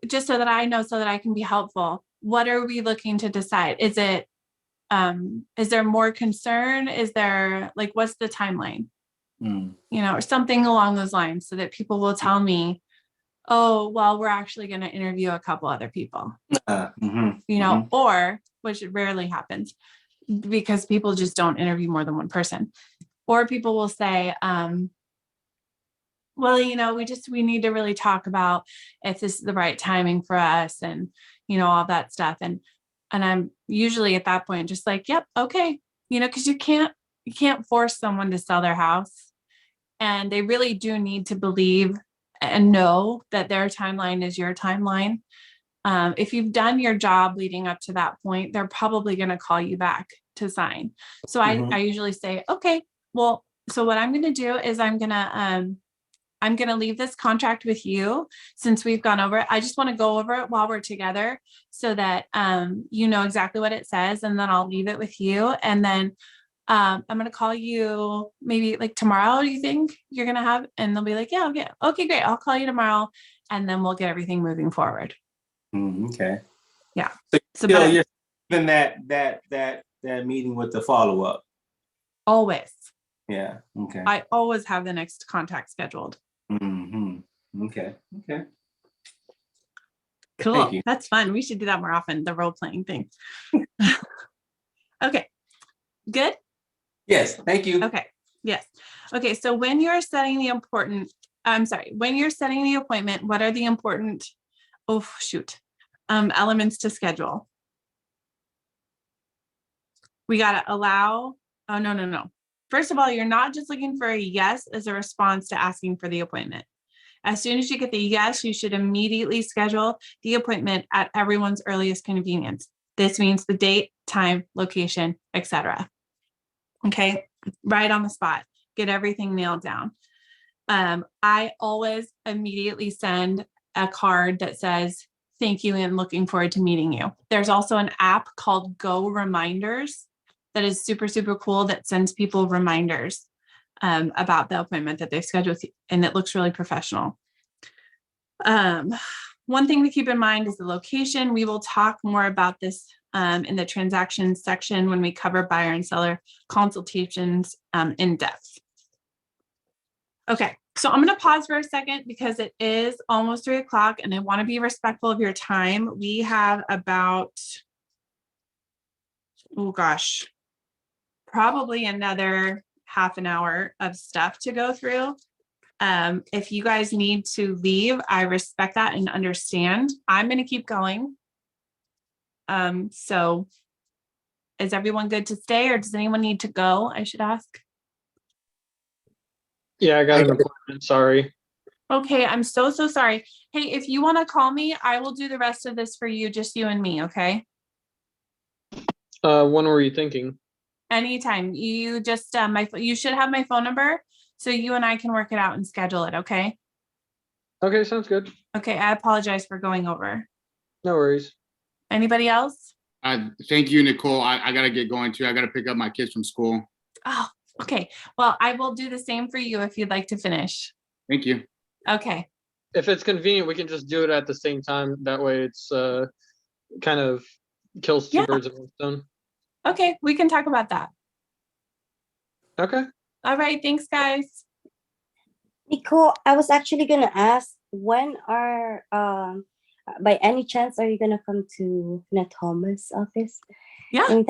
just so that I know, so that I can be helpful, what are we looking to decide? Is there more concern? Is there like, what's the timeline? Or something along those lines, so that people will tell me, oh, well, we're actually going to interview a couple other people, or, which rarely happens because people just don't interview more than one person, or people will say, well, we need to really talk about if this is the right timing for us, and, all that stuff. And I'm usually at that point just like, yep, okay, because you can't force someone to sell their house, and they really do need to believe and know that their timeline is your timeline. If you've done your job leading up to that point, they're probably going to call you back to sign. So I usually say, okay, well, so what I'm going to do is I'm going to leave this contract with you since we've gone over it. I just want to go over it while we're together so that you know exactly what it says, and then I'll leave it with you. And then I'm going to call you maybe like tomorrow. Do you think you're going to have? And they'll be like, yeah, okay, great. I'll call you tomorrow, and then we'll get everything moving forward. Okay. Yeah. So you're in that meeting with the follow up. Always. Yeah. Okay. I always have the next contact scheduled. Okay. Cool. That's fun. We should do that more often. The role playing thing. Okay. Good. Yes. Thank you. Okay. Yes. Okay. So when you're setting the appointment, what are the important, elements to schedule? We got to allow. Oh, no. First of all, you're not just looking for a yes as a response to asking for the appointment. As soon as you get the yes, you should immediately schedule the appointment at everyone's earliest convenience. This means the date, time, location, etc. Okay, right on the spot. Get everything nailed down. I always immediately send a card that says, thank you and looking forward to meeting you. There's also an app called Go Reminders that is super, super cool that sends people reminders about the appointment that they've scheduled, and it looks really professional. One thing to keep in mind is the location. We will talk more about this in the transactions section when we cover buyer and seller consultations in depth. Okay, so I'm going to pause for a second because it is almost 3 o'clock and I want to be respectful of your time. We have about, probably another half an hour of stuff to go through. If you guys need to leave, I respect that and understand. I'm going to keep going. So is everyone good to stay, or does anyone need to go? I should ask. Yeah, I got an appointment. Sorry. Okay, I'm so sorry. Hey, if you want to call me, I will do the rest of this for you, just you and me, okay? When were you thinking? Anytime. You just you should have my phone number, so you and I can work it out and schedule it, okay? Okay, sounds good. Okay, I apologize for going over. No worries. Anybody else? Thank you, Nicole. I gotta get going too. I gotta pick up my kids from school. Oh, okay. Well, I will do the same for you if you'd like to finish. Thank you. Okay. If it's convenient, we can just do it at the same time. That way it's kind of kills two birds with one stone. Okay, we can talk about that. Okay. All right, thanks guys. Nicole, I was actually gonna ask, when are by any chance are you gonna come to Thomas' office? Yeah. I'm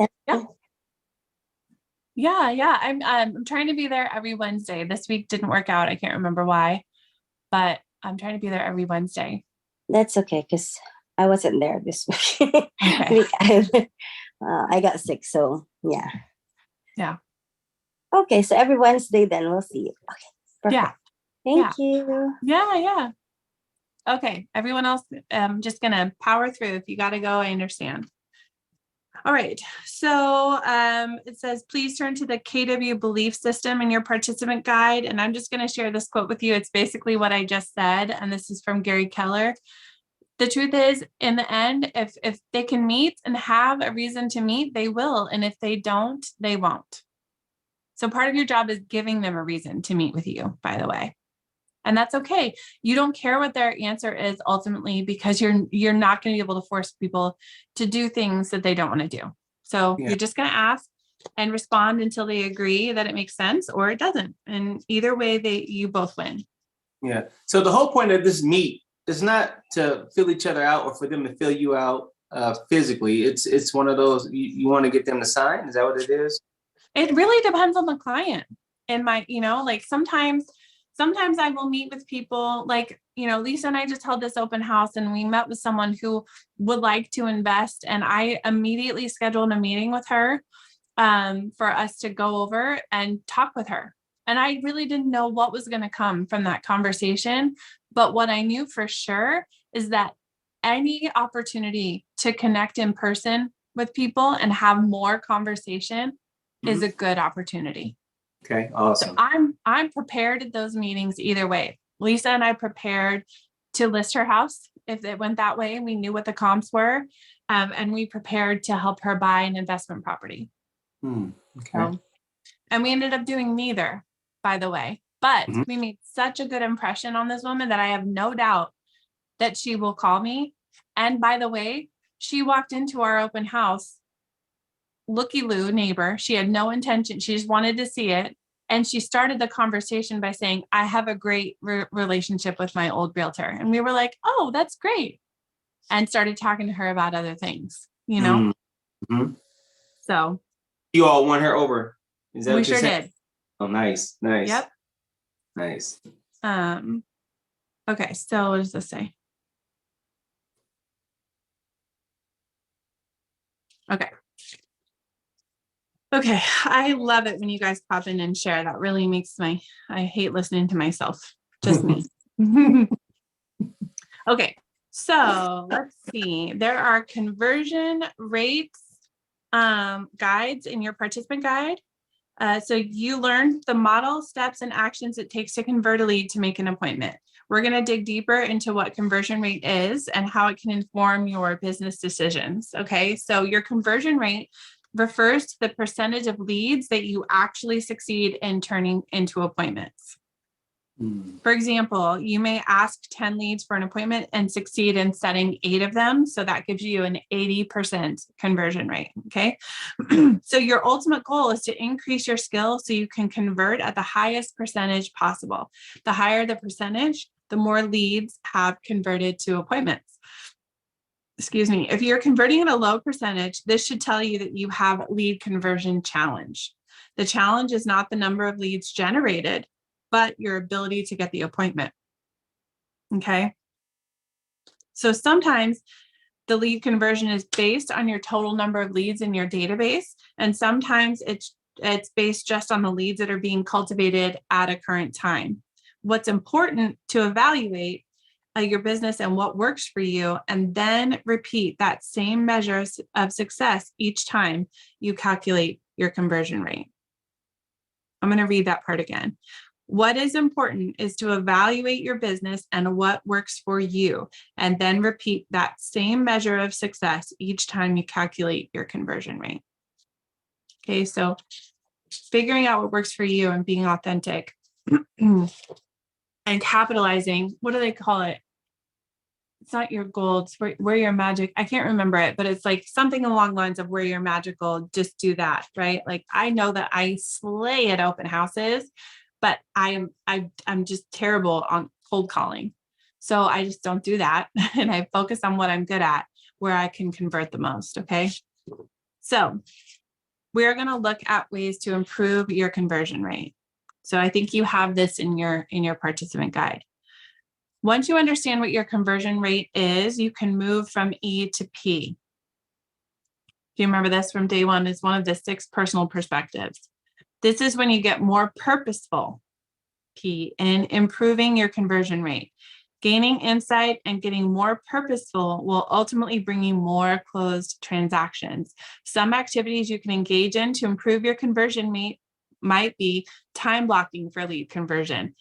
trying to be there every Wednesday. This week didn't work out. I can't remember why, but I'm trying to be there every Wednesday. That's okay, because I wasn't there this week. Okay. I got sick, so yeah. Yeah. Okay, so every Wednesday then we'll see you. Okay. Perfect. Yeah. Thank you. Yeah. Okay, everyone else, I'm just gonna power through. If you gotta go, I understand. All right, so it says, please turn to the KW belief system in your participant guide. And I'm just gonna share this quote with you. It's basically what I just said. And this is from Gary Keller. The truth is, in the end, if they can meet and have a reason to meet, they will. And if they don't, they won't. So part of your job is giving them a reason to meet with you, by the way. And that's okay. You don't care what their answer is ultimately, because you're not going to be able to force people to do things that they don't want to do. So you're just going to ask and respond until they agree that it makes sense or it doesn't. And either way, you both win. Yeah. So the whole point of this meet is not to fill each other out or for them to fill you out physically. It's one of those, you want to get them to sign. Is that what it is? It really depends on the client. And like sometimes I will meet with people like, Lisa and I just held this open house and we met with someone who would like to invest. And I immediately scheduled a meeting with her for us to go over and talk with her. And I really didn't know what was going to come from that conversation. But what I knew for sure is that any opportunity to connect in person with people and have more conversation is a good opportunity. Okay, awesome. So I'm prepared at those meetings either way. Lisa and I prepared to list her house if it went that way. We knew what the comps were, and we prepared to help her buy an investment property. Okay. And we ended up doing neither, by the way. But we made such a good impression on this woman that I have no doubt that she will call me. And by the way, she walked into our open house, looky-loo neighbor. She had no intention. She just wanted to see it. And she started the conversation by saying, I have a great relationship with my old realtor. And we were like, oh, that's great. And started talking to her about other things, So you all won her over. Is that we what you're sure saying? did. Oh, nice. Yep. Nice. Okay. So what does this say? Okay. I love it when you guys pop in and share. That really makes I hate listening to myself. Just me. Okay. So let's see. There are conversion rates guides in your participant guide. So you learned the model, steps, and actions it takes to convert a lead to make an appointment. We're going to dig deeper into what conversion rate is and how it can inform your business decisions. Okay, so your conversion rate refers to the percentage of leads that you actually succeed in turning into appointments. For example, you may ask 10 leads for an appointment and succeed in setting 8 of them. So that gives you an 80% conversion rate. Okay. So your ultimate goal is to increase your skill so you can convert at the highest percentage possible. The higher the percentage, the more leads have converted to appointments. Excuse me. If you're converting at a low percentage, this should tell you that you have lead conversion challenge. The challenge is not the number of leads generated, but your ability to get the appointment. Okay. So sometimes the lead conversion is based on your total number of leads in your database. And sometimes it's based just on the leads that are being cultivated at a current time. What's important to evaluate your business and what works for you, and then repeat that same measures of success each time you calculate your conversion rate. I'm going to read that part again. What is important is to evaluate your business and what works for you, and then repeat that same measure of success each time you calculate your conversion rate. Okay, so figuring out what works for you and being authentic and capitalizing, what do they call it? It's not your gold, it's where your magic, I can't remember it, but it's like something along the lines of where you're magical, just do that, right? Like I know that I slay at open houses, but I'm just terrible on cold calling. So I just don't do that. And I focus on what I'm good at, where I can convert the most. Okay. So we're going to look at ways to improve your conversion rate. So I think you have this in your participant guide. Once you understand what your conversion rate is, you can move from E to P. Do you remember this from day one? It's one of the 6 personal perspectives. This is when you get more purposeful, P, in improving your conversion rate. Gaining insight and getting more purposeful will ultimately bring you more closed transactions. Some activities you can engage in to improve your conversion might be time blocking for lead conversion.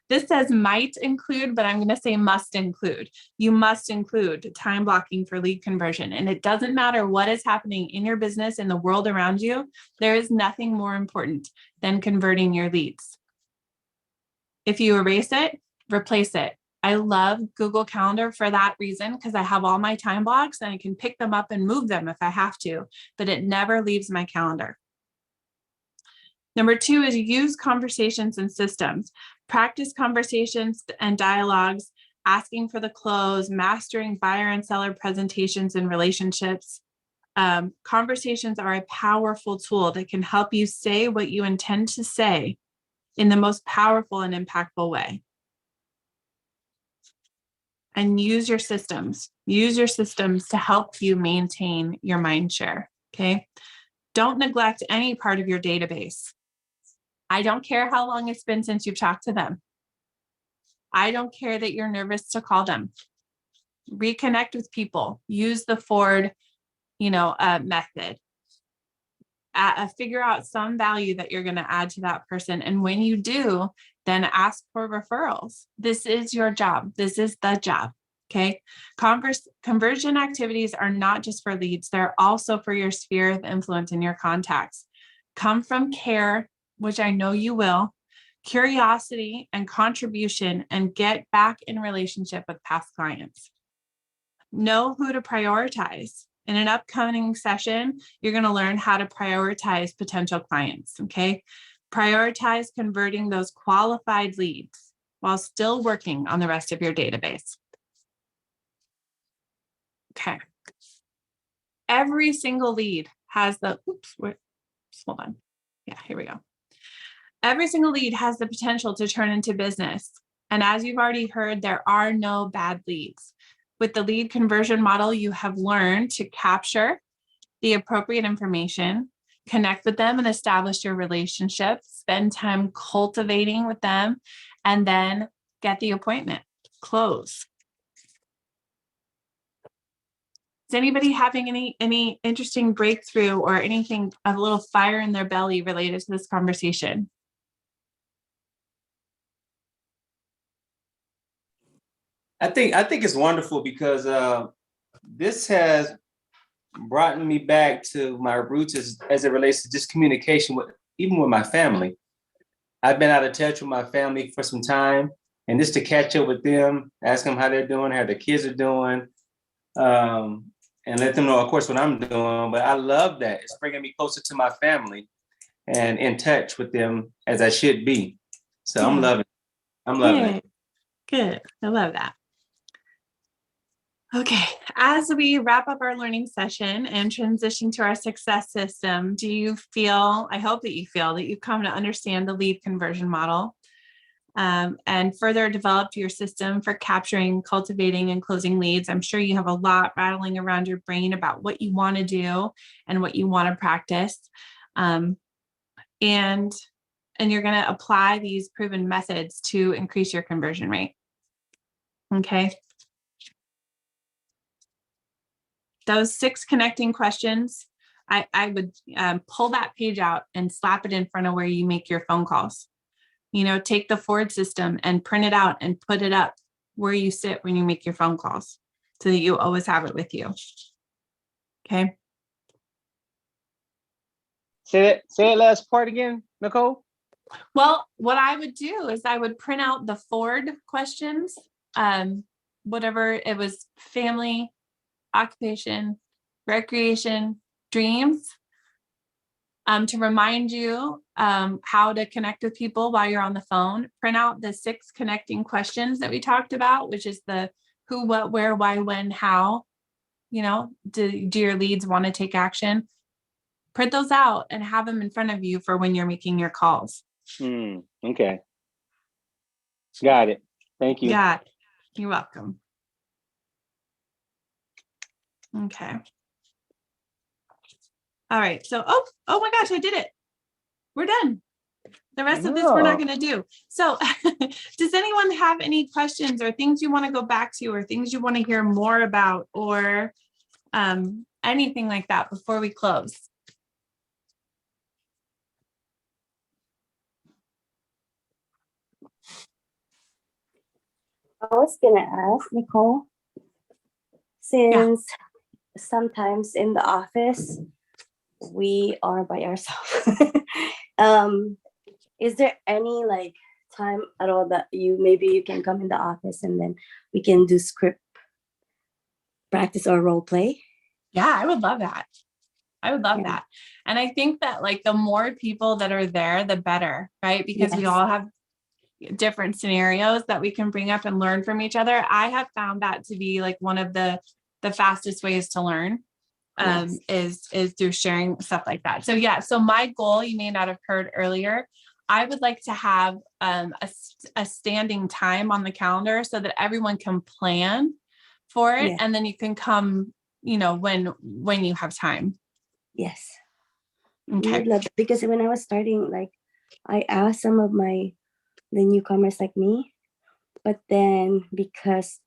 This says might include, but I'm going to say must include. You must include time blocking for lead conversion. And it doesn't matter what is happening in your business, in the world around you. There is nothing more important than converting your leads. If you erase it, replace it. I love Google Calendar for that reason, because I have all my time blocks and I can pick them up and move them if I have to, but it never leaves my calendar. Number 2 is use conversations and systems. Practice conversations and dialogues, asking for the close, mastering buyer and seller presentations and relationships. Conversations are a powerful tool that can help you say what you intend to say in the most powerful and impactful way. And use your systems. Use your systems to help you maintain your mind share, okay? Don't neglect any part of your database. I don't care how long it's been since you've talked to them. I don't care that you're nervous to call them. Reconnect with people. Use the Ford, method. Figure out some value that you're going to add to that person. And when you do, then ask for referrals. This is your job. This is the job. Okay. Conversion activities are not just for leads. They're also for your sphere of influence and your contacts. Come from care, which I know you will, curiosity and contribution, and get back in relationship with past clients. Know who to prioritize. In an upcoming session, you're going to learn how to prioritize potential clients, okay? Prioritize converting those qualified leads while still working on the rest of your database. Okay. Every single lead has the, hold on. Yeah, here we go. Every single lead has the potential to turn into business. And as you've already heard, there are no bad leads. With the lead conversion model, you have learned to capture the appropriate information, connect with them and establish your relationship, spend time cultivating with them, and then get the appointment, close. Is anybody having any interesting breakthrough or anything, a little fire in their belly related to this conversation? I think it's wonderful because this has brought me back to my roots as it relates to just communication even with my family. I've been out of touch with my family for some time, and just to catch up with them, ask them how they're doing, how their kids are doing, and let them know, of course, what I'm doing. But I love that. It's bringing me closer to my family and in touch with them as I should be. So I'm loving it. I'm loving it. Good. I love that. Okay, as we wrap up our learning session and transition to our success system, do you feel, I hope that you feel that you've come to understand the lead conversion model and further developed your system for capturing, cultivating, and closing leads? I'm sure you have a lot rattling around your brain about what you want to do and what you want to practice. And you're going to apply these proven methods to increase your conversion rate. Okay. Those 6 connecting questions, I would pull that page out and slap it in front of where you make your phone calls. Take the Ford system and print it out and put it up where you sit when you make your phone calls so that you always have it with you. Okay. Say it last part again, Nicole. Well, what I would do is I would print out the Ford questions, whatever it was, family, occupation, recreation, dreams, to remind you how to connect with people while you're on the phone. Print out the 6 connecting questions that we talked about, which is the who, what, where, why, when, how. Do your leads want to take action? Print those out and have them in front of you for when you're making your calls. Okay. Got it. Thank you. Got it. You're welcome. Okay. All right. So, oh my gosh, I did it. We're done. The rest of this we're not going to do. So does anyone have any questions or things you want to go back to or things you want to hear more about or anything like that before we close? I was gonna ask Nicole, since sometimes in the office we are by ourselves. Is there any like time at all that you can come in the office and then we can do script practice or role play? Yeah, I would love that. I would love that. And I think that like the more people that are there, the better, right? Because we all have different scenarios that we can bring up and learn from each other. I have found that to be like one of the fastest ways to learn is through sharing stuff like that. So yeah, so my goal, you may not have heard earlier, I would like to have a standing time on the calendar so that everyone can plan for it, and then you can come, when you have time. Yes. Okay. I would love it, because when I was starting, like I asked some of the newcomers like me, but then because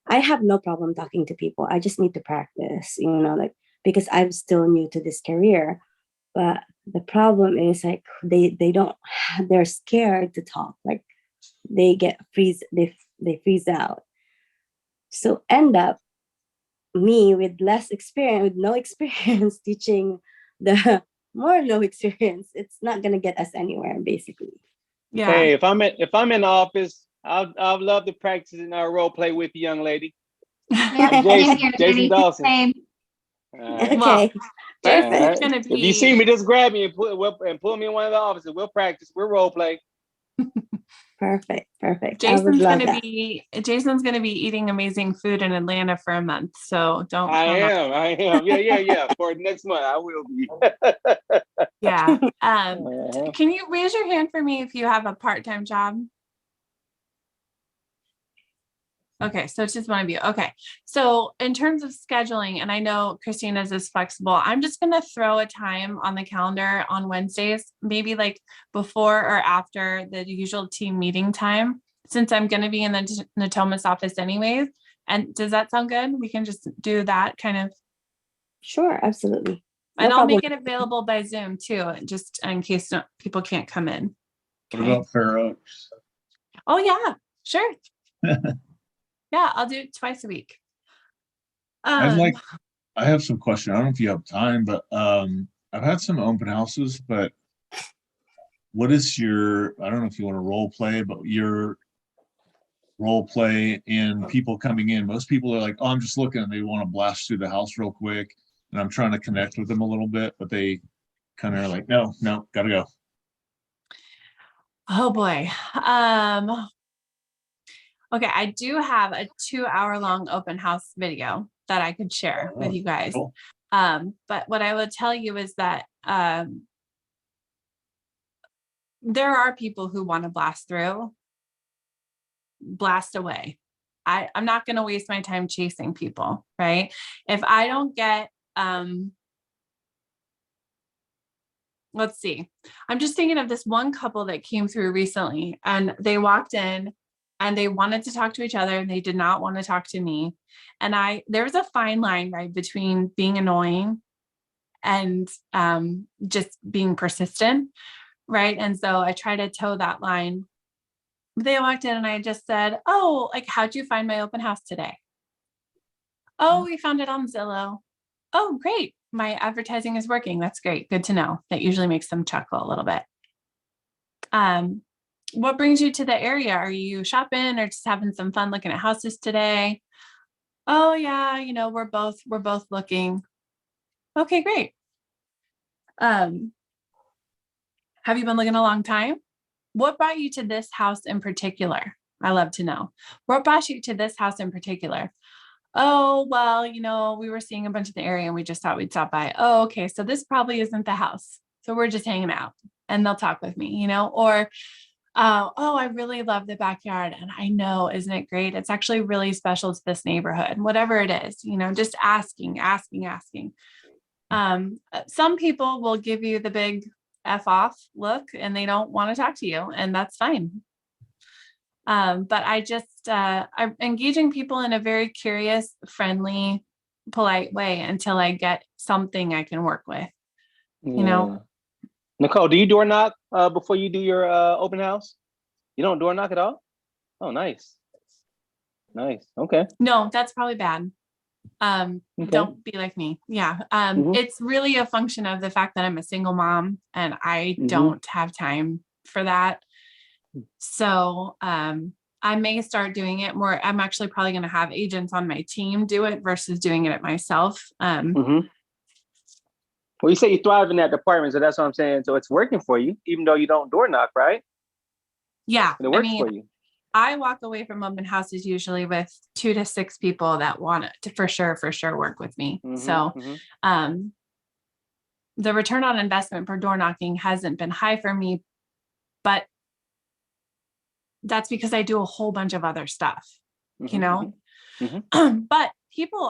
I have no problem talking to people. I just need to practice, like, because I'm still new to this career. But the problem is like they're scared to talk. Like they freeze out. So end up me with no experience teaching the more no experience. It's not gonna get us anywhere, basically. Yeah. Hey, if I'm in the office, I'd love to practice in our role play with you, young lady. Yeah, Jason Dawson. same. Okay. Well, Jason's Perfect. gonna If you be see me, just grab me and pull me in one of the offices. We'll practice. We'll role play. Perfect. Jason's gonna be eating amazing food in Atlanta for a month. So don't. I am. Yeah. For next month, I will be. Yeah. Can you raise your hand for me if you have a part-time job? Okay, so it's just one of you. Okay, so in terms of scheduling, and I know Christina's is flexible, I'm just gonna throw a time on the calendar on Wednesdays, maybe like before or after the usual team meeting time, since I'm gonna be in the Natomas office anyways. And does that sound good? We can just do that kind of. Sure, absolutely. And I'll make it available by Zoom too, just in case people can't come in. What about Fair Oaks? Oh yeah, sure. Yeah, I'll do it twice a week. I have some questions. I don't know if you have time, but I've had some open houses, but what is I don't know if you want to role play, but your role play in people coming in. Most people are like, oh, I'm just looking, and they want to blast through the house real quick. And I'm trying to connect with them a little bit, but they kind of are like, no, gotta go. Oh boy. Okay, I do have a 2-hour-long open house video that I could share with you guys. Cool. But what I will tell you is that there are people who want to blast away. I'm not going to waste my time chasing people, right? If I don't get, let's see, I'm just thinking of this one couple that came through recently, and they walked in and they wanted to talk to each other and they did not want to talk to me. And there's a fine line, right, between being annoying and just being persistent, right? And so I try to toe that line. They walked in and I just said, oh, like, how'd you find my open house today? Oh, we found it on Zillow. Oh, great. My advertising is working. That's great. Good to know. That usually makes them chuckle a little bit. What brings you to the area? Are you shopping or just having some fun looking at houses today? Oh yeah, we're both looking. Okay, great. Have you been looking a long time? What brought you to this house in particular? I love to know. What brought you to this house in particular? Oh, well, we were seeing a bunch of the area and we just thought we'd stop by. Oh, okay. So this probably isn't the house. So we're just hanging out, and they'll talk with me, or, oh, I really love the backyard. And I know, isn't it great? It's actually really special to this neighborhood, whatever it is, just asking. Some people will give you the big F off look and they don't want to talk to you, and that's fine. But I'm engaging people in a very curious, friendly, polite way until I get something I can work with, Nicole, do you door knock before you do your open house? You don't door knock at all? Oh, nice. Nice. Okay. No, that's probably bad. Okay. Don't be like me. Yeah. It's really a function of the fact that I'm a single mom and I don't have time for that. So, I may start doing it more. I'm actually probably going to have agents on my team do it versus doing it myself. Well, you say you thrive in that department, so that's what I'm saying. So it's working for you, even though you don't door knock, right? Yeah. And it works for you. I walk away from open houses usually with 2 to 6 people that want to for sure work with me. So, the return on investment for door knocking hasn't been high for me, but that's because I do a whole bunch of other stuff, you know? But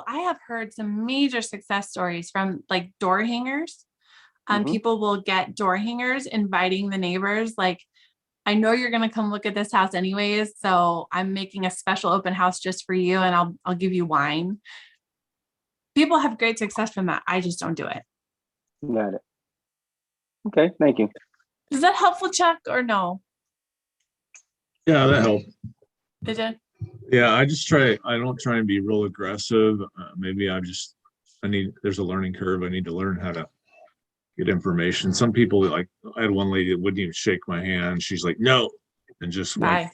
I have heard some major success stories from like door hangers. People will get door hangers inviting the neighbors, like, I know you're going to come look at this house anyways, so I'm making a special open house just for you and I'll give you wine. People have great success from that. I just don't do it. Got it. Okay, thank you. Is that helpful, Chuck, or no? Yeah, that helped. Did it? Yeah, I don't try and be real aggressive. Maybe there's a learning curve. I need to learn how to get information. Some people, like, I had one lady that wouldn't even shake my hand. She's like, no, and just Bye. like,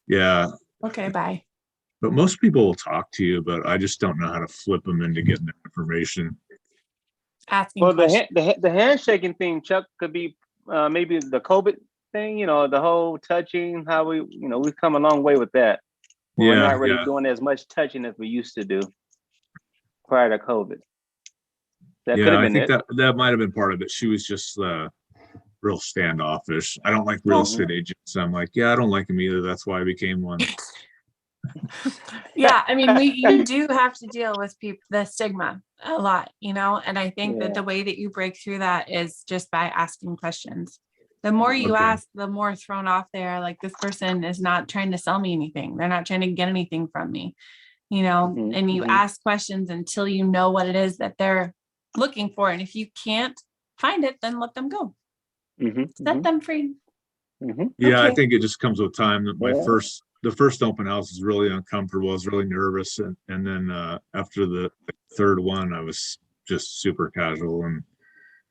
yeah. Okay, bye. But most people will talk to you, but I just don't know how to flip them into getting that information. Asking Well, questions. the handshaking thing, Chuck, could be maybe the COVID thing, the whole touching, how we've come a long way with that. We're not really doing as much touching as we used to do prior to COVID. That could have I been think it. that might have been part of it. She was just real standoffish. I don't like real estate agents. I'm like, yeah, I don't like them either. That's why I became one. Yeah, I mean, you do have to deal with the stigma a lot, and I think that the way that you break through that is just by asking questions. The more you ask, the more thrown off they are. Like, this person is not trying to sell me anything. They're not trying to get anything from me, and you ask questions until you know what it is that they're looking for. And if you can't find it, then let them go. Set them free. Yeah, okay. I think it just comes with time. That the first open house was really uncomfortable. I was really nervous, and then after the third one, I was just super casual and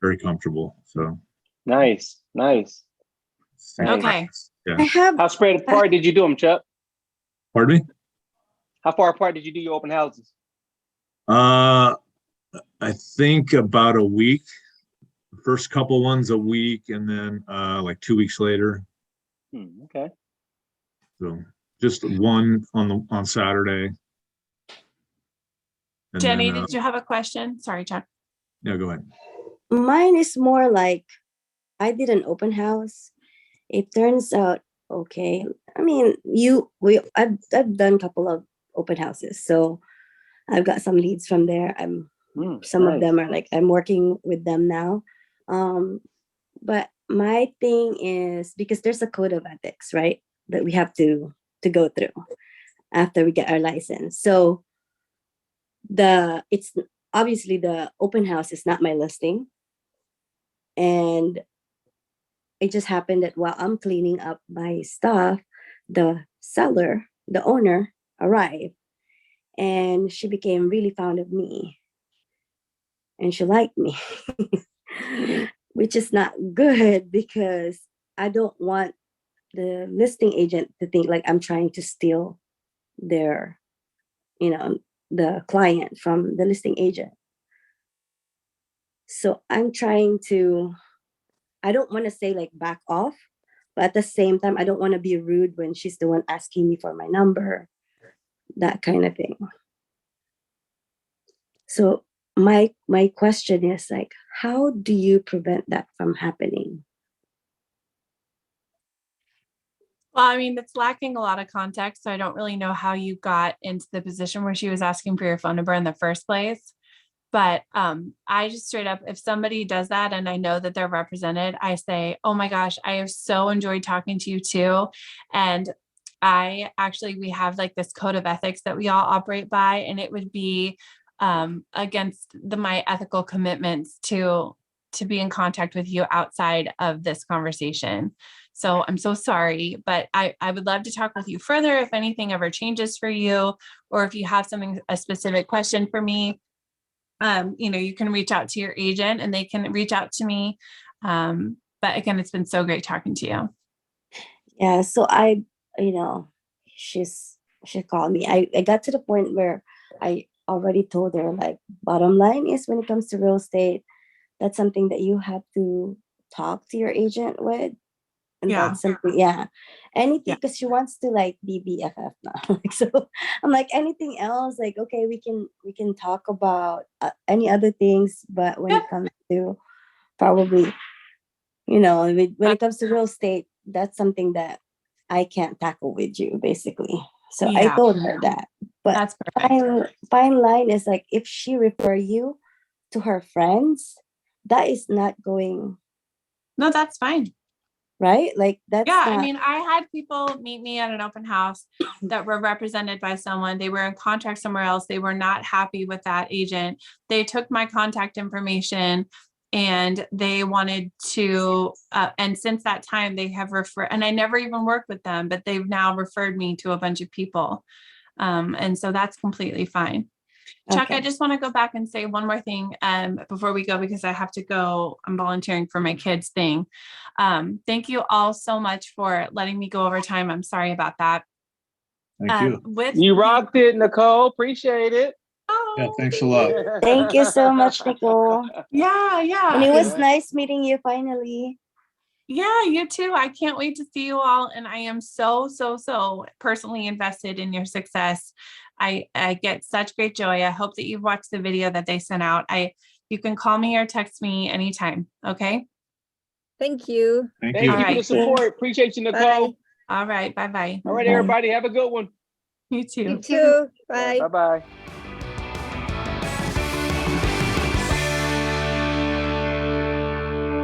very comfortable. So nice. Okay. Yeah. How spread apart did you do them, Chuck? Pardon me? How far apart did you do your open houses? I think about a week. The first couple ones a week, and then like 2 weeks later. Okay. So just one on Saturday. And Jenny, did you have a question? Sorry, Chuck. Yeah, go ahead. Mine is more like, I did an open house. It turns out okay. I mean, I've done a couple of open houses, so I've got some leads from there. Some of them are like, I'm working with them now. But my thing is, because there's a code of ethics, right, that we have to go through after we get our license. So it's obviously the open house is not my listing. And it just happened that while I'm cleaning up my stuff, the owner arrived, and she became really fond of me. And she liked me, which is not good, because I don't want the listing agent to think like I'm trying to steal their, the client from the listing agent. So I'm trying to, I don't want to say like back off, but at the same time, I don't want to be rude when she's the one asking me for my number, that kind of thing. So my question is like, how do you prevent that from happening? Well, I mean, it's lacking a lot of context. So I don't really know how you got into the position where she was asking for your phone number in the first place. But I just straight up, if somebody does that and I know that they're represented, I say, oh my gosh, I have so enjoyed talking to you too. And we have like this code of ethics that we all operate by, and it would be against my ethical commitments to to be in contact with you outside of this conversation. So I'm so sorry, but I would love to talk with you further if anything ever changes for you, or if you have a specific question for me. You can reach out to your agent and they can reach out to me. But again, it's been so great talking to you. Yeah, so she called me. I got to the point where I already told her, like, bottom line is when it comes to real estate, that's something that you have to talk to your agent with. And that's something, anything, because she wants to like be BFF now. So I'm like, anything else, like, okay, we can talk about any other things, but when it comes to probably, when it comes to real estate, that's something that I can't tackle with you, basically. So I told her that. But that's perfect. Fine line is like, if she refer you to her friends, that is not going. No, that's fine. Right? Like that's I mean, I had people meet me at an open house that were represented by someone. They were in contract somewhere else. They were not happy with that agent. They took my contact information and they wanted to, and since that time they have referred, and I never even worked with them, but they've now referred me to a bunch of people. And so that's completely fine. Chuck, I just want to go back and say one more thing before we go, because I have to go. I'm volunteering for my kids' thing. Thank you all so much for letting me go over time. I'm sorry about that. Thank you. You rocked it, Nicole. Appreciate it. Oh, yeah, thanks a lot. Thank you so much, Nicole. Yeah. And it was nice meeting you finally. Yeah, you too. I can't wait to see you all. And I am so personally invested in your success. I get such great joy. I hope that you've watched the video that they sent out. You can call me or text me anytime. Okay. Thank you. Thank you you. for the support. Appreciate you, Nicole. Bye. All right. Bye-bye. All right, everybody. Have a good one. You too. You too. Bye. Bye-bye.